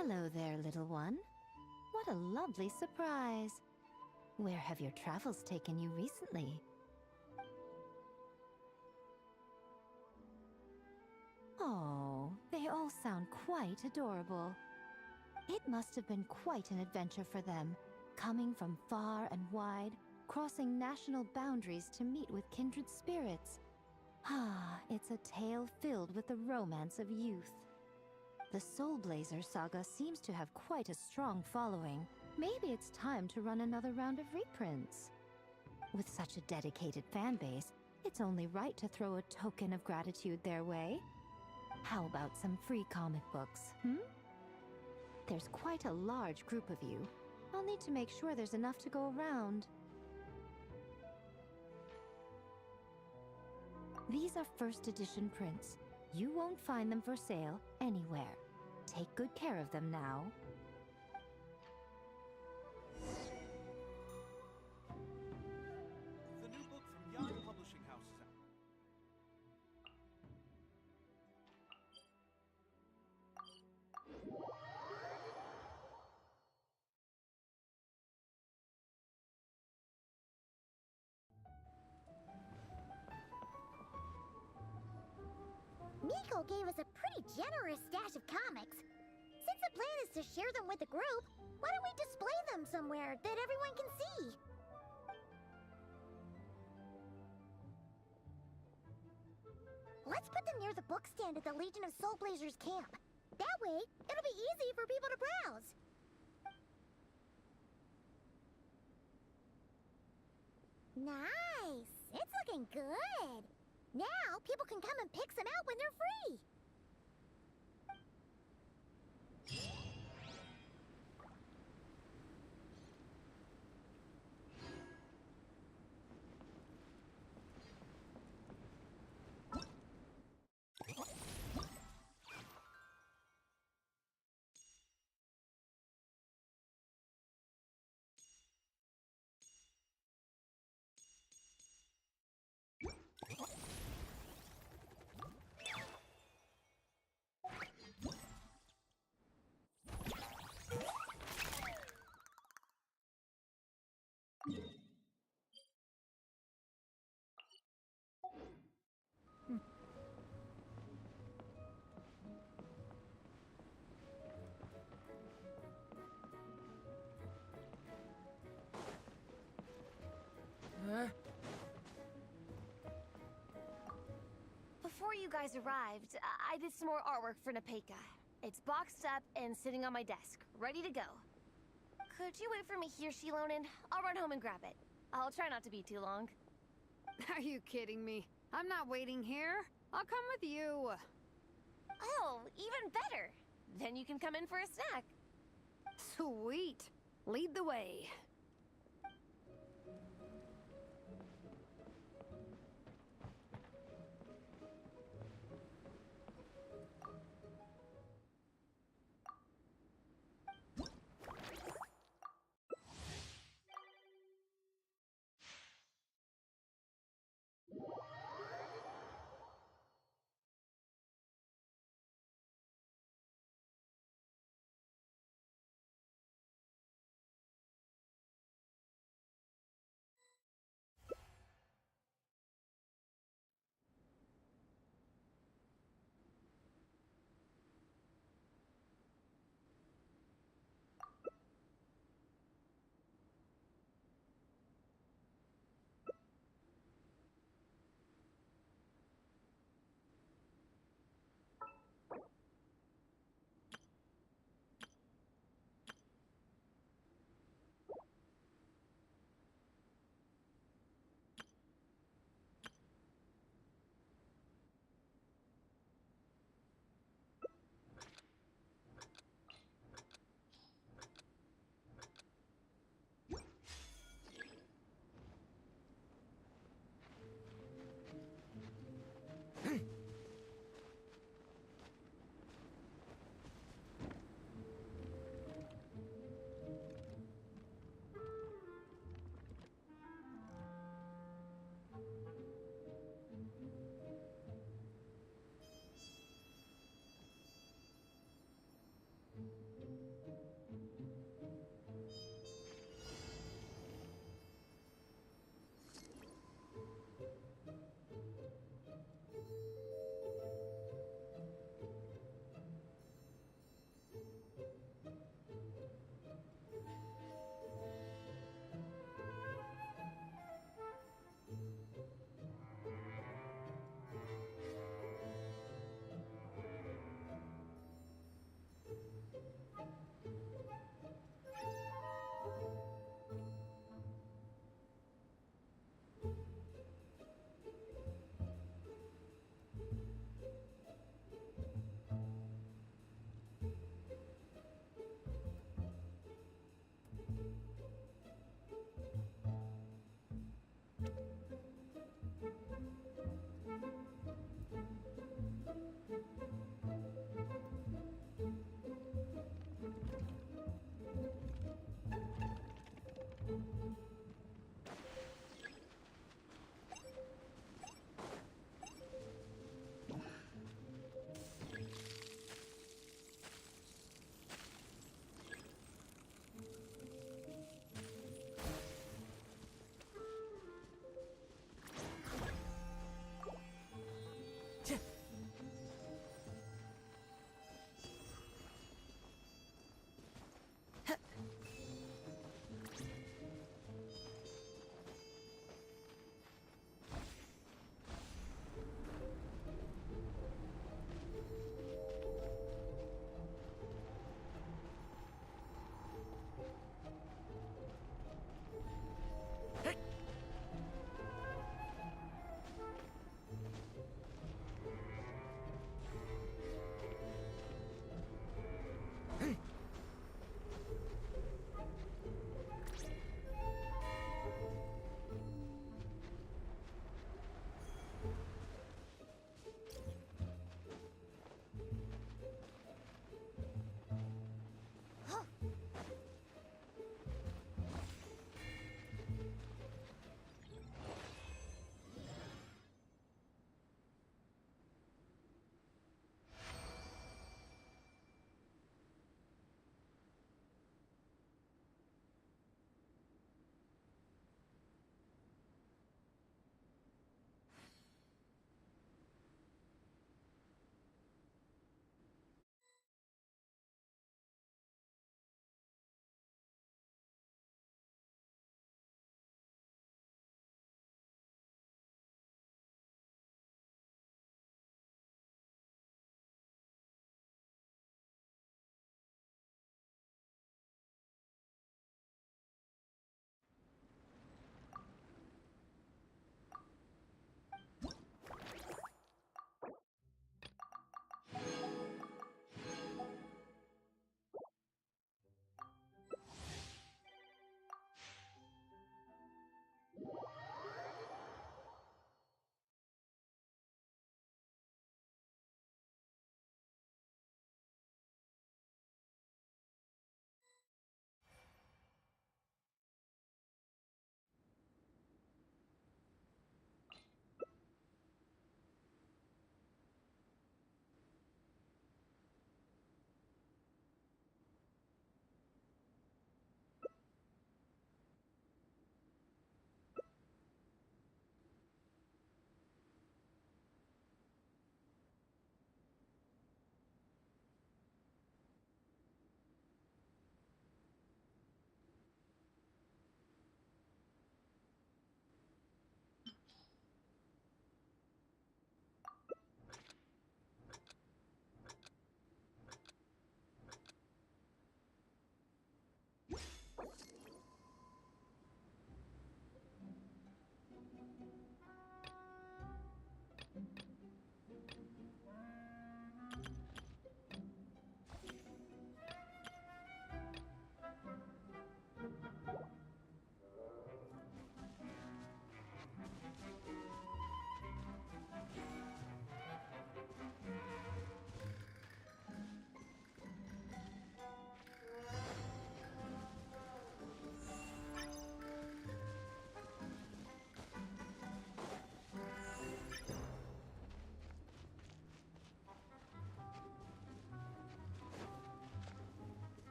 Hello there, little one. What a lovely surprise. Where have your travels taken you recently? Oh, they all sound quite adorable. It must have been quite an adventure for them, coming from far and wide, crossing national boundaries to meet with kindred spirits. Ah, it's a tale filled with the romance of youth. The Soul Blazer saga seems to have quite a strong following. Maybe it's time to run another round of reprints. With such a dedicated fan base, it's only right to throw a token of gratitude their way. How about some free comic books, There's quite a large group of you. I'll need to make sure there's enough to go around. These are first edition prints. You won't find them for sale anywhere. Take good care of them now. The new book from Young Publishing House is out. Miko gave us a pretty generous stash of comics. Since the plan is to share them with the group, why don't we display them somewhere that everyone can see? Let's put them near the book stand at the Legion of Soul Blazers camp. That way, it'll be easy for people to browse. Nice! It's looking good! Now, people can come and pick some out when they're free! Before you guys arrived, I did some more artwork for Napeka. It's boxed up and sitting on my desk, ready to go. Could you wait for me here, Shilonen? I'll run home and grab it. I'll try not to be too long. Are you kidding me? I'm not waiting here. I'll come with you. Oh, even better. Then you can come in for a snack. Sweet. Lead the way.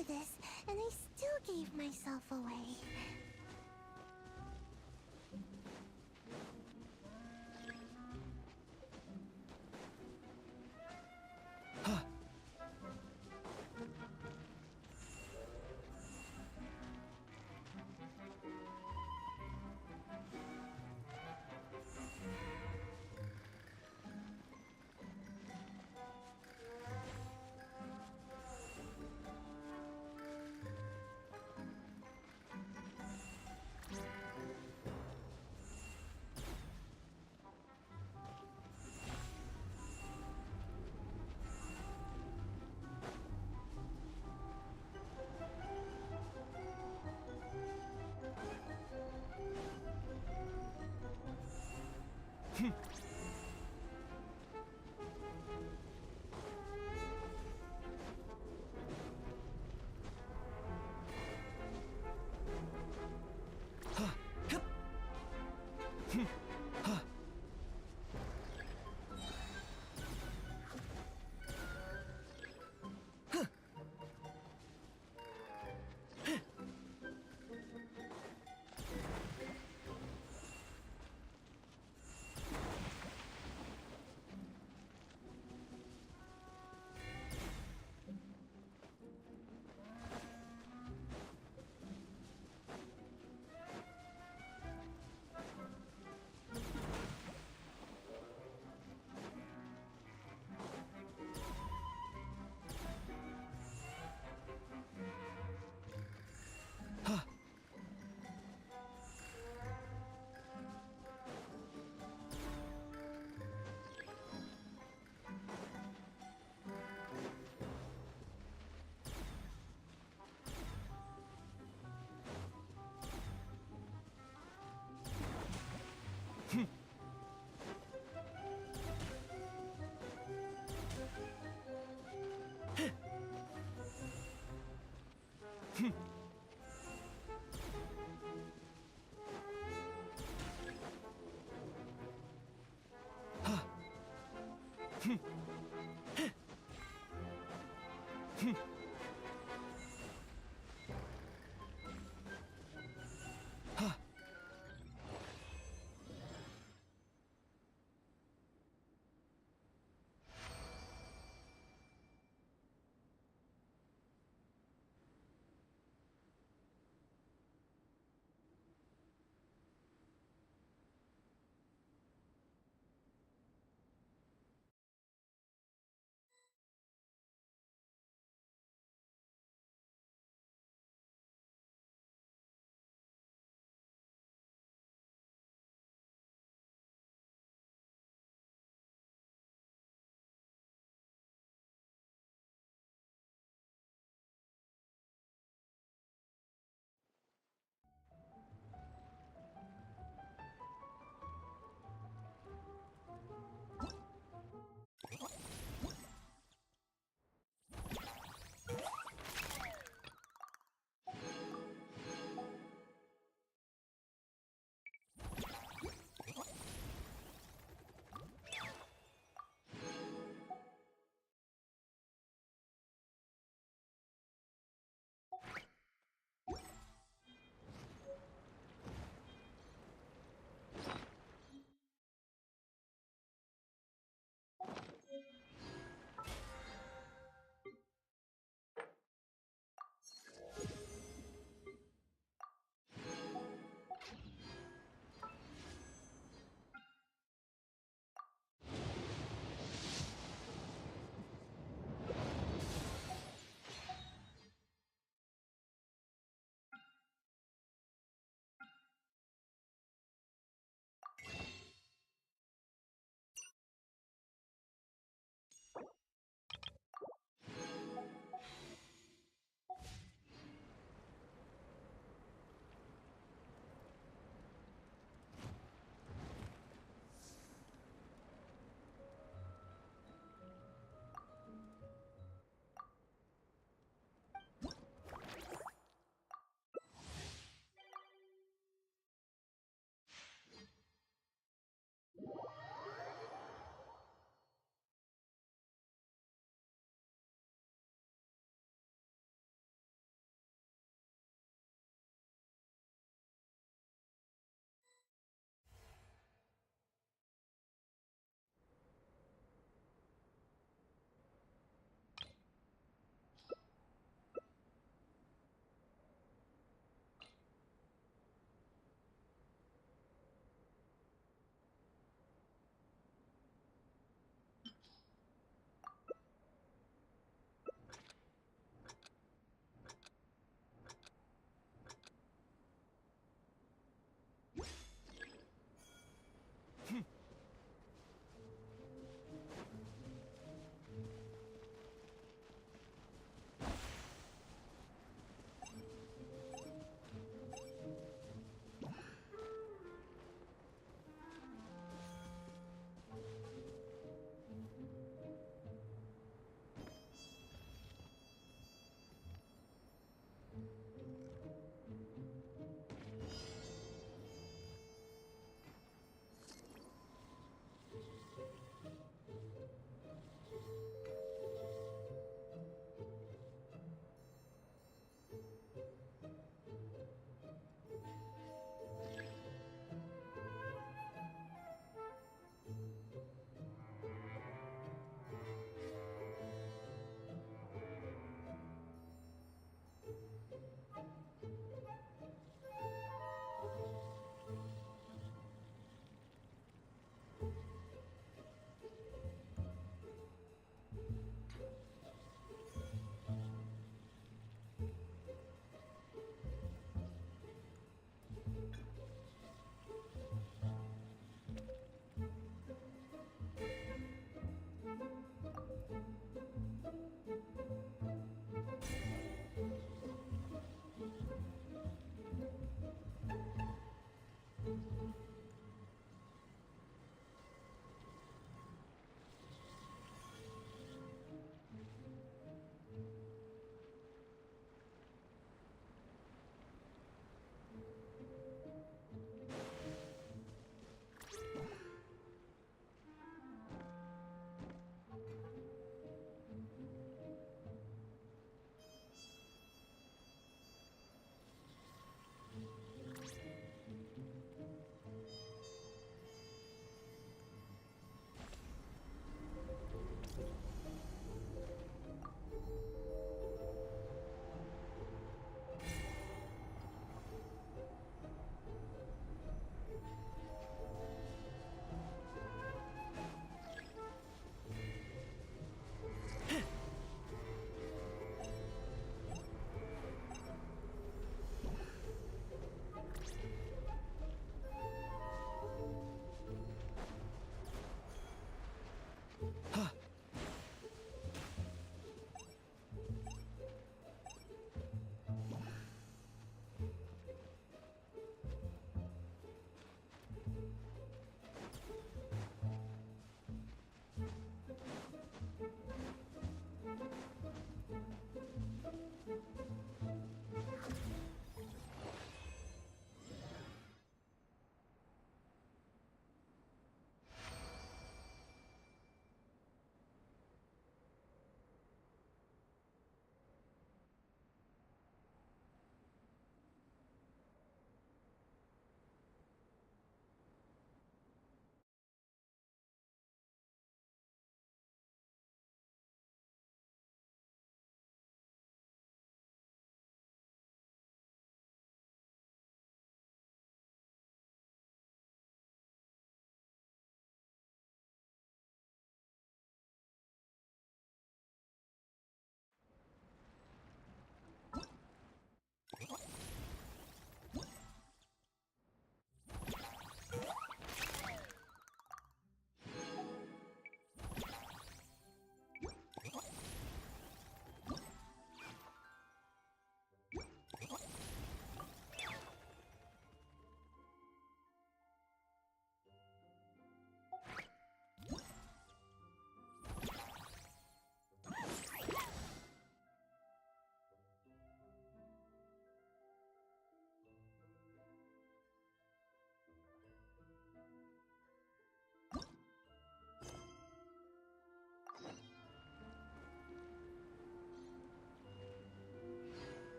to this, and I still gave myself away.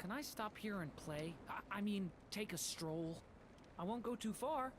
can I stop here and play? I mean, take a stroll. I won't go too far.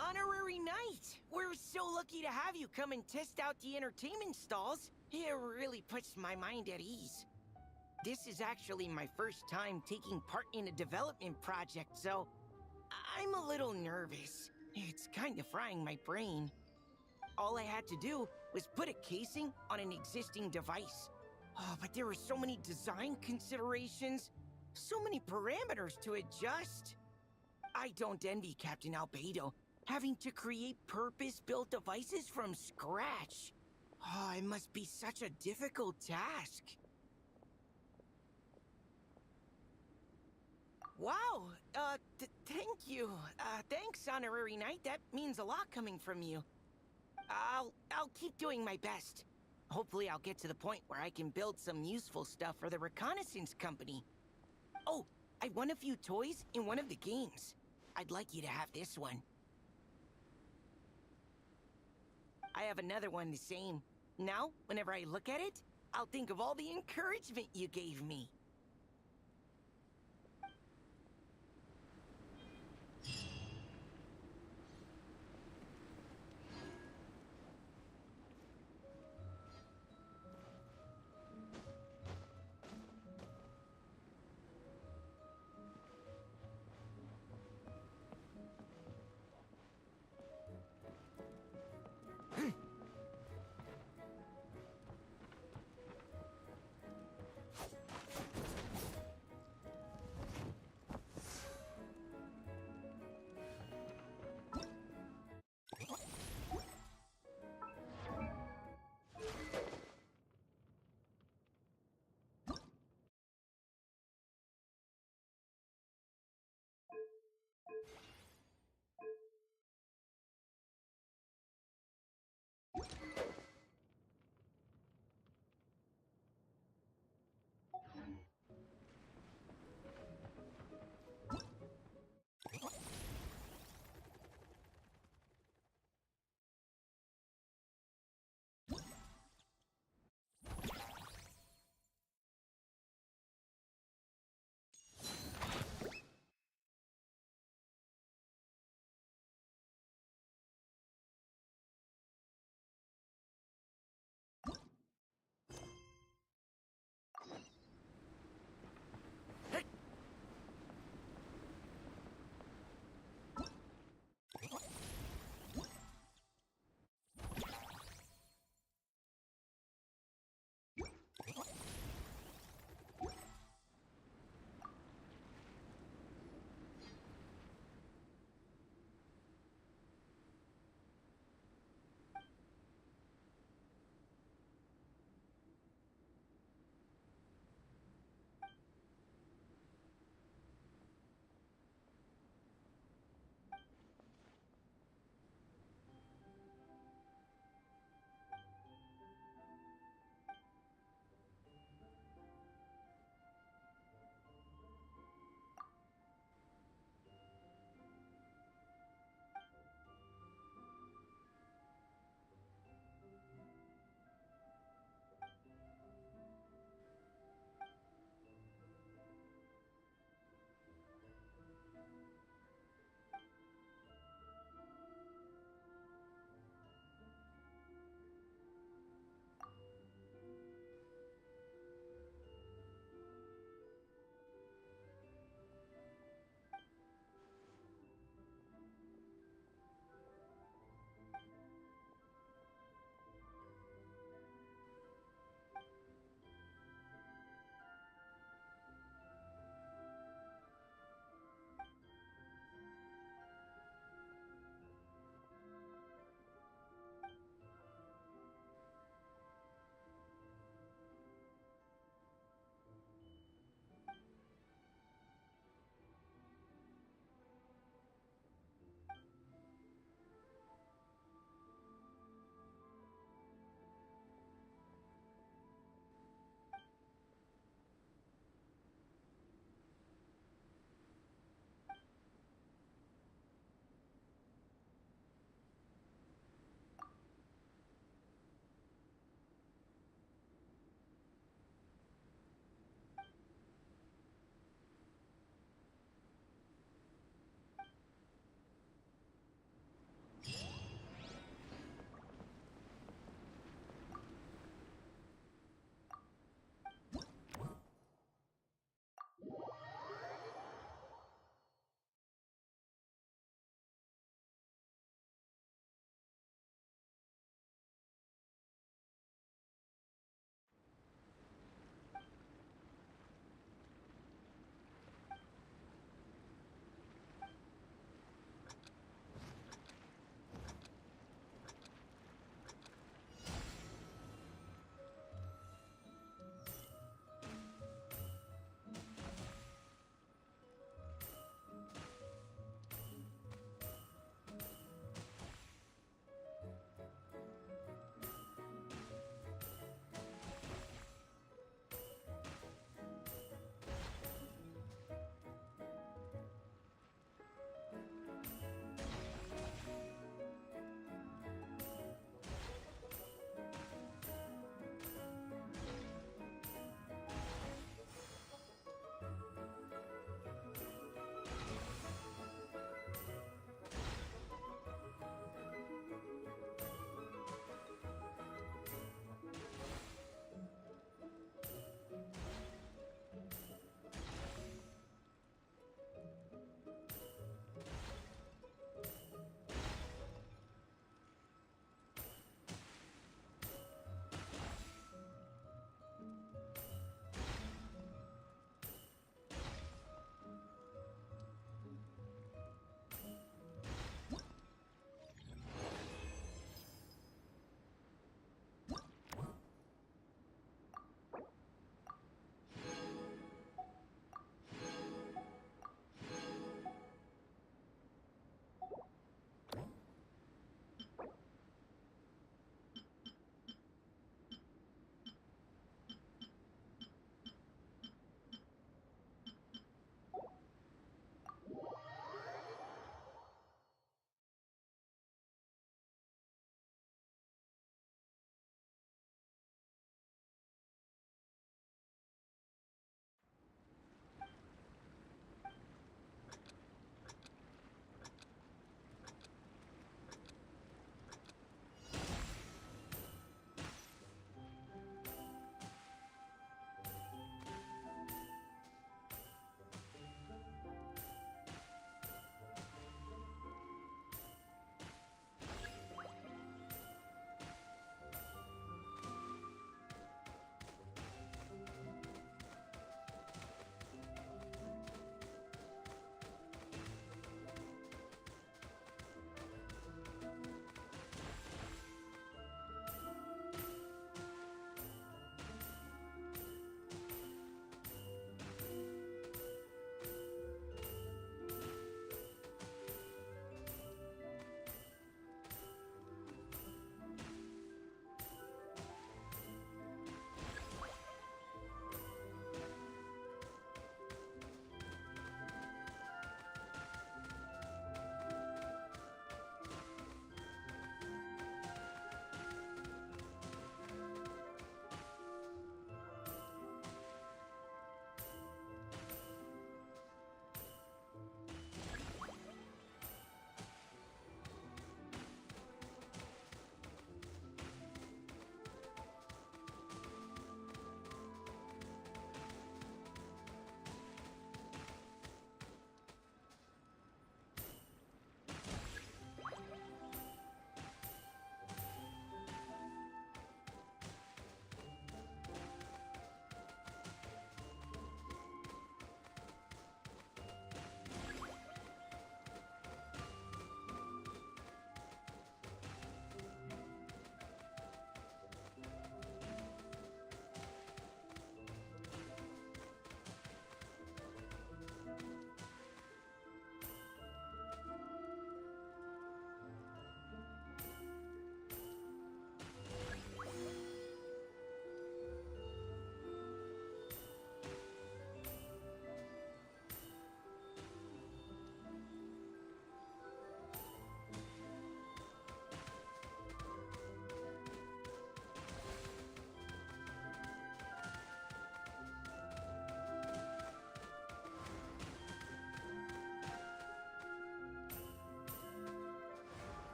Honorary Knight! We're so lucky to have you come and test out the entertainment stalls. It really puts my mind at ease. This is actually my first time taking part in a development project, so I'm a little nervous. It's kind of frying my brain. All I had to do was put a casing on an existing device. Oh, but there were so many design considerations, so many parameters to adjust. I don't envy Captain Albedo, having to create purpose-built devices from scratch. Oh, it must be such a difficult task. Wow, thank you. Thanks, Honorary Knight. That means a lot coming from you. I'll keep doing my best. Hopefully I'll get to the point where I can build some useful stuff for the reconnaissance company. Oh, I won a few toys in one of the games. I'd like you to have this one. I have another one the same. Now, whenever I look at it, I'll think of all the encouragement you gave me.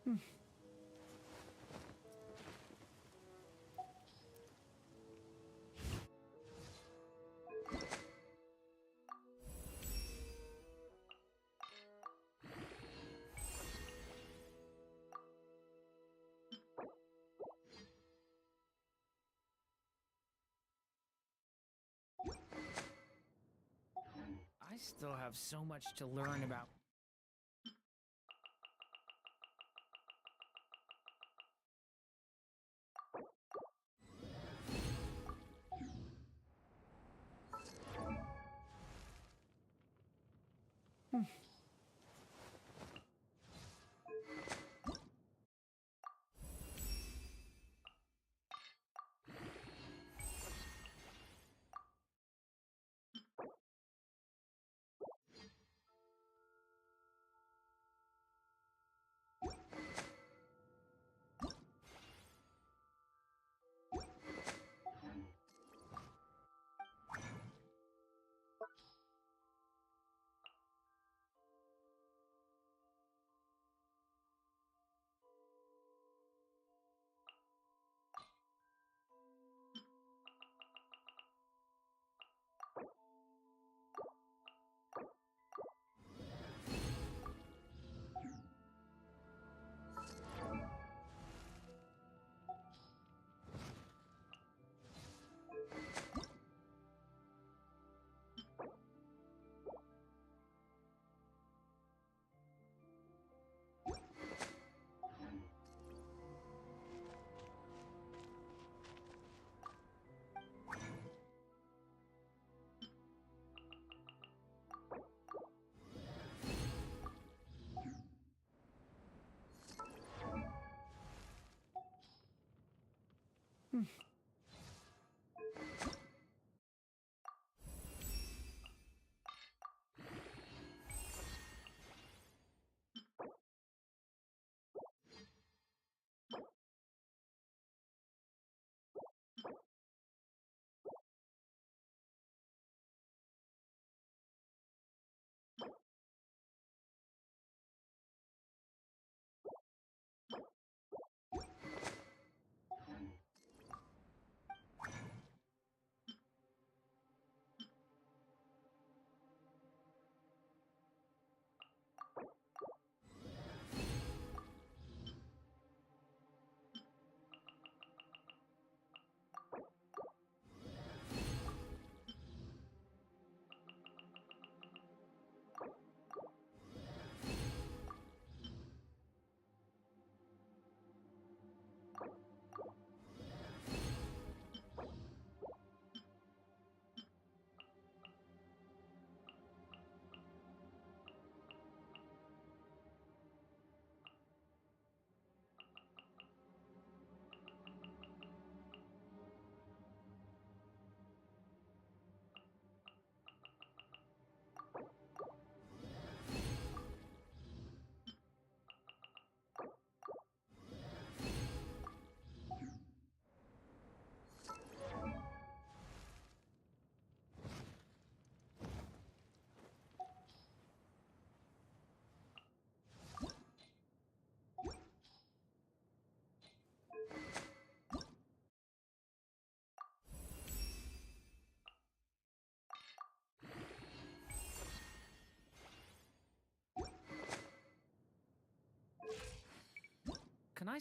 I still have so much to learn about. Can I?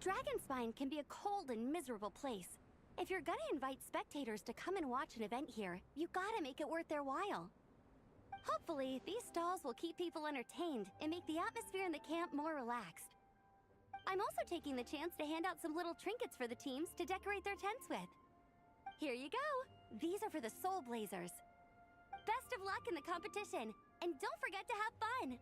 Dragonspine can be a cold and miserable place. If you're gonna invite spectators to come and watch an event here, you gotta make it worth their while. Hopefully, these stalls will keep people entertained and make the atmosphere in the camp more relaxed. I'm also taking the chance to hand out some little trinkets for the teams to decorate their tents with. Here you go! These are for the Soul Blazers. Best of luck in the competition, and don't forget to have fun!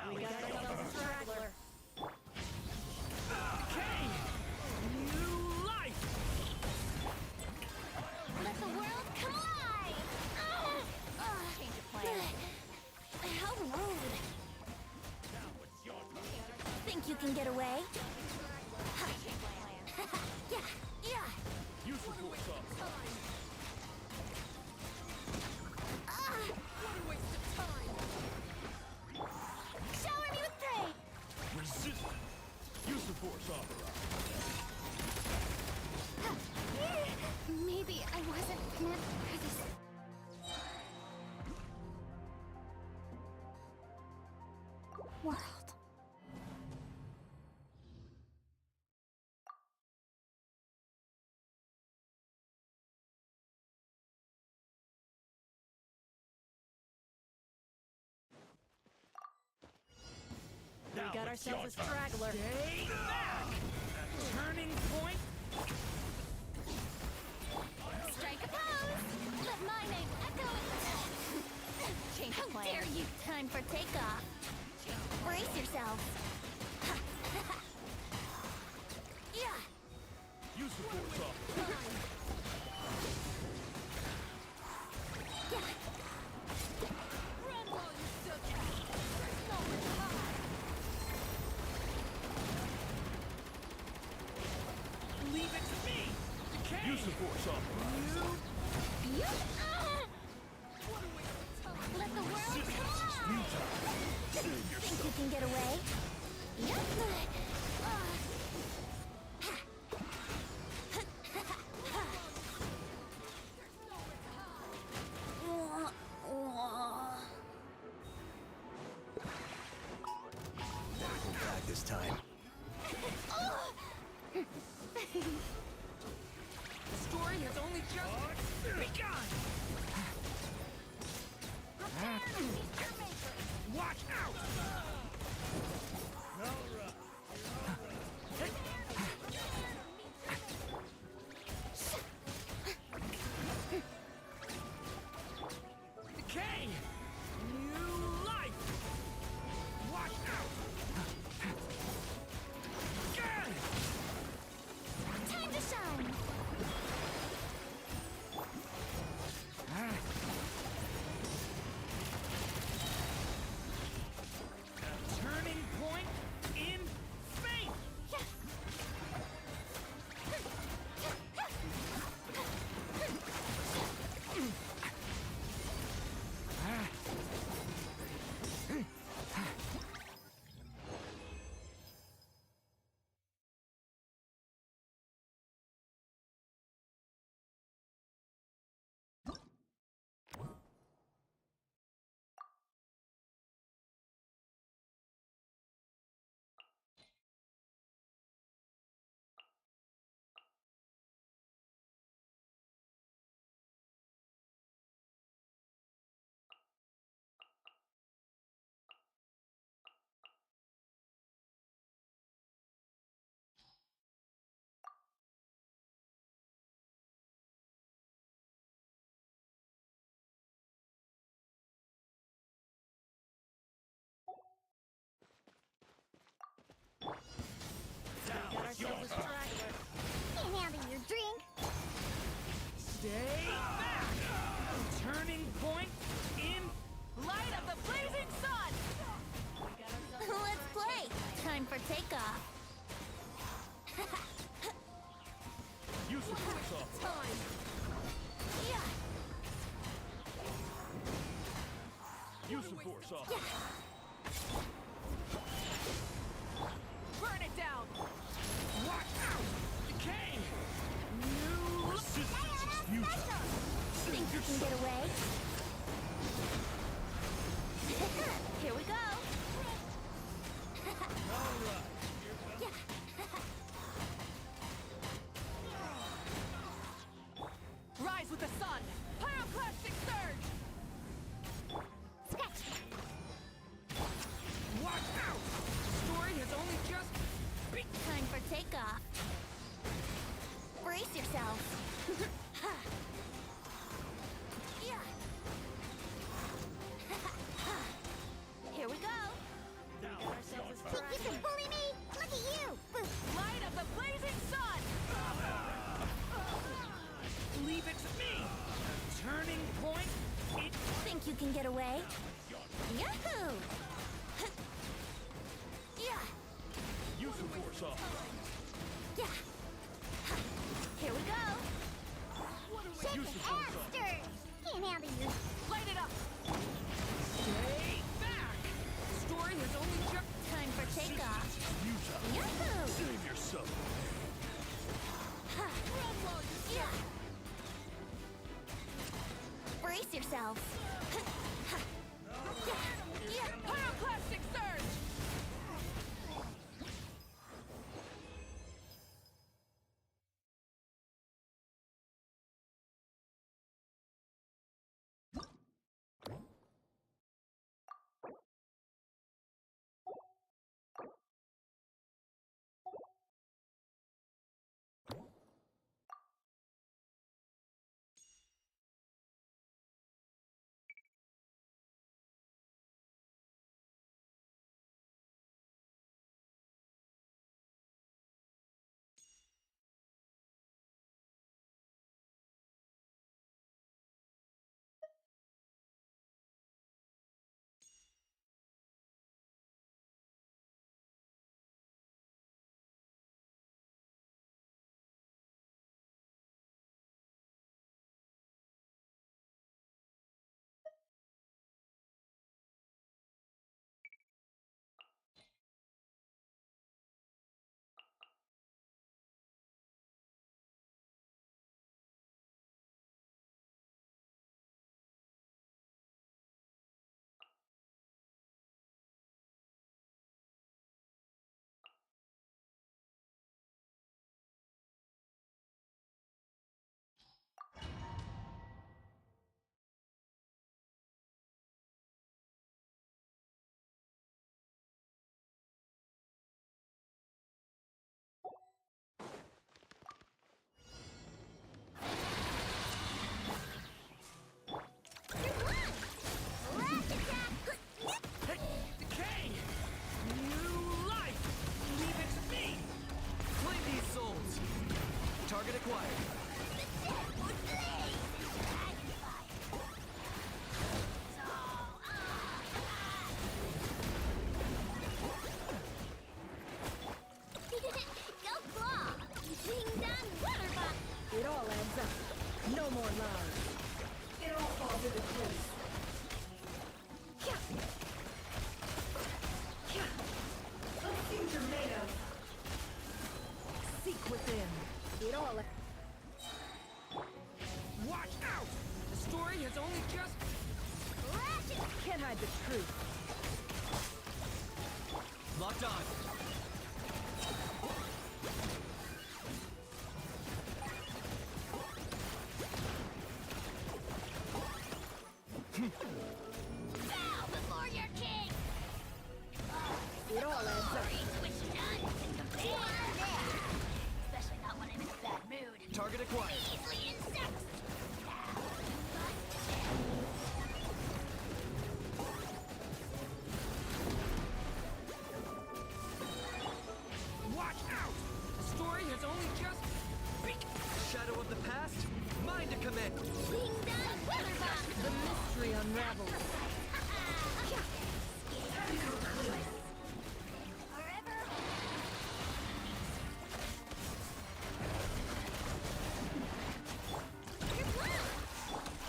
We got ourselves a straggler. Okay! New life! Let the world come alive! Change of plan. How rude. Think you can get away? Yeah, yeah. Use the force What a waste of time. Shower me with praise. Resist. Use the force Maybe I wasn't meant for this. World. We got ourselves a straggler. Stay back! Turning point? Strike a pose. Let my name echo. Change How of plan. dare you? Time for takeoff. Brace yourselves. Yeah. Use the force Yeah. Run while you still can. There's nowhere to hide. Leave it to me! Okay! Use the force You. What a waste of time. Let the world come alive. Think you can get away? Yep. Back this time. The story has only just begun! Watch out! Okay! New life! Watch out! Time to shine. Turning point in faith! We got ourselves a straggler. Can't handle your drink. Stay back! Turning point in Light of the blazing sun! Let's play. Time for takeoff. Use the force Time. Yeah. Use the force Burn it down! Watch out! Decay! New Resistance is futile. Think you can get away? Here we go. Rise with the sun! Pyroclastic surge! Scratch. you can get away? Yahoo! Yeah! Use the force off. Yeah! Here we go! Shake Use it, the force off. hamster! Can't handle you. Light it up! Stay back! The story has only just... Time for takeoff. Utah. Yahoo! Save yourself. Yeah! Brace yourself. Pyroclastic surge! Decay! New life! Leave it to me! Claim these souls! Target acquired. Go claw! Ding dong water bot! It all adds up. No more lies. It all falls into place. A future made of. Seek within. It all. Watch out! The story has only just... Can't hide the truth. Locked on. Bow before your king! It all adds up. Switch nuts and compare! Especially not when I'm in a bad mood. Target acquired. Easily insects! Watch out! The story has only just... Shadow of the past, mine to command. Ding dong water bot! The mystery unravels.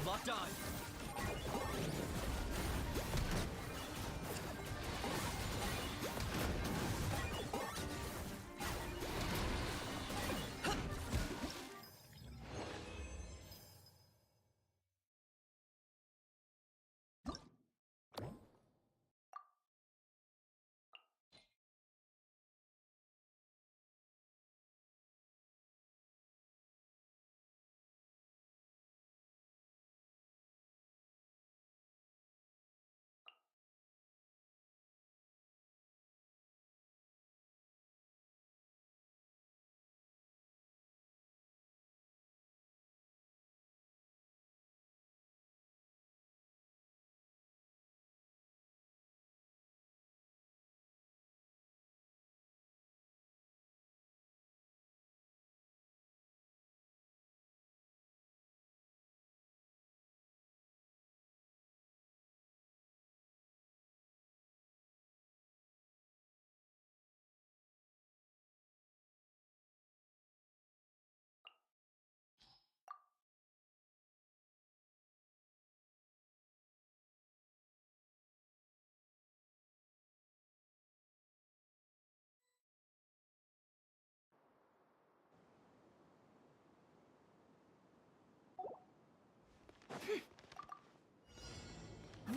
Locked on.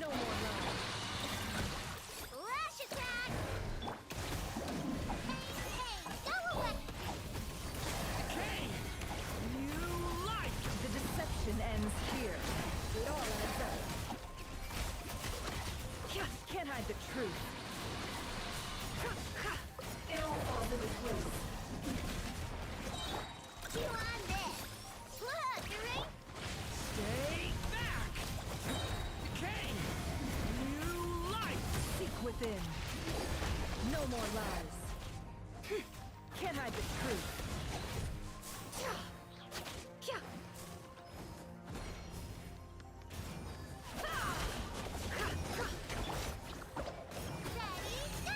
No more lies. Lash attack! Hey, go away! Decay! You like! The deception ends here. It all adds up. Can't hide the truth. It all falls into place. Chew on this! Fluttering! Stay back! Decay! You light! Seek within. No more lies. Can't hide the truth. Ready, go!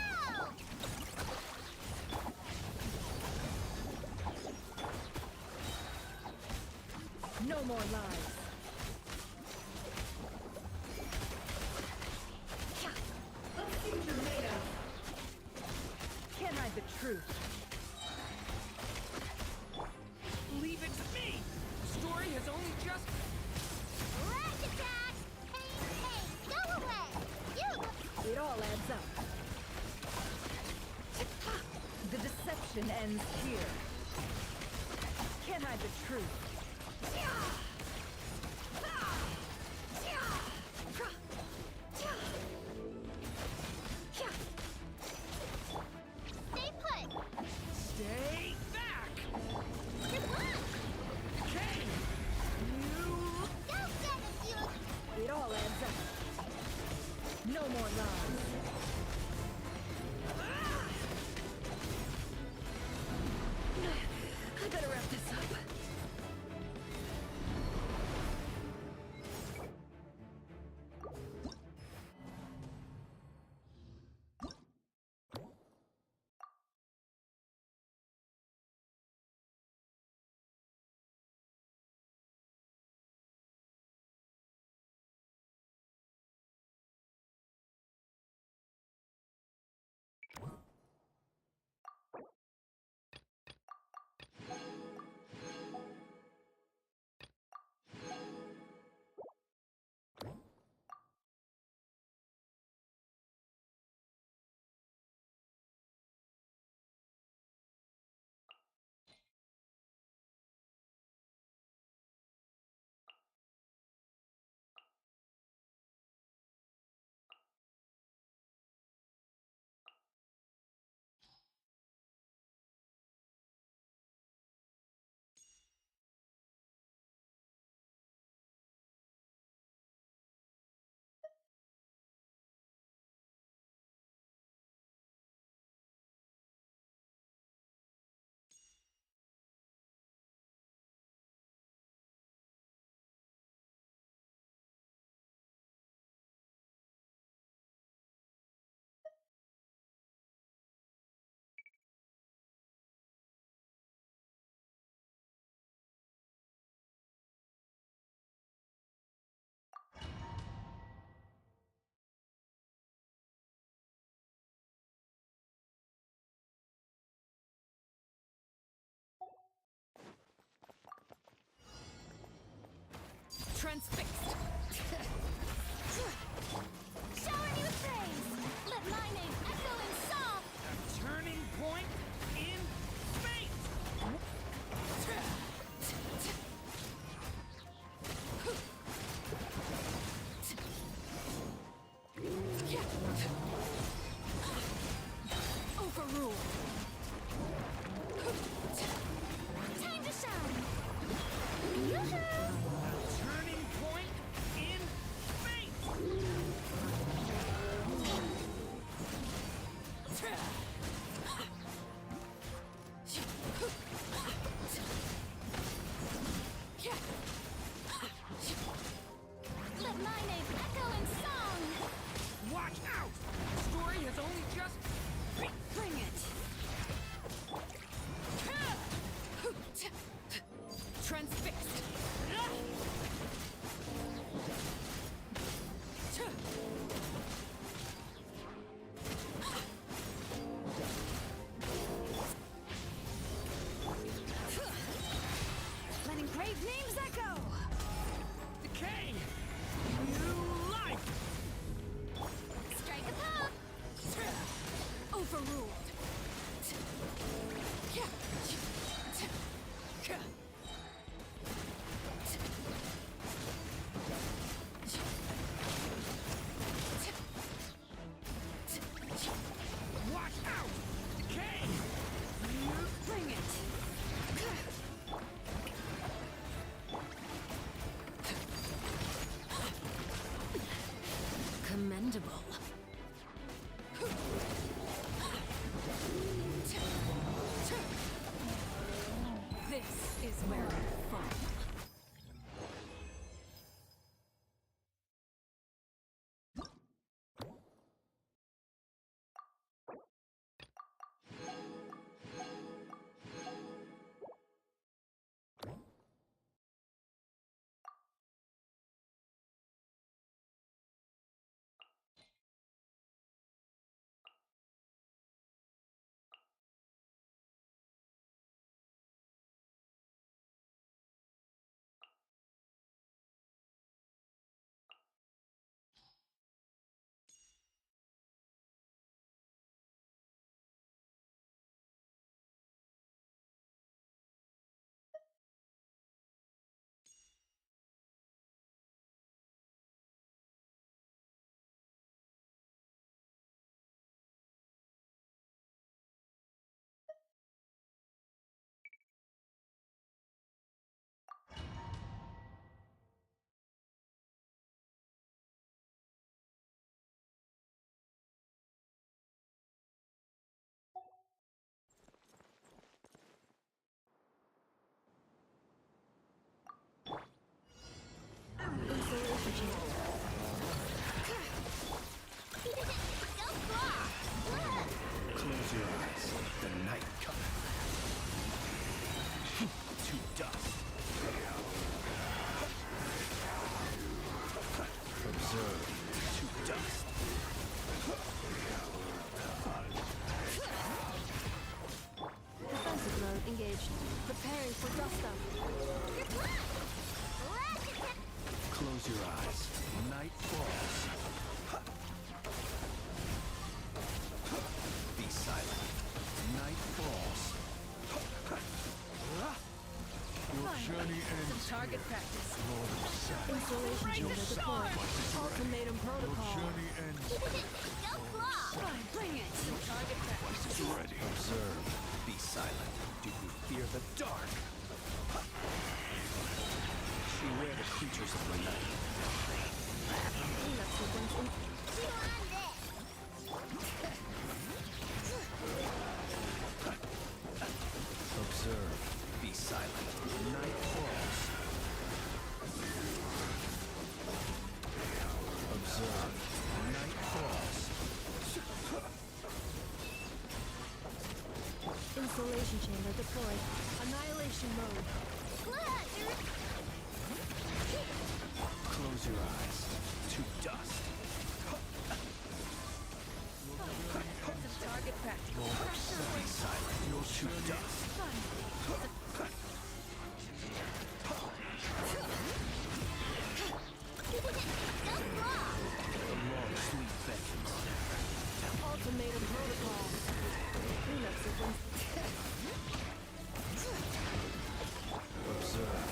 No more lies. Let's see what you're made of. Can't hide the truth. Leave it to me! The story has only just... Lash attack! Hey, go away! You! It all adds up. The deception ends here. Can't hide the truth. Stay put! Stay back! Good luck! Okay! You... Go get it, you! It all adds up. No more lies. I better wrap this up. Transfixed. Shower me with praise. Let my name echo in song. A turning point in fate! Overrule. Time to shine. Yoo-hoo! Turning point in fate! Let my name echo in song. Watch out! The story has only just... Bring it. Transfixed. very fun. Close your eyes. The night cometh. To dust. Observe. To dust. Defensive mode engaged. Preparing for dust up. Close your eyes. Night falls. Be silent. Night falls. Your journey ends. Target practice. Lord of Saturn. Installation chamber deployed. Ultimatum protocol. Your journey ends. Bring it. Target practice. Ready. Observe. Be silent. Do you fear the dark? Beware the creatures of the night. Observe. Be silent. Night falls. Observe. Night falls. Installation chamber deployed. Annihilation mode. Close your eyes. To dust. Target practice. Be silent. You're to dust. A long sleep beckons. Ultimatum protocol. Cleanup sequence. Observe.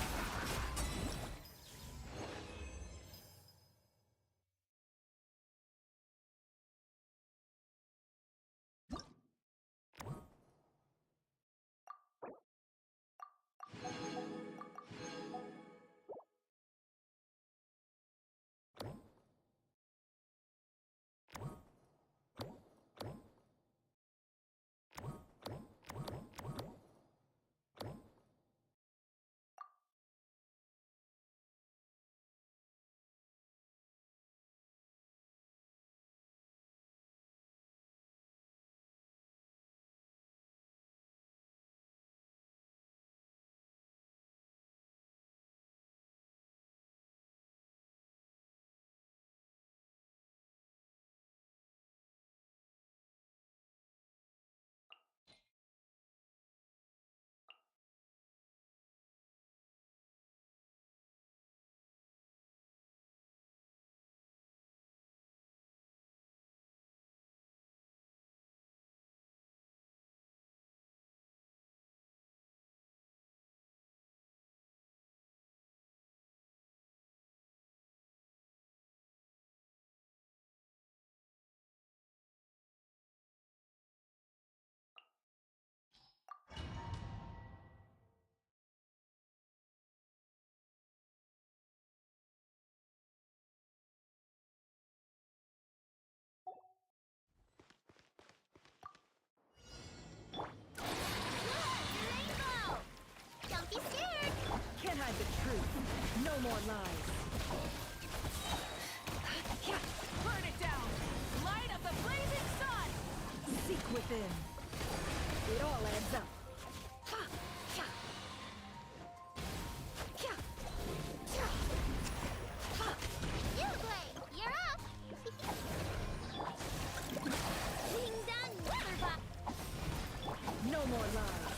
more lies. Burn it down! Light of the blazing sun! Seek within. It all adds up. Uplay, you're up! Ding dong, Weatherbot! No more lies.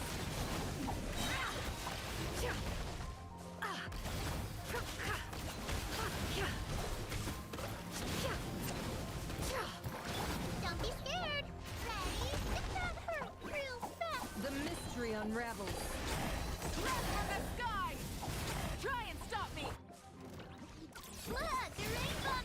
Don't be scared! Ready? It's not hurt real fast! The mystery unravels. Breath from the sky! Try and stop me! Look, the rainbow!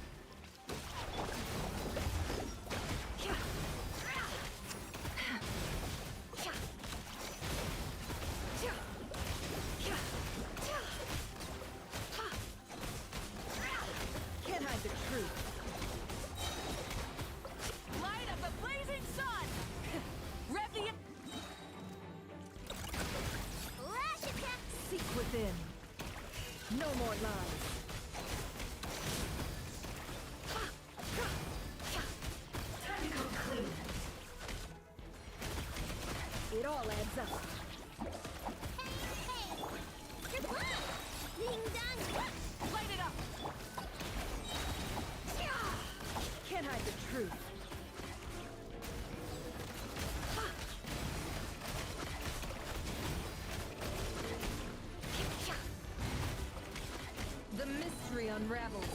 Can't hide the truth. Light of the blazing sun! Rev the... Lash attack! Seek within. No more lies. It all adds up. Hey! You're blocked! Ding dong! Light it up! Can't hide the truth. The mystery unravels.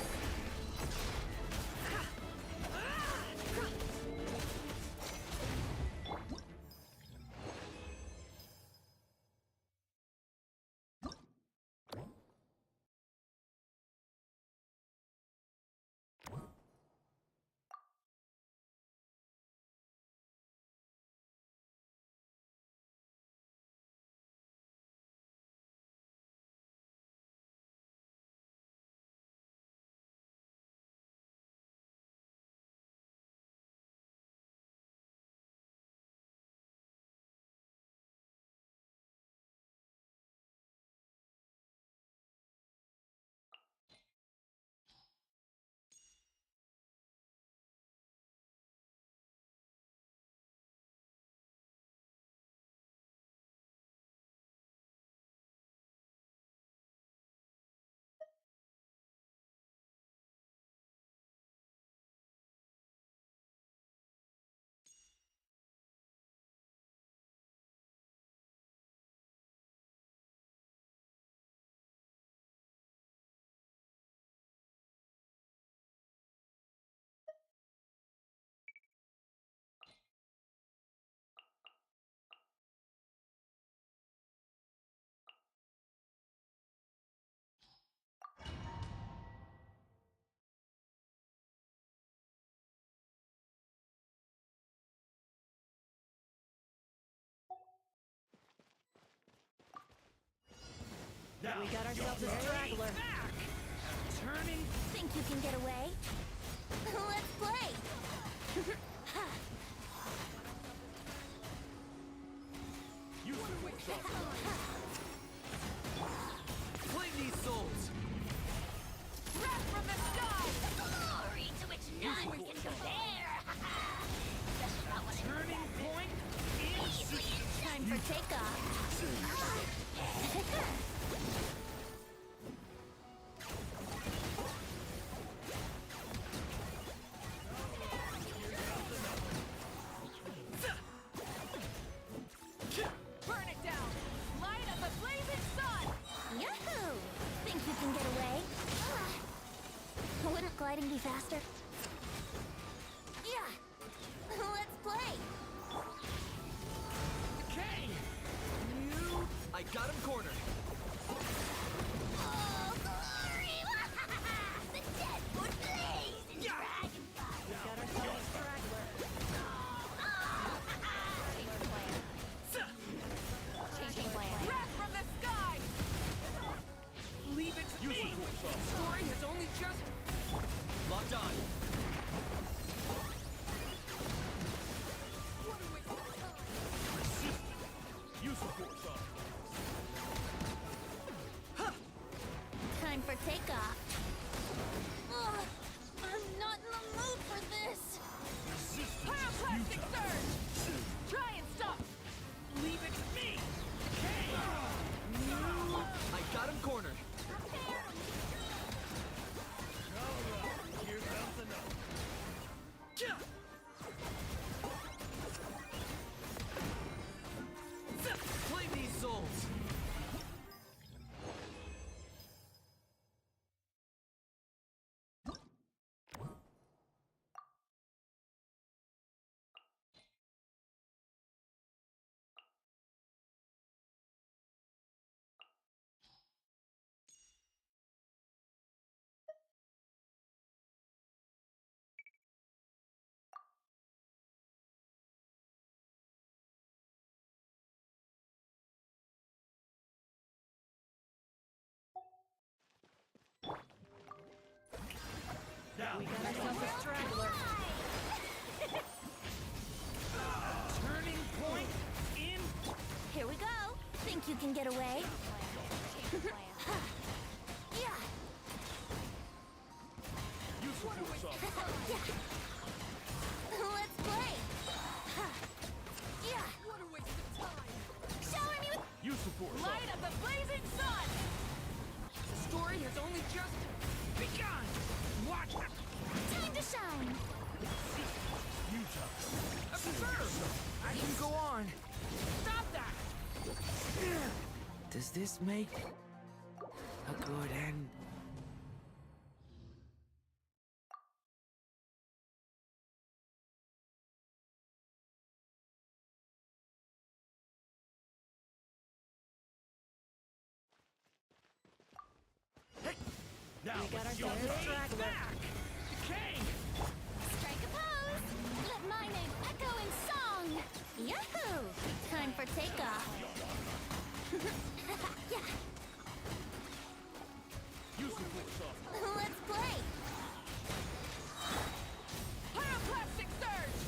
We got ourselves a straggler. Turning. Think you can get away? Let's play! Claim these souls! Breath from the sky! Glory to which none can compare! Turning point. Time for takeoff! Burn it down! Light of the blazing sun! Yahoo! Think you can get away? Wouldn't gliding be faster? Yeah! Let's play! Okay! I got him cornered. Oh, glory! The dead would blaze in dragonfire! We got ourselves a straggler. Changing plan. Breath from the sky! Leave it to me! Story has only just... Locked on. Use of force on. shall. We got ourselves a straggler. Turning point in. Here we go. Think you can get away? Yeah. Use the force off. Let's play. Yeah. What a waste of time. Shower me with Use the force off. Light of the blazing sun! The story has only just begun! Watch out. time to shine. Utah. Absurd! I can go on. Stop that! Does this make a good end? Now We got let's ourselves a way straggler. back. Decay. Strike a pose. Let my name echo in song. Yahoo! Time for takeoff. Yeah. Use the force off. Let's play. Pyroclastic surge!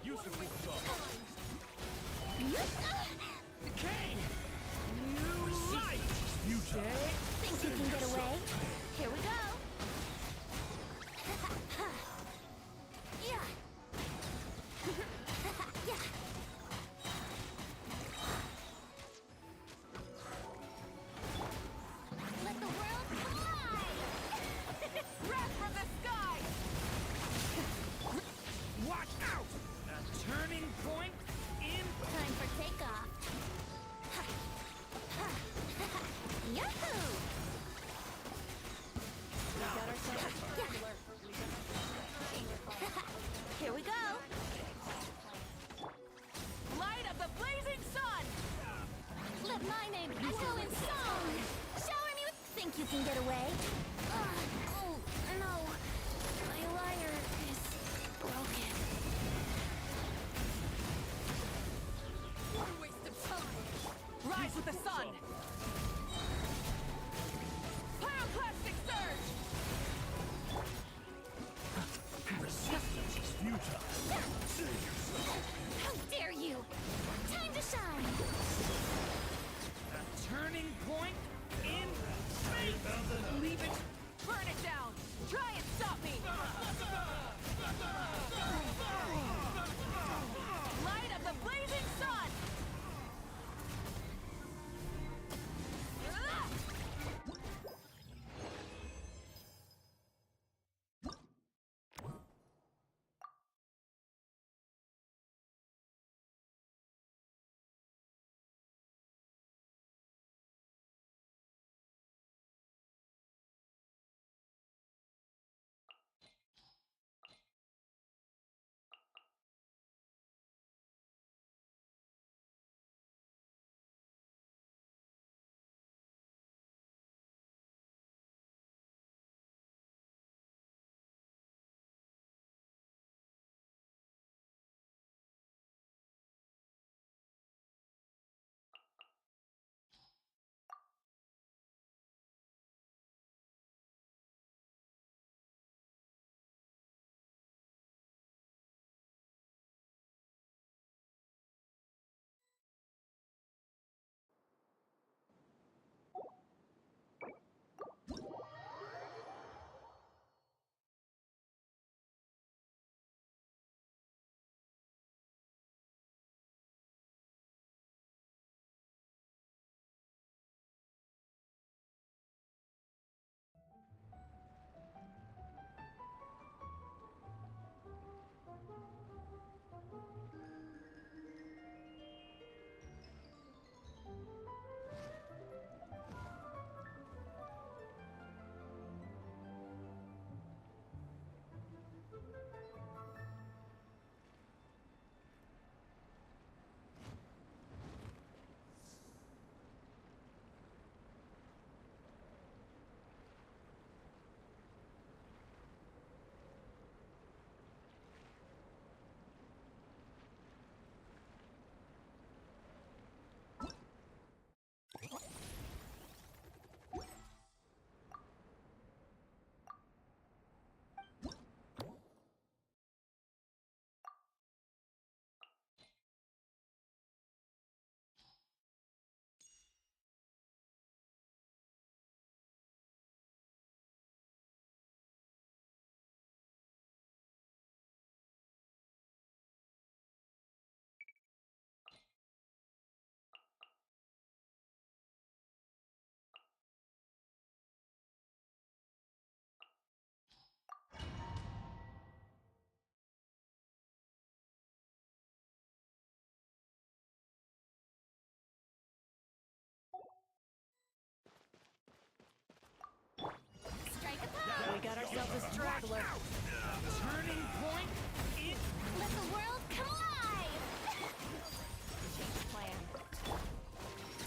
Use the force off. Decay! New light. Utah. Think you can get away? Here we go. Yeah. Yeah. Let the world fly! Breath from the sky! Watch out. A turning point in. Time for takeoff. Yahoo! We got ourselves a straggler. Here we go. Light of the blazing sun! Let my name echo in song. Shower me with. Think you can get away? Oh no, my lyre is broken. What a waste of time! Rise with the sun! Pyroclastic surge! Resistance is futile. How dare you! Time to shine. A turning point in space. Leave it! Burn it down! Try and stop me! Light of the blazing sun! got ourselves a straggler. Turning point in. Let the world come alive! Plan.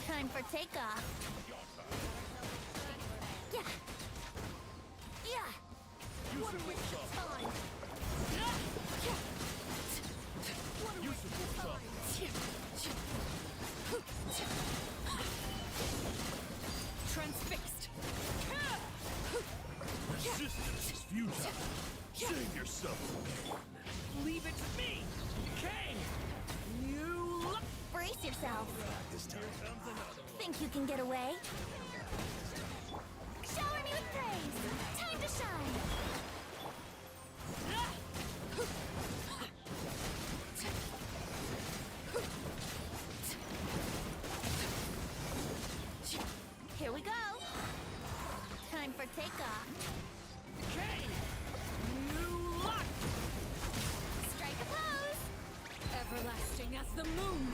Time for takeoff. Yeah. Yeah. What a waste of time. Transfixed. Resistance is futile. Save yourself. Leave it to me. Okay. You look. Brace yourself. This time. Think you can get away? Shower me with praise. Time to shine. Here we go. Time for takeoff. Okay. You lock. Strike a pose. Everlasting as the moon.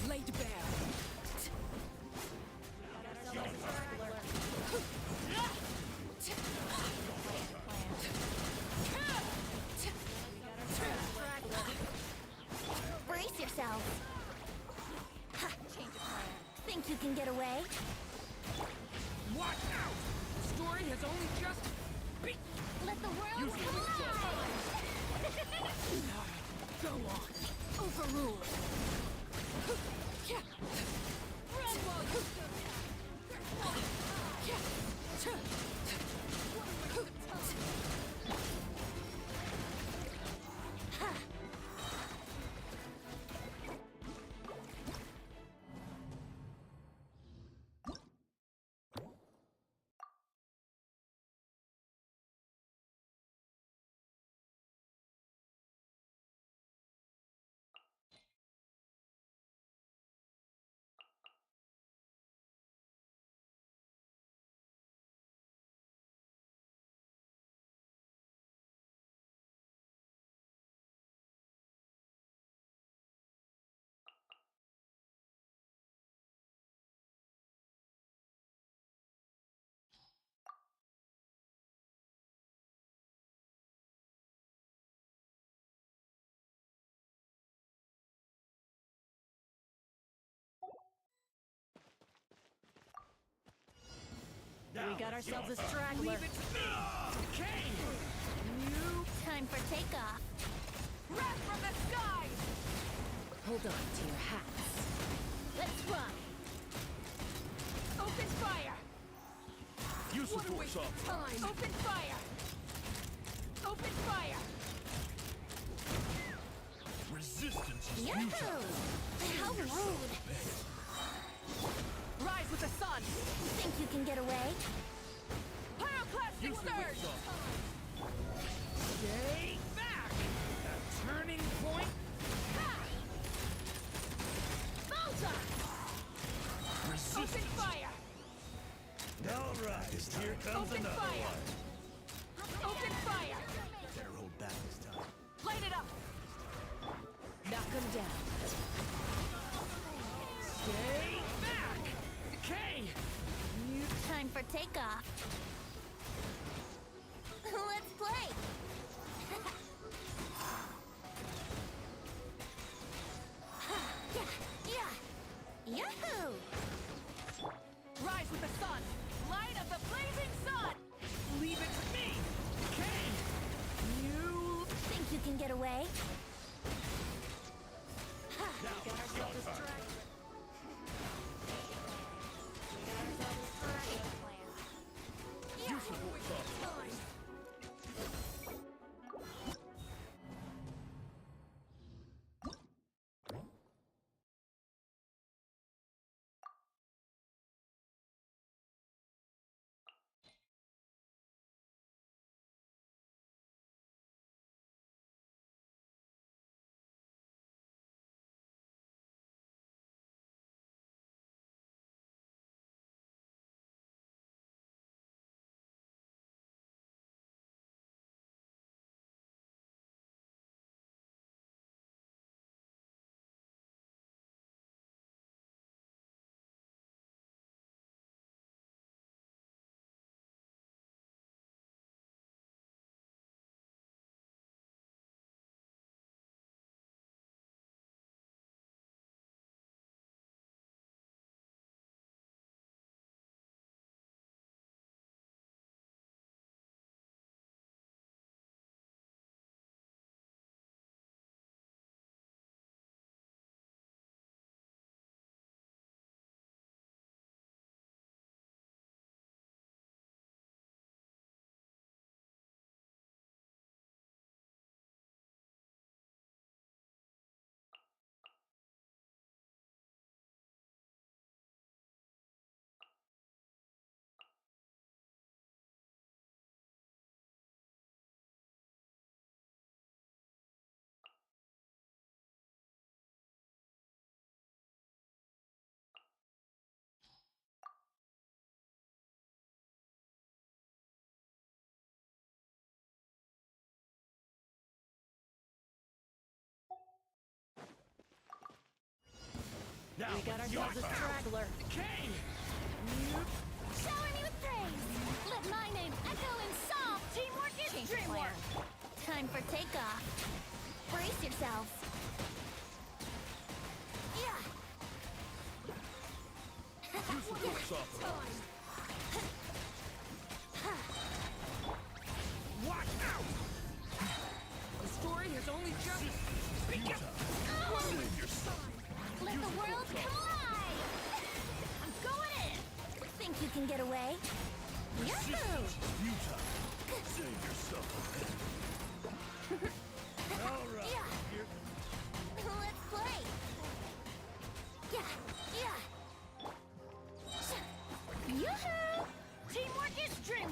Laid bare. Brace yourself. Ha. Change of plan. Think you can get away? Watch out. The story has only just begun. Let the world come alive! Go on. Overruled. Run while you We got ourselves a straggler. Leave it to me. Okay. You. Time for takeoff. Wrath from the skies! Hold on to your hats. Let's run. Open fire! Use the What a force waste of off. time! Open fire! Open fire! Resistance is Yahoo! futile. How rude. Rise with the sun! Think you can get away? Pyroclastic surge! Stay back. The turning point. Bolter! Open Resistance. fire! All right. Here comes Open another fire! one. Open fire! Better hold back this time. Light it up! Knock them down. Stay back. Okay. You. Time for takeoff. Let's play. Yeah. Yahoo! Rise with the sun! Light of the blazing sun! Leave it to me. Okay. You. Think you can get away? Now We got it's your ourselves a turn. straggler. Kane! Shower me with praise! Let my name echo in song! Teamwork is Change of dreamwork! Time for takeoff. Brace yourselves. Yeah. Use the force off. Watch out! The story has only just begun! Save yourself. Let the world collide! I'm going in! Think you can get away? Yahoo! Utah. Save yourself. All right. Yeah. Here. Let's play! Yeah, yeah! Yoo-hoo! Teamwork is dream!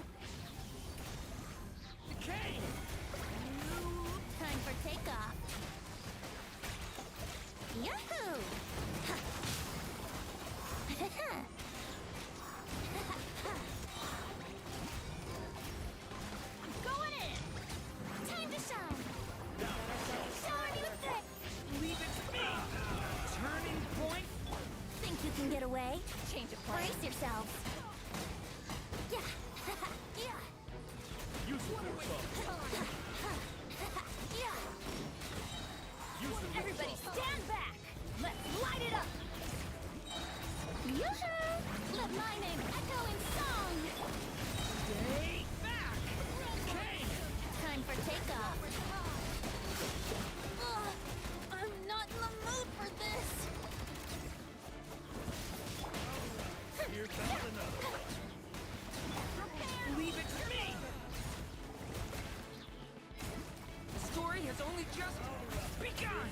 Kane! Time for takeoff. Yahoo! I'm going in! Time to shine! Shower me with it! Leave it to me! Turning point? Think you can get away? Change of plan. Brace yourselves! Yeah! Yeah! Use the force off. Yeah! Use the force Everybody off. stand back! Let's light it up! Yoo-hoo! Let my name echo in song! Stay back! Kane! Time for takeoff. Ugh, I'm not in the mood for this! Here comes another. Leave it to me! The story has only just begun!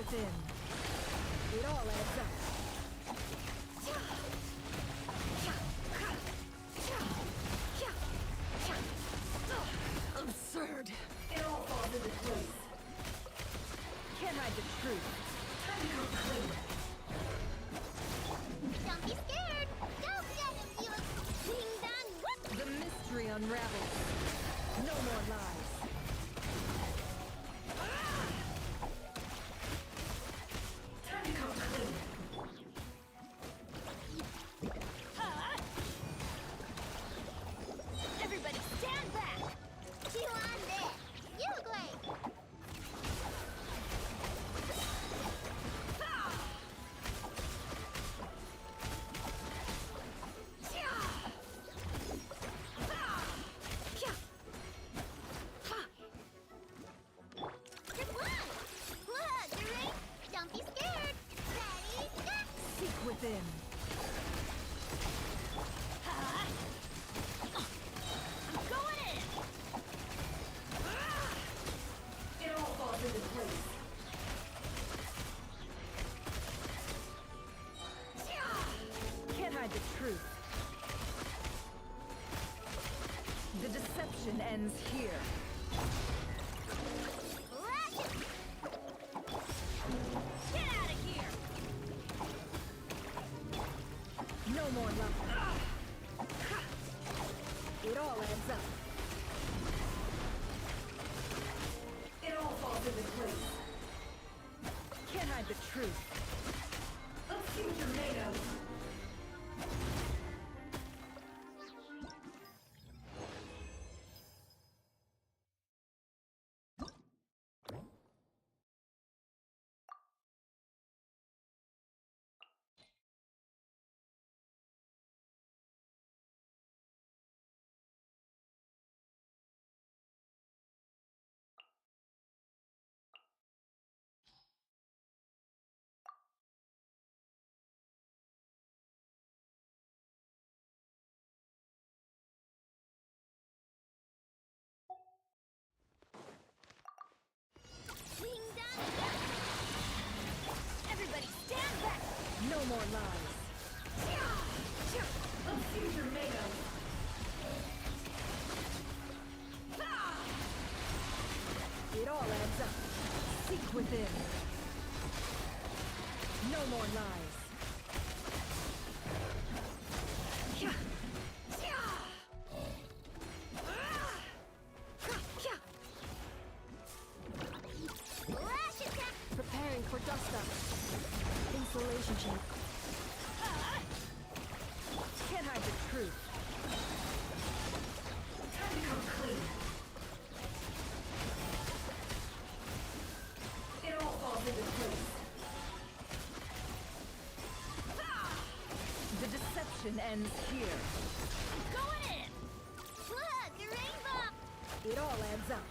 within. It all adds up. Absurd. It all falls into place. Can't hide the truth. Time to come clean. Don't be scared. Don't let him see us. Ding dong, whoop. The mystery unravels. No more lies. Time to come clean. Everybody stand back. You on this. You great. Just one. Look, you're right. Don't be scared. Ready, go. Seek within. I'm going in. It all falls into place. Can't hide the truth. The deception ends here. Get out of here. No more love. It all adds up. It all falls into place. Can't hide the truth. Let's see what you're made of. Ding dong. Everybody stand back. No more lies. Let's see what you're made of. It all adds up. Seek within. No more lies. Lash attack. Preparing for dust up. Insulation check. Can't hide the truth. Time to come clean. It all falls into place. The deception ends here. Going in. Look, a rainbow. It all adds up.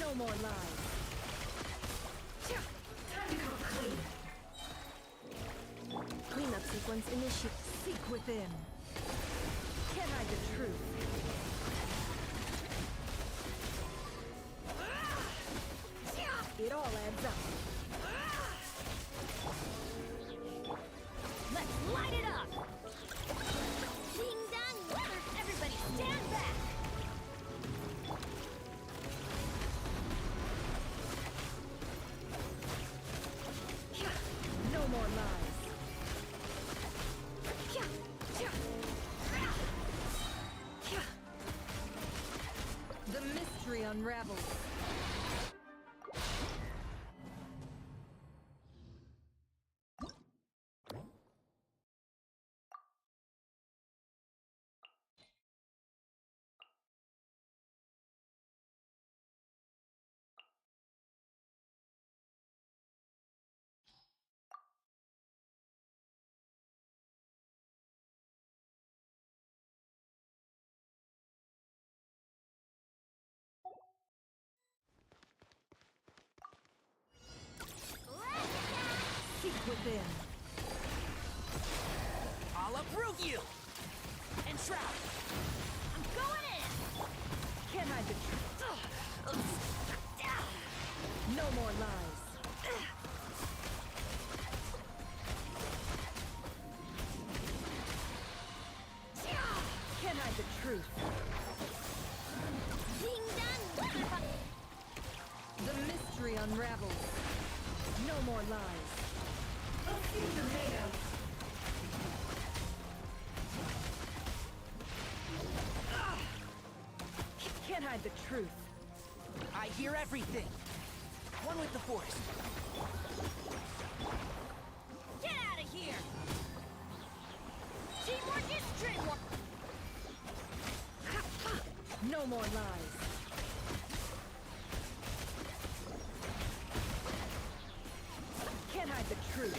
No more lies. Time to come clean. Cleanup sequence initiate. Seek within. Can't hide the truth. It all adds up. Let's light it up. Ding dong, whoop. Everybody stand back. No more lies. The mystery unravels. Seek within. I'll uproot you! And trap! I'm going in. Can't hide the truth. No more lies. Can't hide the truth. The mystery unravels. No more lies. Let's see what you're made of. Can't hide the truth. I hear everything. One with the forest. Get out of here! Teamwork is dreamwork! No more lies. Can't hide the truth.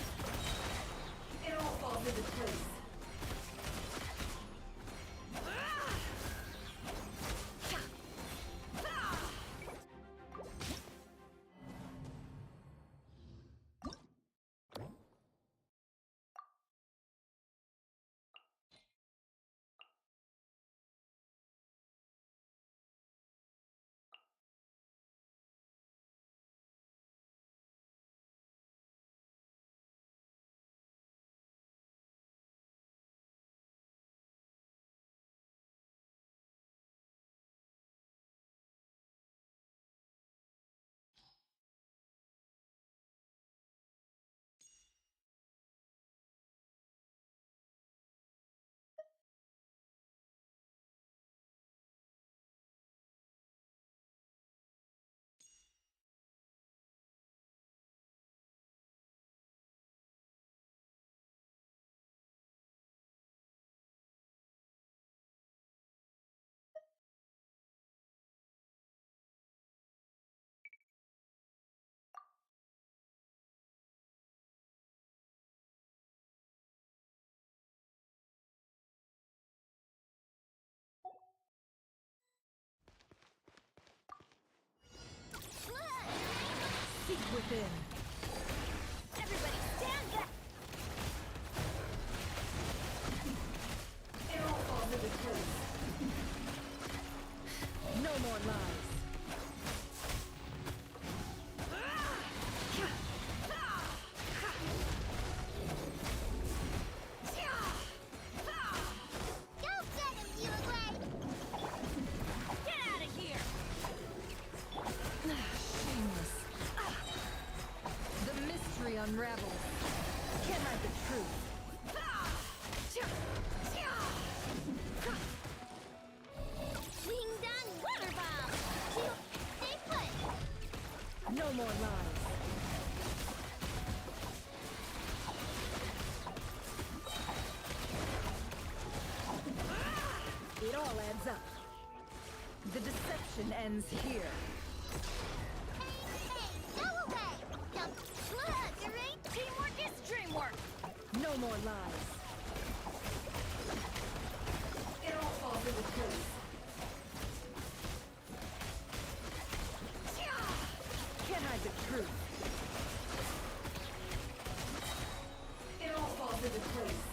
It all falls into place. Seek within. Everybody stand back! It all falls into place. No more lies. Go get him, you away! Get out of here! Shameless. The mystery unravels. Can't hide the truth. Wing Dun Weather Bomb! Stay put! No more lies. It all adds up. The deception ends here. Hey, go away! Look, there ain't teamwork is dreamwork! No more lies. It all falls into place. Can't hide the truth. It all falls into place.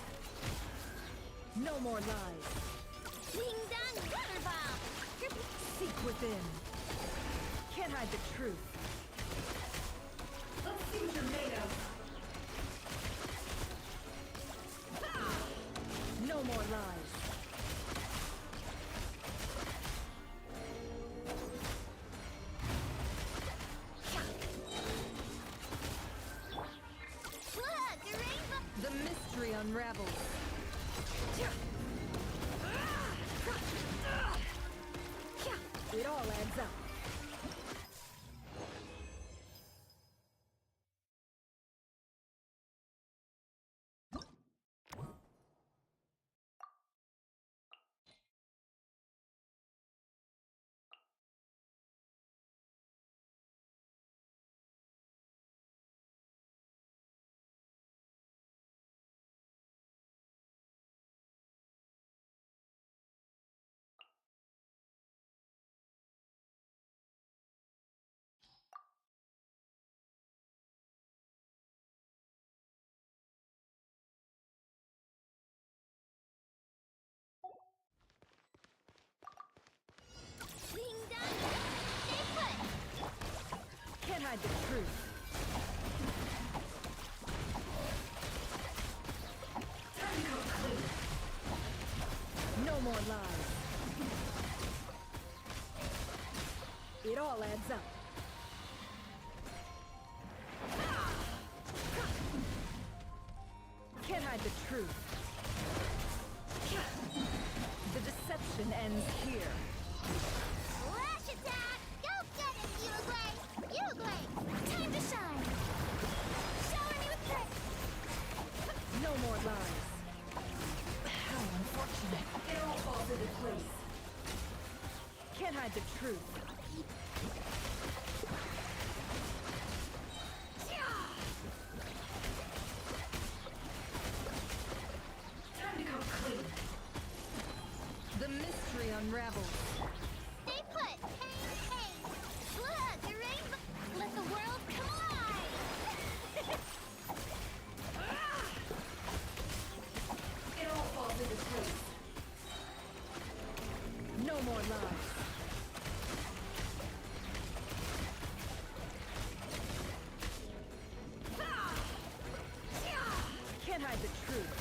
No more lies. Wing Dun Weather Bomb! Seek within. Can't hide the truth. Let's see what you're made of. No more lies. Look, the rainbow! The mystery unravels. It all adds up. hide the truth. Time to come clean. No more lies. It all adds up. Can't hide the truth. The deception ends here. Flash attack! Go get it, Uruguay! Uruguay! Time to shine! Shower me with grace! No more lies. How unfortunate. It all falls into place. Can't hide the truth. Time to come clean. The mystery unravels. Stay put! Hang, hang! Look, a rainbow! Let the world come alive! It all falls into place. No more lies. Can't hide the truth.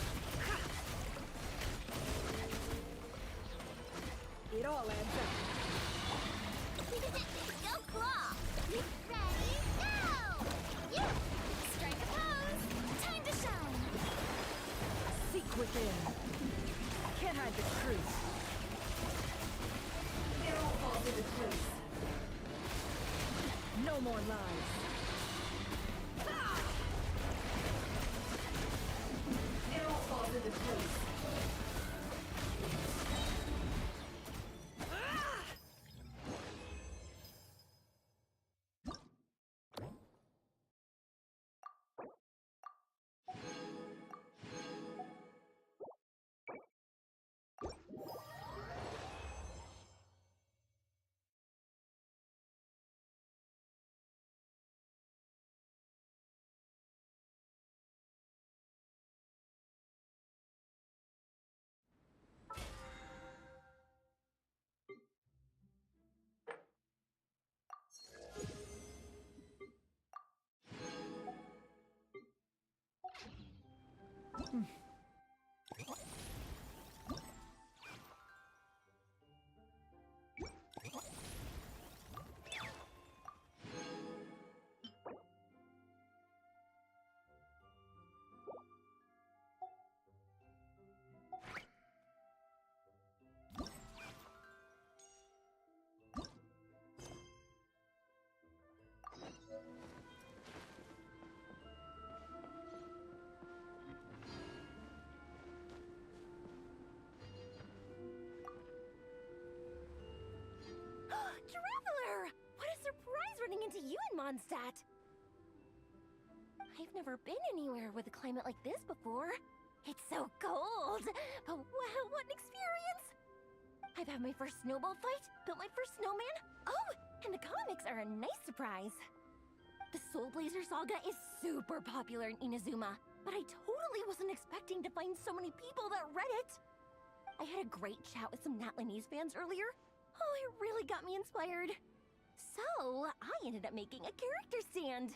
It all adds up. Go claw! Ready, go! You! Strike a pose! Time to shine! Seek within. Can't hide the truth. It all falls into place. No more lies. It all falls into place. Traveler! What a surprise running into you in Mondstadt! I've never been anywhere with a climate like this before. It's so cold! But wow, what an experience! I've had my first snowball fight, built my first snowman. Oh, and the comics are a nice surprise. The Soul Blazer saga is super popular in Inazuma, but I totally wasn't expecting to find so many people that read it. I had a great chat with some Natlanese fans earlier. Oh, it really got me inspired. So, I ended up making a character stand.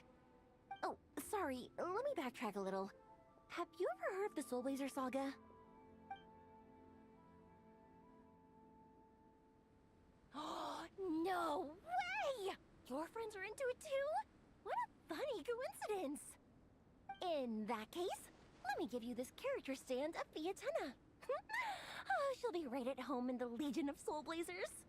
Oh, sorry, let me backtrack a little. Have you ever heard of the Soul Blazer saga? No way! Your friends are into it too? What a funny coincidence! In that case, let me give you this character stand of Fiatena. Oh, she'll be right at home in the Legion of Soul Blazers.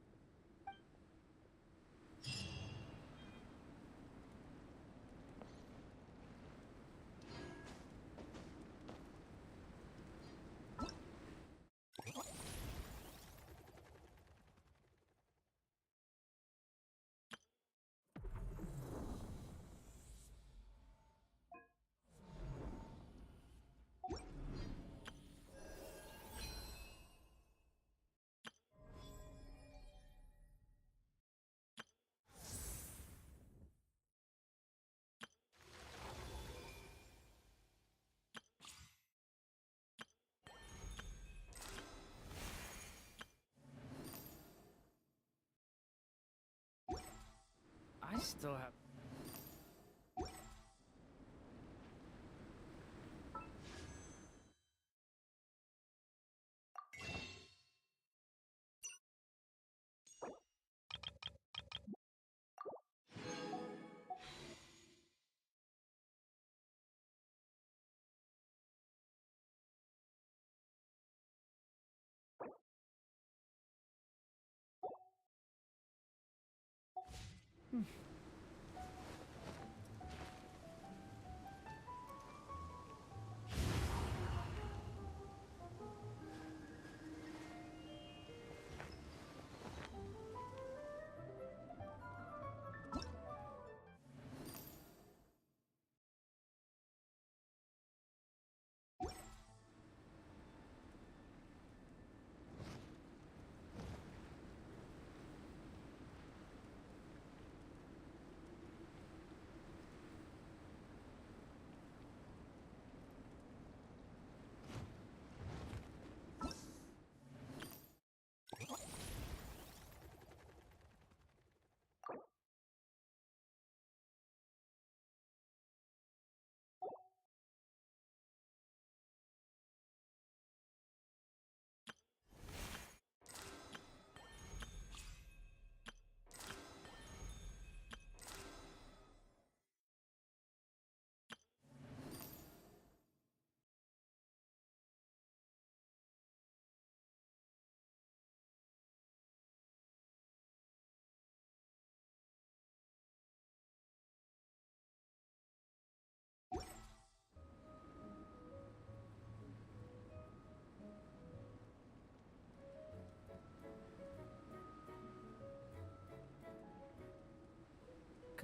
I still have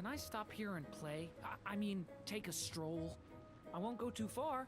Can I stop here and play? I mean, take a stroll. I won't go too far.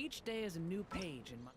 Each day is a new page in my...